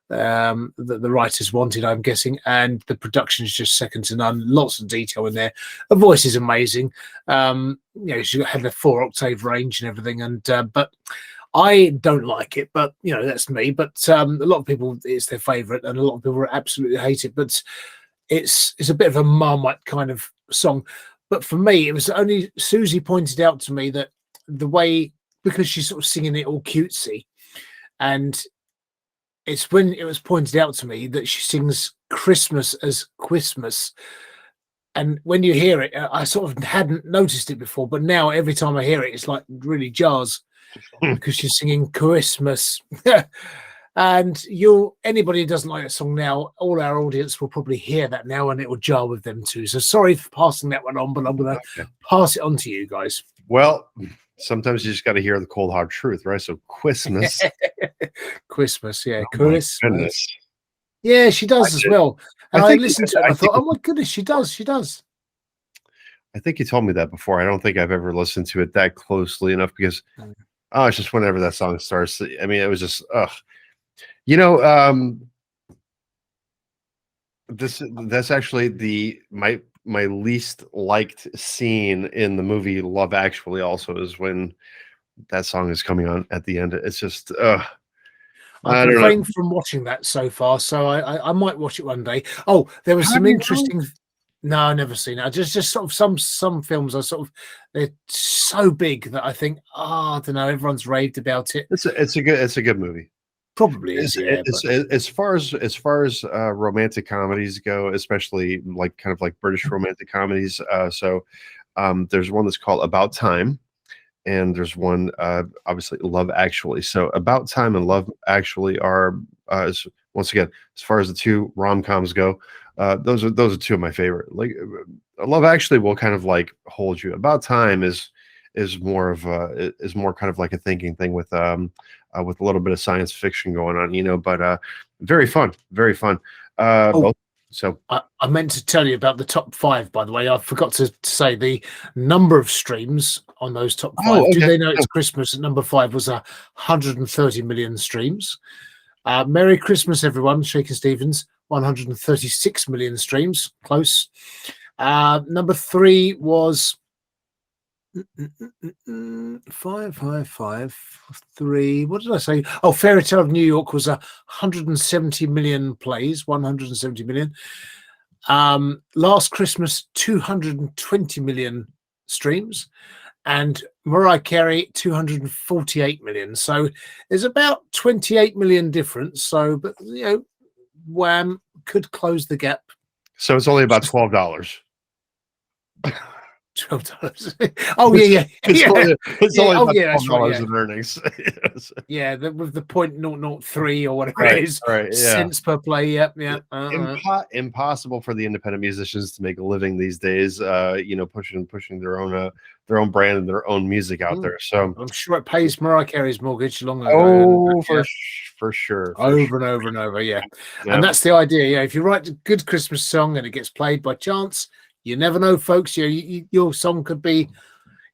that the writers wanted, I'm guessing, and the production is just second to none. Lots of detail in there. The voice is amazing. She had the 4-octave range and everything, and but I don't like it. But that's me. But a lot of people, it's their favourite, and a lot of people absolutely hate it. But it's a bit of a Marmite kind of song. But for me, it was only Susie pointed out to me that the way, because she's sort of singing it all cutesy, and it's when it was pointed out to me that she sings Christmas as Christmas. And when you hear it, I sort of hadn't noticed it before, but now every time I hear it, it's like really jars because she's singing Christmas. And anybody who doesn't like that song now, all our audience will probably hear that now, and it will jar with them too. So sorry for passing that one on, but I'm going to pass it on to you guys. Well, sometimes you just got to hear the cold hard truth, right? So Christmas. Christmas, yeah. Oh Christmas. Yeah, she does as well. And I listened to it, I thought, oh my goodness, she does. I think you told me that before. I don't think I've ever listened to it that closely enough because, it's just whenever that song starts. I mean, it was just, that's actually my least liked scene in the movie Love Actually also is when that song is coming on at the end. It's just I'm refraining from watching that so far, so I might watch it one day. Oh, there was some interesting. No, I've never seen it. I just sort of some films are they're so big that I think I don't know. Everyone's raved about it. It's a good movie. Probably is. As far as romantic comedies go, especially like kind of like British romantic comedies. There's one that's called About Time, and there's one obviously Love Actually. So About Time and Love Actually are once again, as far as the two rom-coms go, those are two of my favorite. Like Love Actually will kind of like hold you. About Time is is more of is more kind of like a thinking thing with a little bit of science fiction going on, you know. But very fun, very fun. Both, so I meant to tell you about the top 5, by the way. I forgot to say the number of streams on those top 5. Oh, Do okay. they know it's Christmas? At number 5 was 130 million streams. Merry Christmas, everyone. Shakin' Stevens, 136 million streams. Close. Number 3 was 555 3. What did I say? Oh, Fairy Tale of New York was 170 million plays. 170 million. Last Christmas, 220 million streams, and Mariah Carey 248 million. So there's about 28 million difference. So, but you know, Wham could close the gap. so it's only about $12. $12. Oh yeah. It's only about that's $12 right, in earnings. Yes. Yeah, with the 0.003 or whatever Right, it is, right, yeah. cents per play. Yep, yeah. Impossible for the independent musicians to make a living these days. You know, pushing their own brand and their own music out there. So I'm sure it pays Mariah Carey's mortgage long ago. oh, for sure, Over and over and over, yeah. Yeah. And that's the idea. Yeah, if you write a good Christmas song and it gets played by chance, you never know, folks. Your song could be,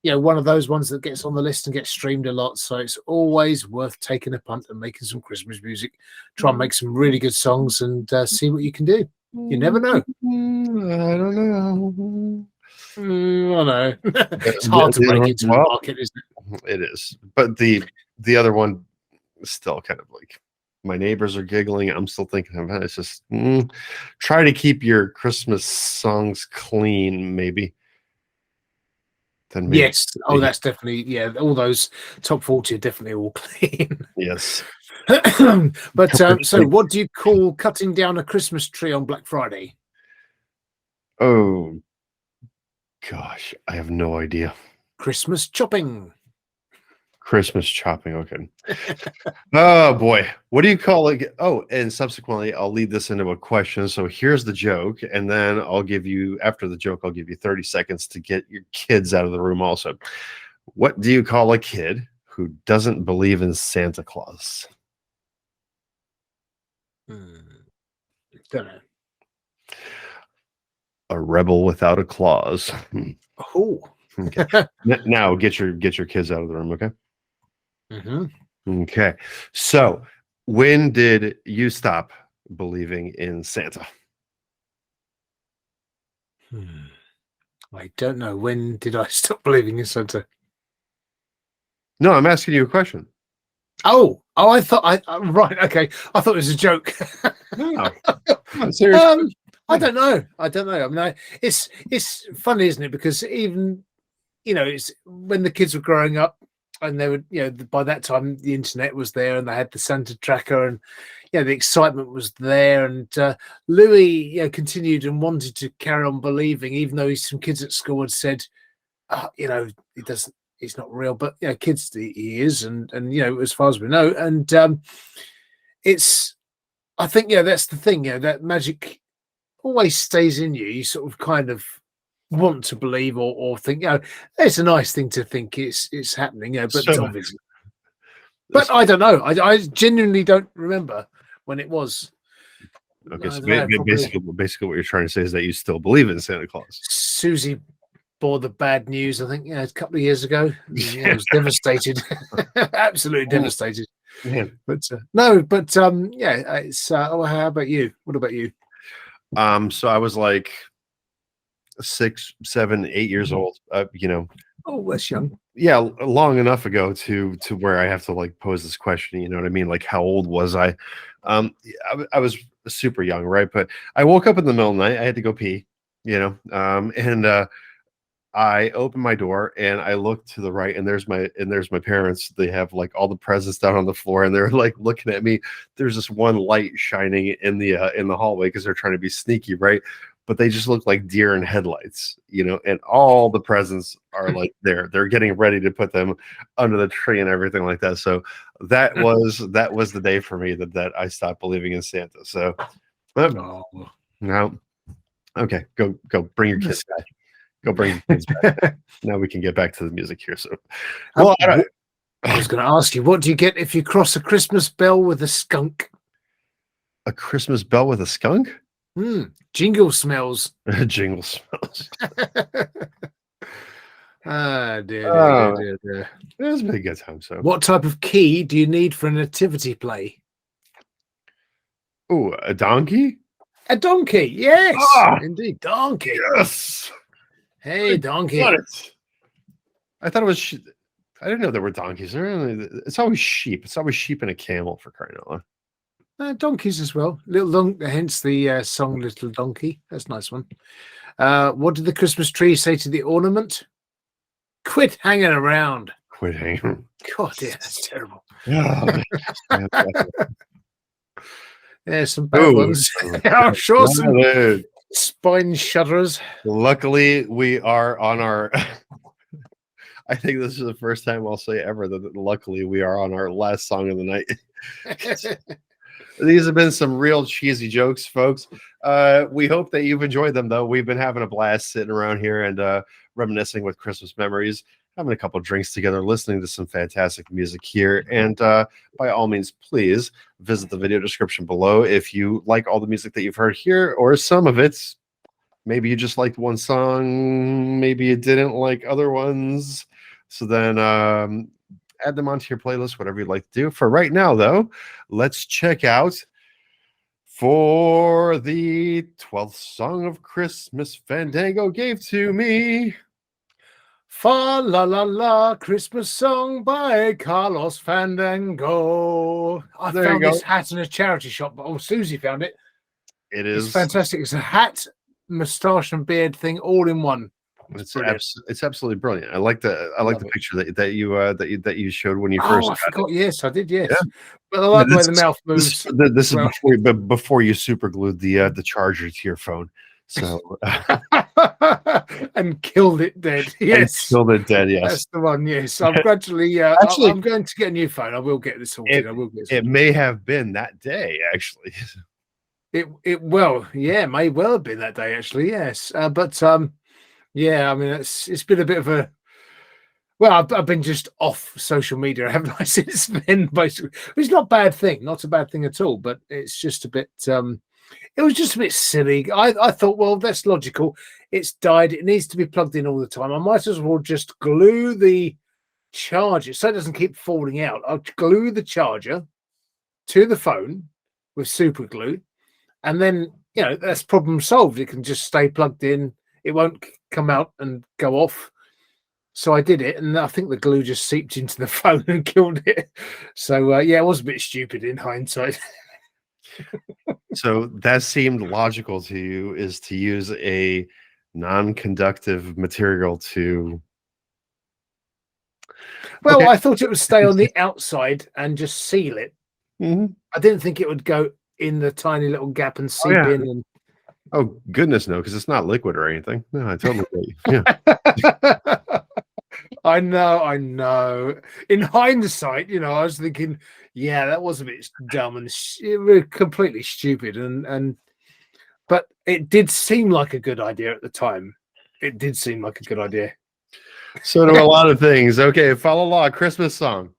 one of those ones that gets on the list and gets streamed a lot. So it's always worth taking a punt and making some Christmas music. Try and make some really good songs and see what you can do. You never know. I don't know. I know. It's hard to break into the market, isn't it? It is. But the other one is still kind of like, my neighbors are giggling. I'm still thinking about it. It's just try to keep your Christmas songs clean, maybe. Then maybe, yes. Oh, that's definitely, yeah. All those top 40 are definitely all clean. Yes. But so what do you call cutting down a Christmas tree on Black Friday? Oh, gosh. I have no idea. Christmas chopping. Christmas chopping. Okay. Oh boy, what do you call it? Oh, and subsequently, I'll lead this into a question. So here's the joke, and then after the joke, I'll give you 30 seconds to get your kids out of the room. Also, what do you call a kid who doesn't believe in Santa Claus? Don't know. A rebel without a clause. Oh. Okay. Now get your kids out of the room. Okay. Mm-hmm. Okay. So when did you stop believing in Santa? I don't know. When did I stop believing in Santa? No, I'm asking you a question. Oh, I thought right. Okay. I thought it was a joke. No. Seriously. I don't know. I mean, it's funny, isn't it? Because even, it's when the kids were growing up, and they would, by that time the internet was there and they had the Santa tracker and, the excitement was there. And Louis, continued and wanted to carry on believing, even though some kids at school had said, he's not real, but, kids, he is. And, as far as we know. And I think, that's the thing, that magic always stays in you. You sort of kind of want to believe or think, it's a nice thing to think it's happening, but So- obviously. But I don't know. I genuinely don't remember when it was. Okay, so I don't know, basically what you're trying to say is that you still believe in Santa Claus. Susie bore the bad news, I think, a couple of years ago. I was devastated. Absolutely devastated. Man. But it's how about you? What about you? So I was like 6, 7, 8 years old. Oh, that's young. Yeah, long enough ago to where I have to like pose this question. You know what I mean? Like, how old was I? I was super young, right? But I woke up in the middle of the night. I had to go pee. And I opened my door and I looked to the right, and there's my parents. They have like all the presents down on the floor, and they're like looking at me. There's this one light shining in the hallway because they're trying to be sneaky, right? But they just look like deer in headlights, and all the presents are like there. They're getting ready to put them under the tree and everything like that. So that was the day for me that I stopped believing in Santa. So no. Okay, go bring your kids back. Go bring the kids back. Now we can get back to the music here. So, well, I was going to ask you, what do you get if you cross a Christmas bell with a skunk? A Christmas bell with a skunk? Jingle smells. Jingle smells. Dear. It's been a good time. So, what type of key do you need for a nativity play? Oh, a donkey? A donkey, yes, indeed, donkey. Yes. Hey, donkey. I thought it was. I didn't know there were donkeys. It's always sheep. It's always sheep and a camel, for crying out loud. Donkeys as well. Hence the song "Little Donkey." That's a nice one. What did the Christmas tree say to the ornament? Quit hanging around. Quit hanging. God, yeah, that's terrible. Yeah, some bad ones. I'm sure some spine shudderers. Luckily, we are on our. I think this is the first time I'll say ever that luckily we are on our last song of the night. These have been some real cheesy jokes, folks. We hope that you've enjoyed them, though. We've been having a blast sitting around here and reminiscing with Christmas memories, having a couple drinks together, listening to some fantastic music here. And by all means, please visit the video description below if you like all the music that you've heard here or some of it. Maybe you just liked one song, maybe you didn't like other ones. So then add them onto your playlist, whatever you'd like to do. For right now, though, let's check out for the 12th song of Christmas Fandango gave to me. Fa la la la, Christmas song by Carlos Fandango. I found this hat in a charity shop, but Susie found it. It's fantastic. It's a hat, moustache, and beard thing all in one. It's absolutely brilliant. I like the picture that you showed when you first. I forgot. Yes, I did. Yes, yeah. But I like the way the mouth moves. This is before you super glued the charger to your phone. So and killed it dead. Yes, killed it dead. Yes, that's the one. Yes, I'm gradually. Actually, I'm going to get a new phone. I will get this sorted. It may have been that day, actually. It may well have been that day, actually. Yes, but yeah, I mean, it's been a bit of a. Well, I've been just off social media, haven't I, since then? Basically, it's not a bad thing, not a bad thing at all. But it's just a bit. It was just a bit silly. I thought, well, that's logical. It's died. It needs to be plugged in all the time. I might as well just glue the charger so it doesn't keep falling out. I'll glue the charger to the phone with super glue, and then that's problem solved. It can just stay plugged in. It won't come out and go off. So I did it, and I think the glue just seeped into the phone and killed it. So it was a bit stupid in hindsight. So that seemed logical to you, is to use a non-conductive material to. Well, okay. I thought it would stay on the outside and just seal it. Mm-hmm. I didn't think it would go in the tiny little gap and seep in. And oh goodness, no, because it's not liquid or anything. No, I totally yeah. I know. In hindsight, I was thinking, yeah, that was a bit dumb and completely stupid. But it did seem like a good idea at the time. It did seem like a good idea. So do a lot of things. Okay, follow along. Christmas song.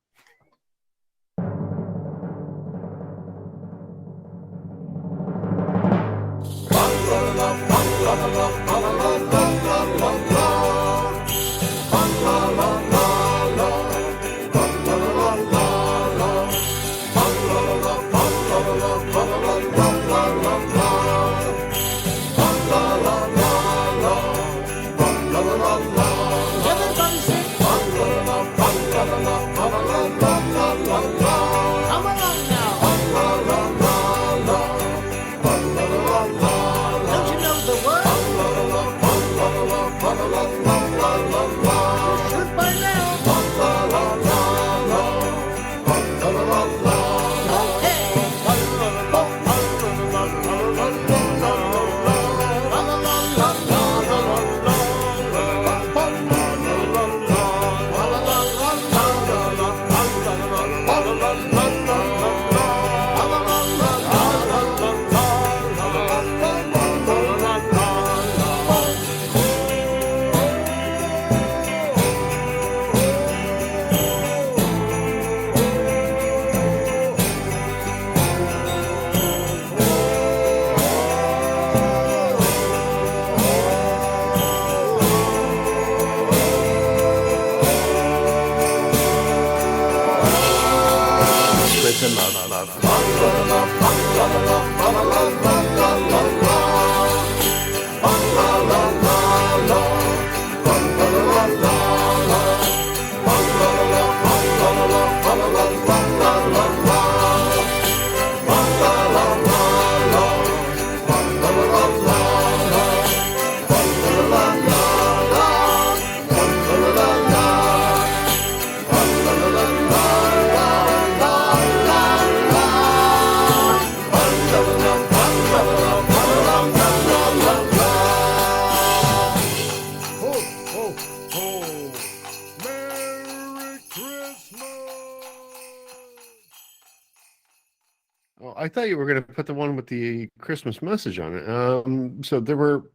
Well, I thought you were going to put the one with the Christmas message on it. So there were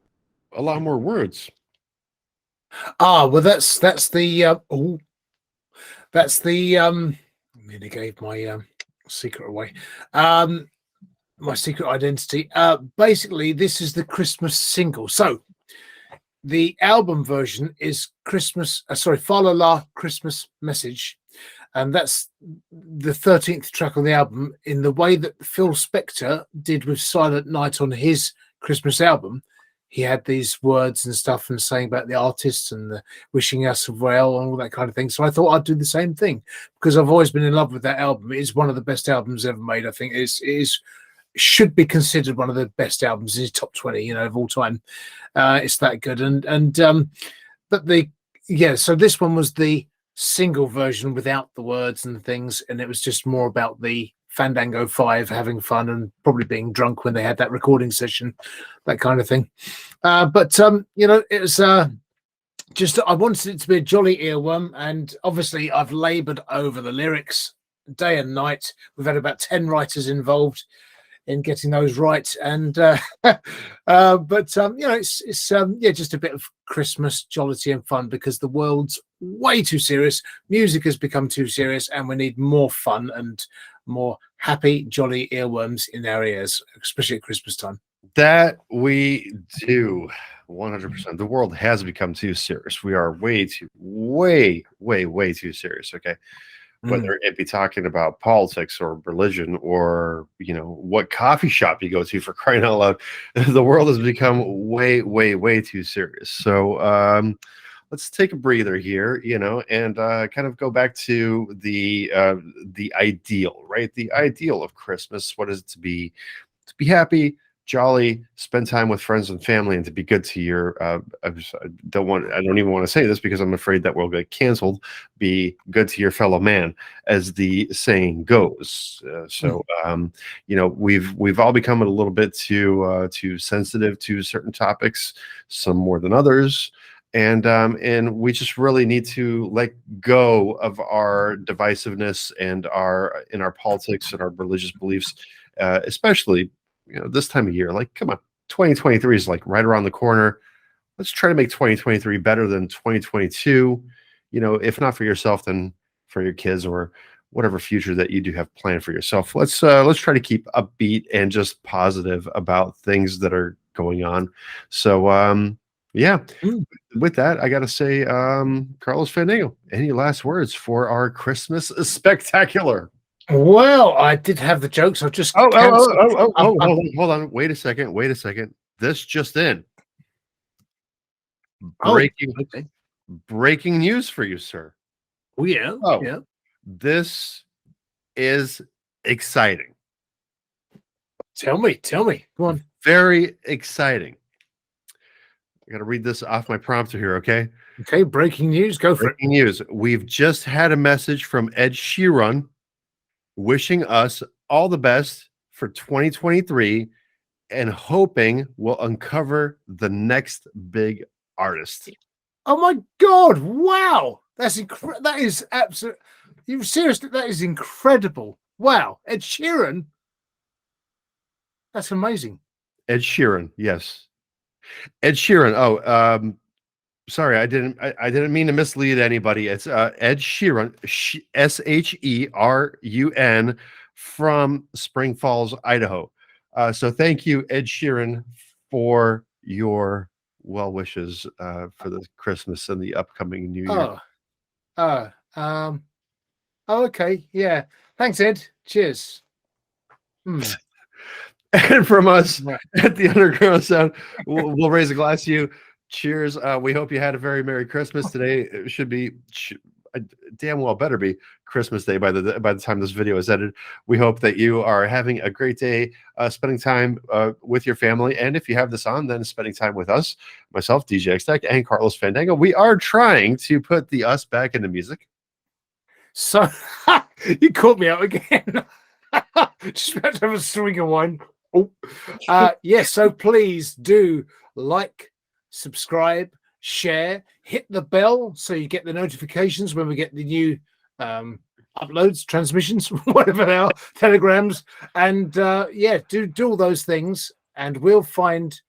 a lot more words. Well, that's the that's the I nearly gave my secret away. My secret identity. Basically, this is the Christmas single. So the album version is Christmas. Sorry, Fa La La Christmas Message, and that's the 13th track on the album. In the way that Phil Spector did with Silent Night on his Christmas album, he had these words and stuff and saying about the artists and the wishing us well and all that kind of thing. So I thought I'd do the same thing because I've always been in love with that album. It is one of the best albums ever made. I think it should be considered one of the best albums in his top 20, of all time. It's that good. So this one was the single version without the words and things, and it was just more about the Fandango 5 having fun and probably being drunk when they had that recording session, that kind of thing. It was just, I wanted it to be a jolly earworm, and obviously I've labored over the lyrics day and night. We've had about 10 writers involved in getting those right, and it's just a bit of Christmas jollity and fun because the world's way too serious. Music has become too serious, and we need more fun and more happy, jolly earworms in our ears, especially at Christmas time. That we do. 100%. The world has become too serious. We are way too serious. Okay. Whether it be talking about politics or religion or, what coffee shop you go to, for crying out loud, the world has become way too serious. So let's take a breather here, and kind of go back to the ideal, right? The ideal of Christmas. What is it to be happy, jolly, spend time with friends and family, and to be good to your I don't even want to say this because I'm afraid that we'll get canceled. Be good to your fellow man, as the saying goes. We've all become a little bit too sensitive to certain topics, some more than others. And we just really need to let go of our divisiveness and our politics and our religious beliefs, especially this time of year. Like, come on, 2023 is like right around the corner. Let's try to make 2023 better than 2022. If not for yourself, then for your kids or whatever future that you do have planned for yourself. Let's try to keep upbeat and just positive about things that are going on. So with that, I gotta say, Carlos Fandango, any last words for our Christmas spectacular? Well, I did have the jokes. I'll just hold on. Wait a second. This just in. Breaking news for you, sir. Oh, yeah. Yeah. This is exciting. Tell me. Go on. Very exciting. I got to read this off my prompter here, okay? Okay, breaking news. Go for it. Breaking news. We've just had a message from Ed Sheeran wishing us all the best for 2023 and hoping we'll uncover the next big artist. Oh my God! Wow, that is absolute. You seriously? That is incredible! Wow, Ed Sheeran. That's amazing. Ed Sheeran, yes. Ed Sheeran. Oh, sorry, I didn't mean to mislead anybody. It's Ed Sheeran, SHERUN, from Spring Falls, Idaho. So thank you, Ed Sheeran, for your well wishes for the Christmas and the upcoming New Year. Okay, yeah. Thanks, Ed. Cheers. And from us Right. at the Underground Sound, we'll raise a glass to you. Cheers. We hope you had a very Merry Christmas today. It should be damn well better be Christmas Day by the time this video is edited. We hope that you are having a great day, spending time with your family, and if you have this on, then spending time with us, myself, DJ X-Tech, and Carlos Fandango. We are trying to put the us back into music. So you caught me out again. Just about to have a swig of wine. Oh, yes. So please do like, subscribe, share, hit the bell so you get the notifications when we get the new uploads, transmissions, whatever they are, telegrams, and yeah, do all those things, and we'll find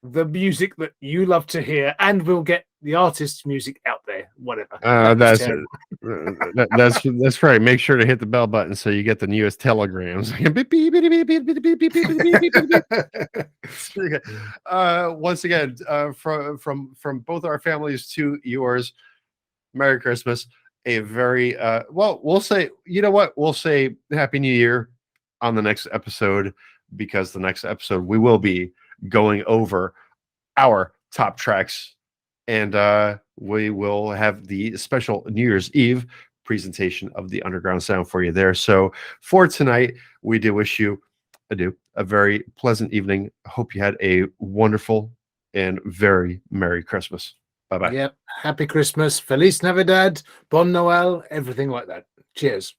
the music that you love to hear, and we'll get the artist's music out there. Whatever. That's right. Make sure to hit the bell button so you get the newest telegrams. Once again, from both our families to yours, Merry Christmas. A very well, we'll say, you know what? We'll say Happy New Year on the next episode, because the next episode we will be going over our top tracks, and we will have the special New Year's Eve presentation of the Underground Sound for you there. So for tonight, we do wish you a very pleasant evening. Hope you had a wonderful and very Merry Christmas. Bye-bye. Yep. Happy Christmas, Feliz Navidad, Bon Noel, everything like that. Cheers.